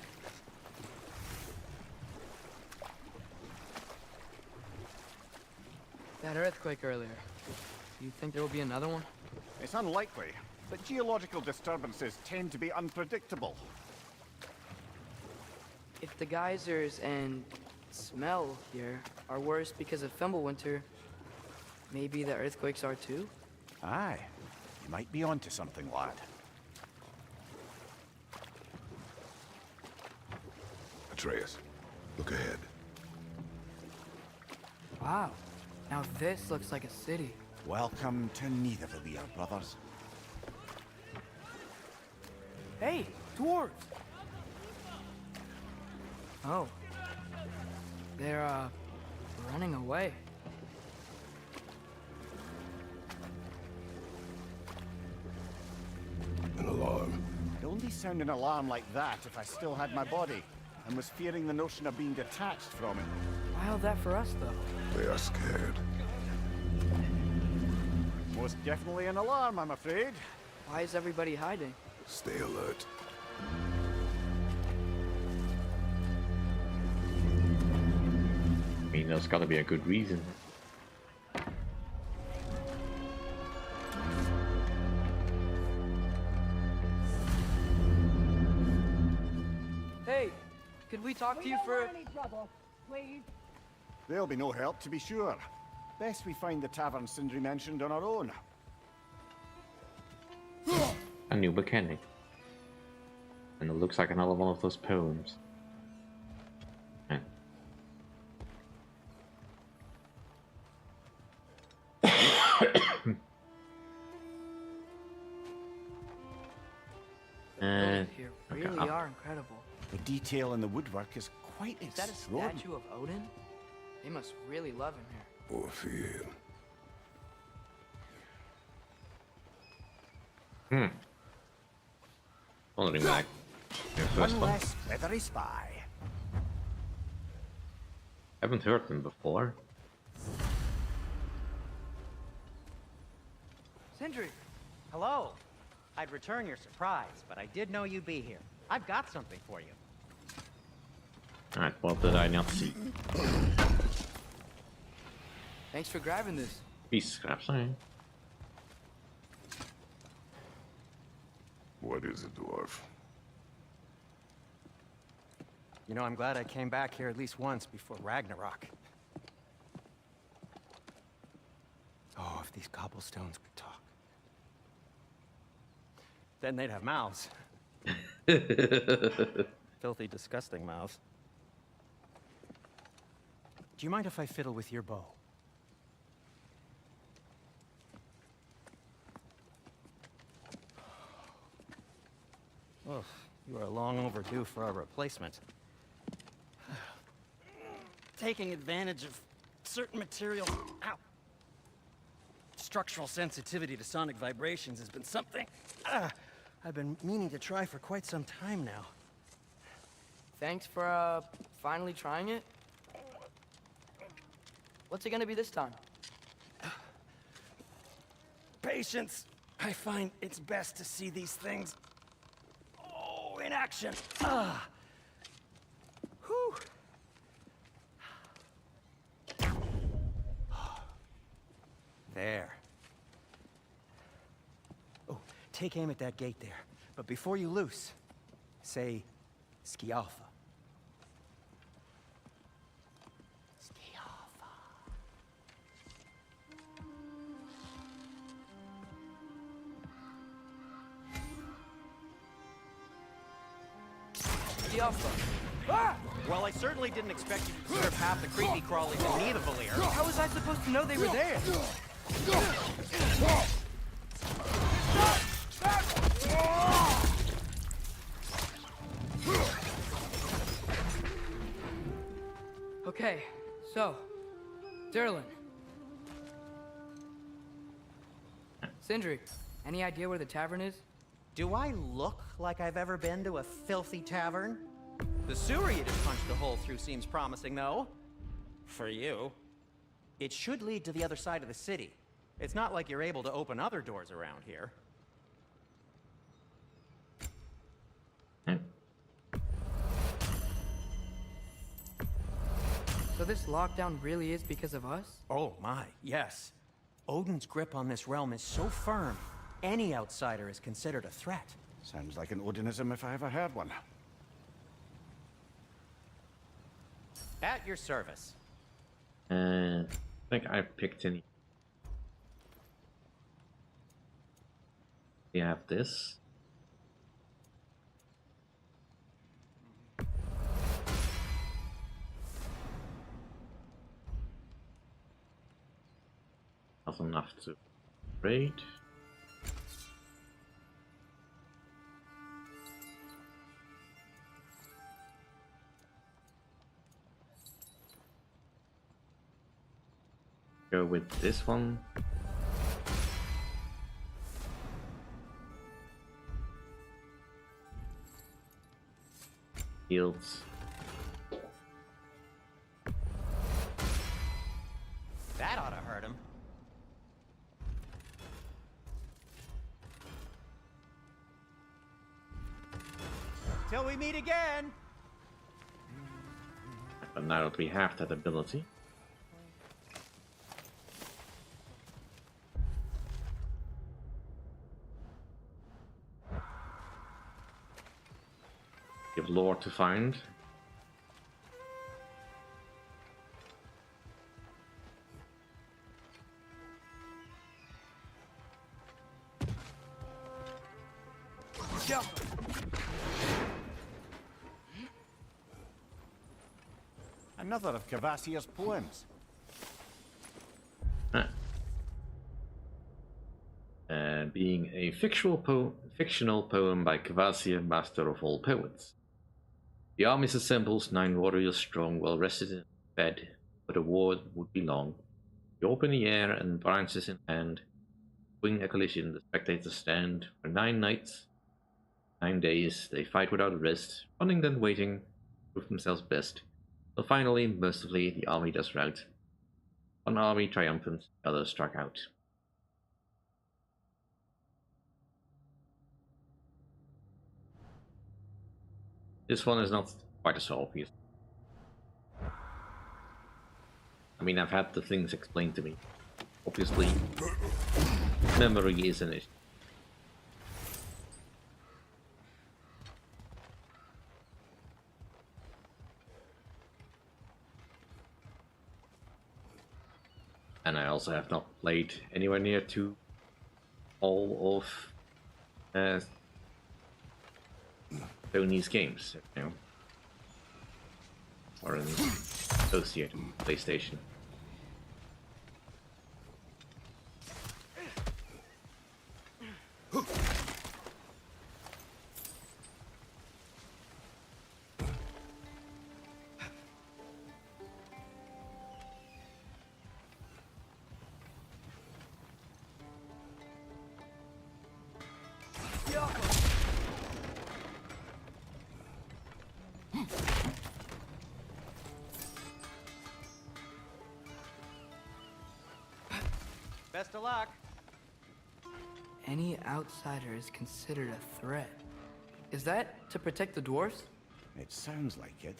That earthquake earlier. Do you think there will be another one? It's unlikely, but geological disturbances tend to be unpredictable. If the geysers and smell here are worse because of Fimbulwinter, maybe the earthquakes are too? Aye, you might be onto something, lad. Atreus, look ahead. Wow. Now this looks like a city. Welcome to Nidavellir, brothers. Hey, dwarves! Oh. They're, running away. An alarm. It'd only sound an alarm like that if I still had my body, and was fearing the notion of being detached from it. Wild that for us, though. They are scared. Most definitely an alarm, I'm afraid. Why is everybody hiding? Stay alert. I mean, there's gotta be a good reason. Hey, could we talk to you for... any trouble, please. There'll be no help, to be sure. Best we find the tavern Sindri mentioned on our own. A new mechanic. And it looks like another one of those poems. Yeah. Buildings here okay, really are incredible. The detail in the woodwork is quite Is that a extraordinary. statue of Odin? They must really love him here. Or fear. Wondering back. The first One one. less feathery spy. Haven't heard them before. Sindri, Hello. I'd return your surprise, but I did know you'd be here. I've got something for you. Alright, what did I not see? thanks for grabbing this. Piece of scrap, sorry. What is it, dwarf? You know, I'm glad I came back here at least once before Ragnarok. Oh, if these cobblestones could talk. Then they'd have mouths. Filthy, disgusting mouths. Do you mind if I fiddle with your bow? Oh, you are long overdue for a replacement. Taking advantage of certain material. Ow. Structural sensitivity to sonic vibrations has been something I've been meaning to try for quite some time now. Thanks for, finally trying it. What's it gonna be this time? Patience. I find it's best to see these things, in action. Whew. There. Oh, take aim at that gate there. But before you loose, say, Skialfa. Skialfa. The Alpha. Ah! Well, I certainly didn't expect you to serve half the creepy crawlies in need of a leer. How was I supposed to know they were there? Okay, so, Derlin. Sindri, any idea where the tavern is? Do I look like I've ever been to a filthy tavern? The sewer you just punched a hole through seems promising, though. For you. It should lead to the other side of the city. It's not like you're able to open other doors around here. So this lockdown really is because of us? Oh my, yes. Odin's grip on this realm is so firm, any outsider is considered a threat. Sounds like an Odinism if I ever heard one. At your service. I think I picked any. We have this. Not enough to raid. Go with this one. Fields. That ought to hurt him. Till we meet again! But now that we have that ability. We have lore to find. Go! Another of Kvasir's poems. Being a fictional poem by Kvasir, master of all poets. The armies assembles, 9 warriors strong, well rested and fed, but the war would be long. You open the air and branches in hand, wing a collision, the spectators stand for 9 nights, 9 days, they fight without rest, running then waiting, prove themselves best. Till finally, mercifully, the army does rout. One army triumphant, the other struck out. This one is not quite so obvious. I mean, I've had the things explained to me. Obviously, memory is an issue. And I also have not played anywhere near to all of Sony's games, you know, or an associated PlayStation. Best of luck. Any outsider is considered a threat. Is that to protect the dwarves? It sounds like it.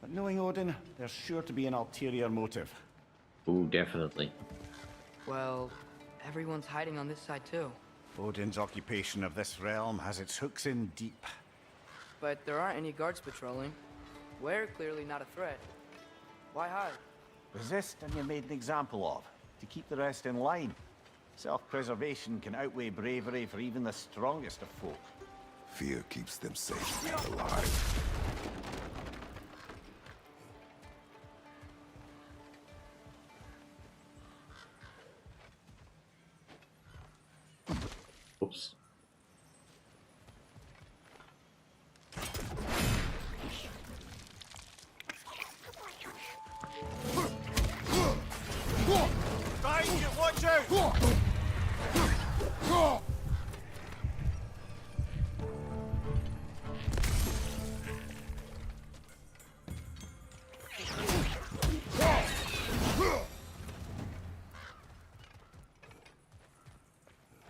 But knowing Odin, there's sure to be an ulterior motive. Ooh, definitely. Well, everyone's hiding on this side too. Odin's occupation of this realm has its hooks in deep. But there aren't any guards patrolling. We're clearly not a threat. Why hide? Resist and you're made an example of, to keep the rest in line. Self-preservation can outweigh bravery for even the strongest of folk. Fear keeps them safe and alive. Oops. Behind you, watch out!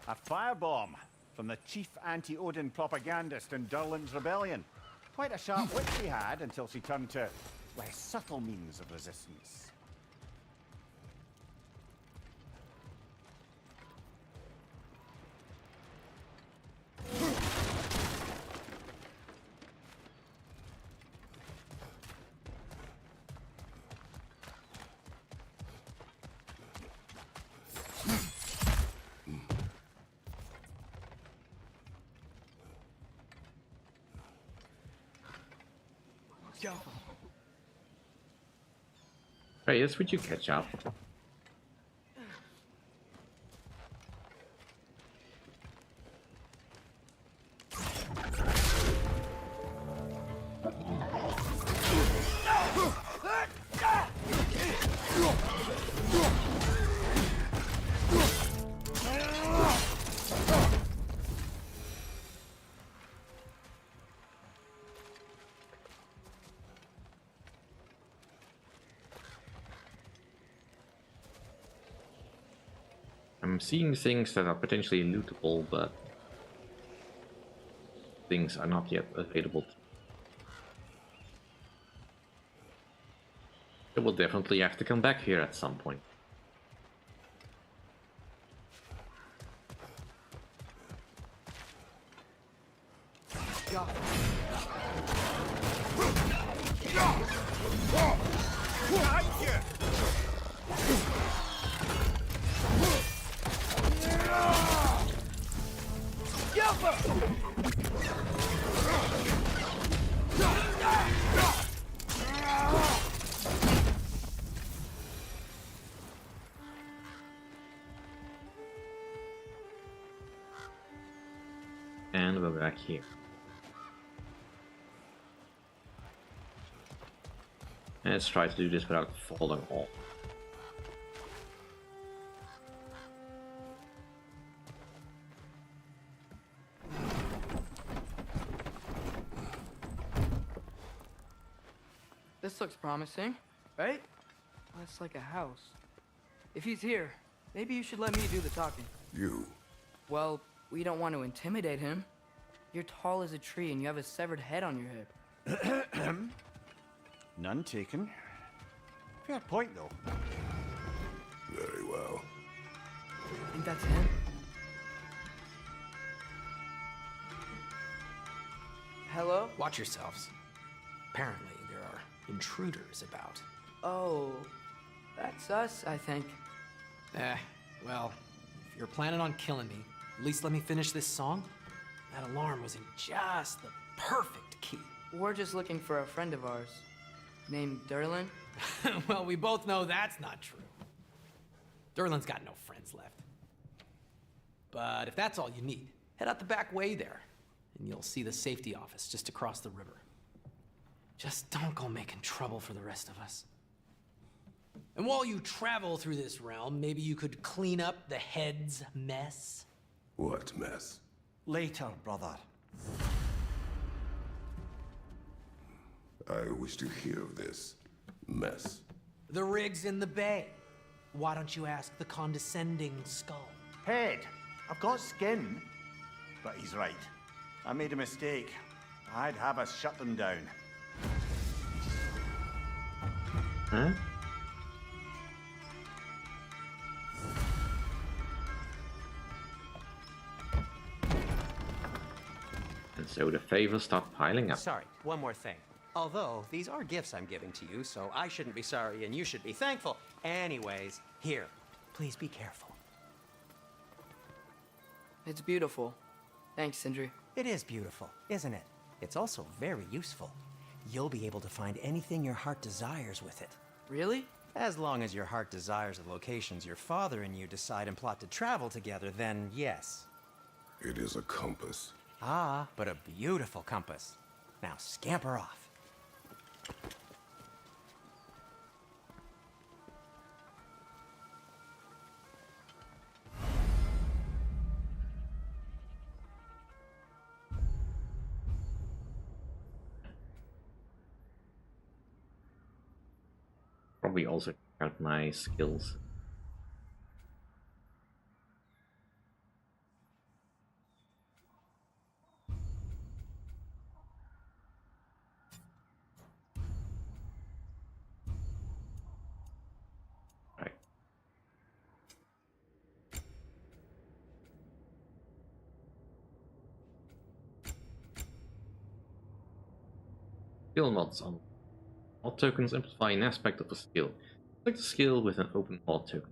A firebomb from the chief anti-Odin propagandist in Durlin's rebellion. Quite a sharp wit she had until she turned to less subtle means of resistance. Right, yes, would you catch up? I'm seeing things that are potentially lootable, but things are not yet available. I will definitely have to come back here at some point. And we're back here. Let's try to do this without falling off. This looks promising, right? That's like a house. If he's here, maybe you should let me do the talking. You. Well, we don't want to intimidate him. You're tall as a tree and you have a severed head on your head. None taken. Fair point, though. Very well. Think that's him? Hello? Watch yourselves. Apparently, there are intruders about. Oh, that's us, I think. Well, if you're planning on killing me, at least let me finish this song. That alarm was in just the perfect key. We're just looking for a friend of ours, named Derlin. Well, we both know that's not true. Derlin's got no friends left. But if that's all you need, head out the back way there, and you'll see the safety office just across the river. Just don't go making trouble for the rest of us. And while you travel through this realm, maybe you could clean up the head's mess? What mess? Later, brother. I wish to hear of this mess. The rig's in the bay. Why don't you ask the condescending skull? Head, I've got skin. But he's right. I made a mistake. I'd have us shut them down. Huh? And so the favors start piling up. Sorry, one more thing. Although, these are gifts I'm giving to you, so I shouldn't be sorry and you should be thankful. Anyways, here, please be careful. It's beautiful. Thanks, Sindri. It is beautiful, isn't it? It's also very useful. You'll be able to find anything your heart desires with it. Really? As long as your heart desires the locations your father and you decide and plot to travel together, then yes. It is a compass. Ah, but a beautiful compass. Now scamper off. Probably also check out my skills. Right. Skill mods on. Mod tokens amplify an aspect of a skill. Select a skill with an open mod token.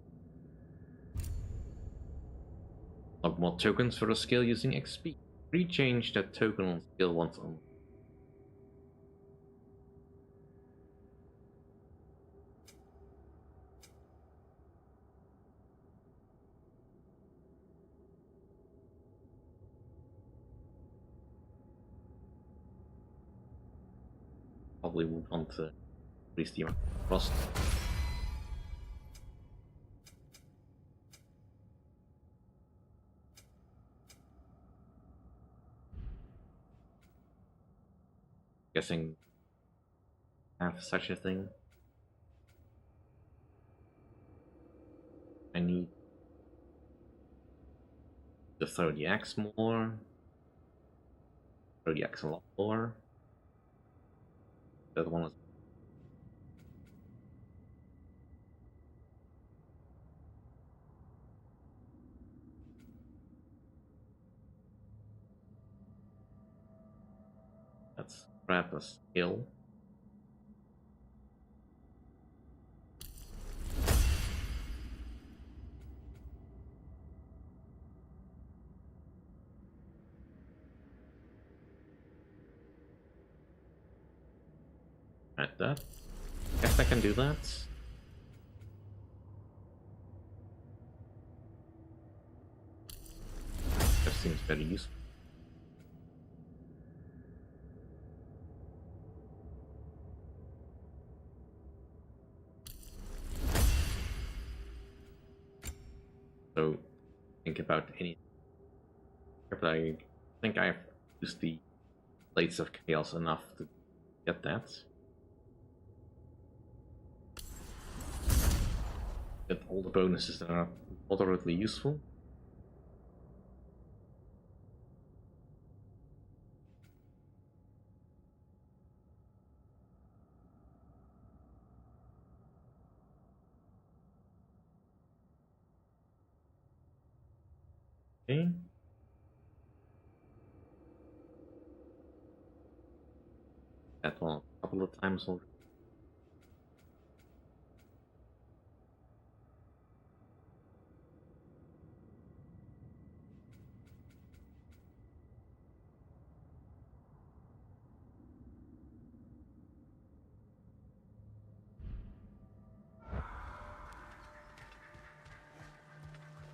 Unlock mod tokens for a skill using XP. Rechange that token on skill once only. Probably would want to increase the amount of frost. Guessing have such a thing. I need to throw the axe more. Throw the axe a lot more. The other one was let's grab a skill. At that. Guess I can do that. That seems very useful. So think about any. But I think I've used the Blades of Chaos enough to get that. get all the bonuses that are moderately useful. Okay. That one a couple of times already.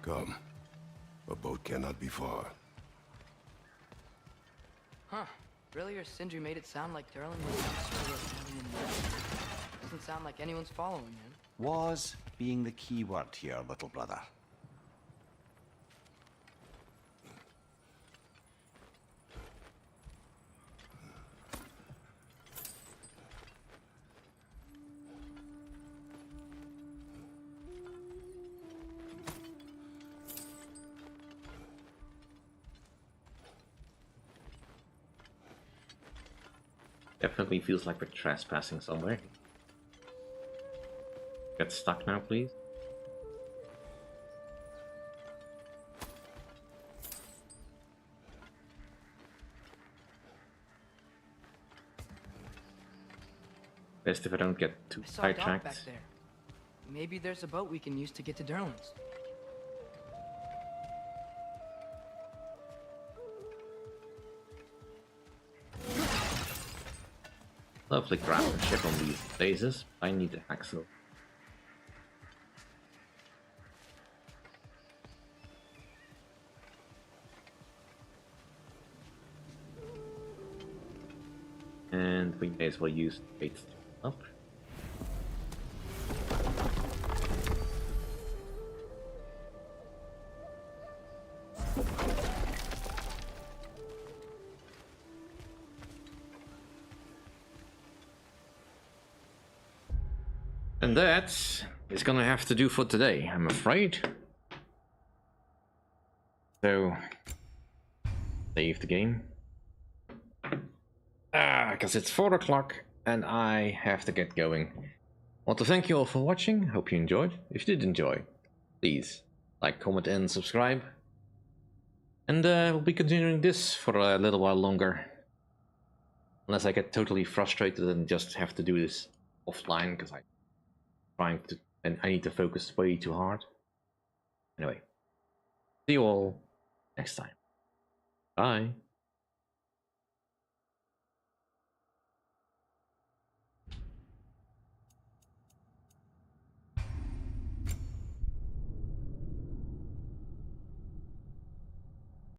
Come. A boat cannot be far. Huh. Earlier, Sindri made it sound like Durlin was some sort of alien race. Doesn't sound like anyone's following him. Was being the key word here, little brother. Definitely feels like we're trespassing somewhere. Get stuck now, please. Best if I don't get too I saw a dock sidetracked. back there. Maybe there's a boat we can use to get to Durlin's. Lovely craftsmanship on these lasers. I need the axle. And we may as well use the weights up. And that is gonna have to do for today, I'm afraid. So, save the game. Because it's 4 o'clock and I have to get going. Want to thank you all for watching, hope you enjoyed. If you did enjoy, please like, comment and subscribe. And we'll be continuing this for a little while longer. Unless I get totally frustrated and just have to do this offline because I need to focus way too hard. Anyway, see you all next time. Bye.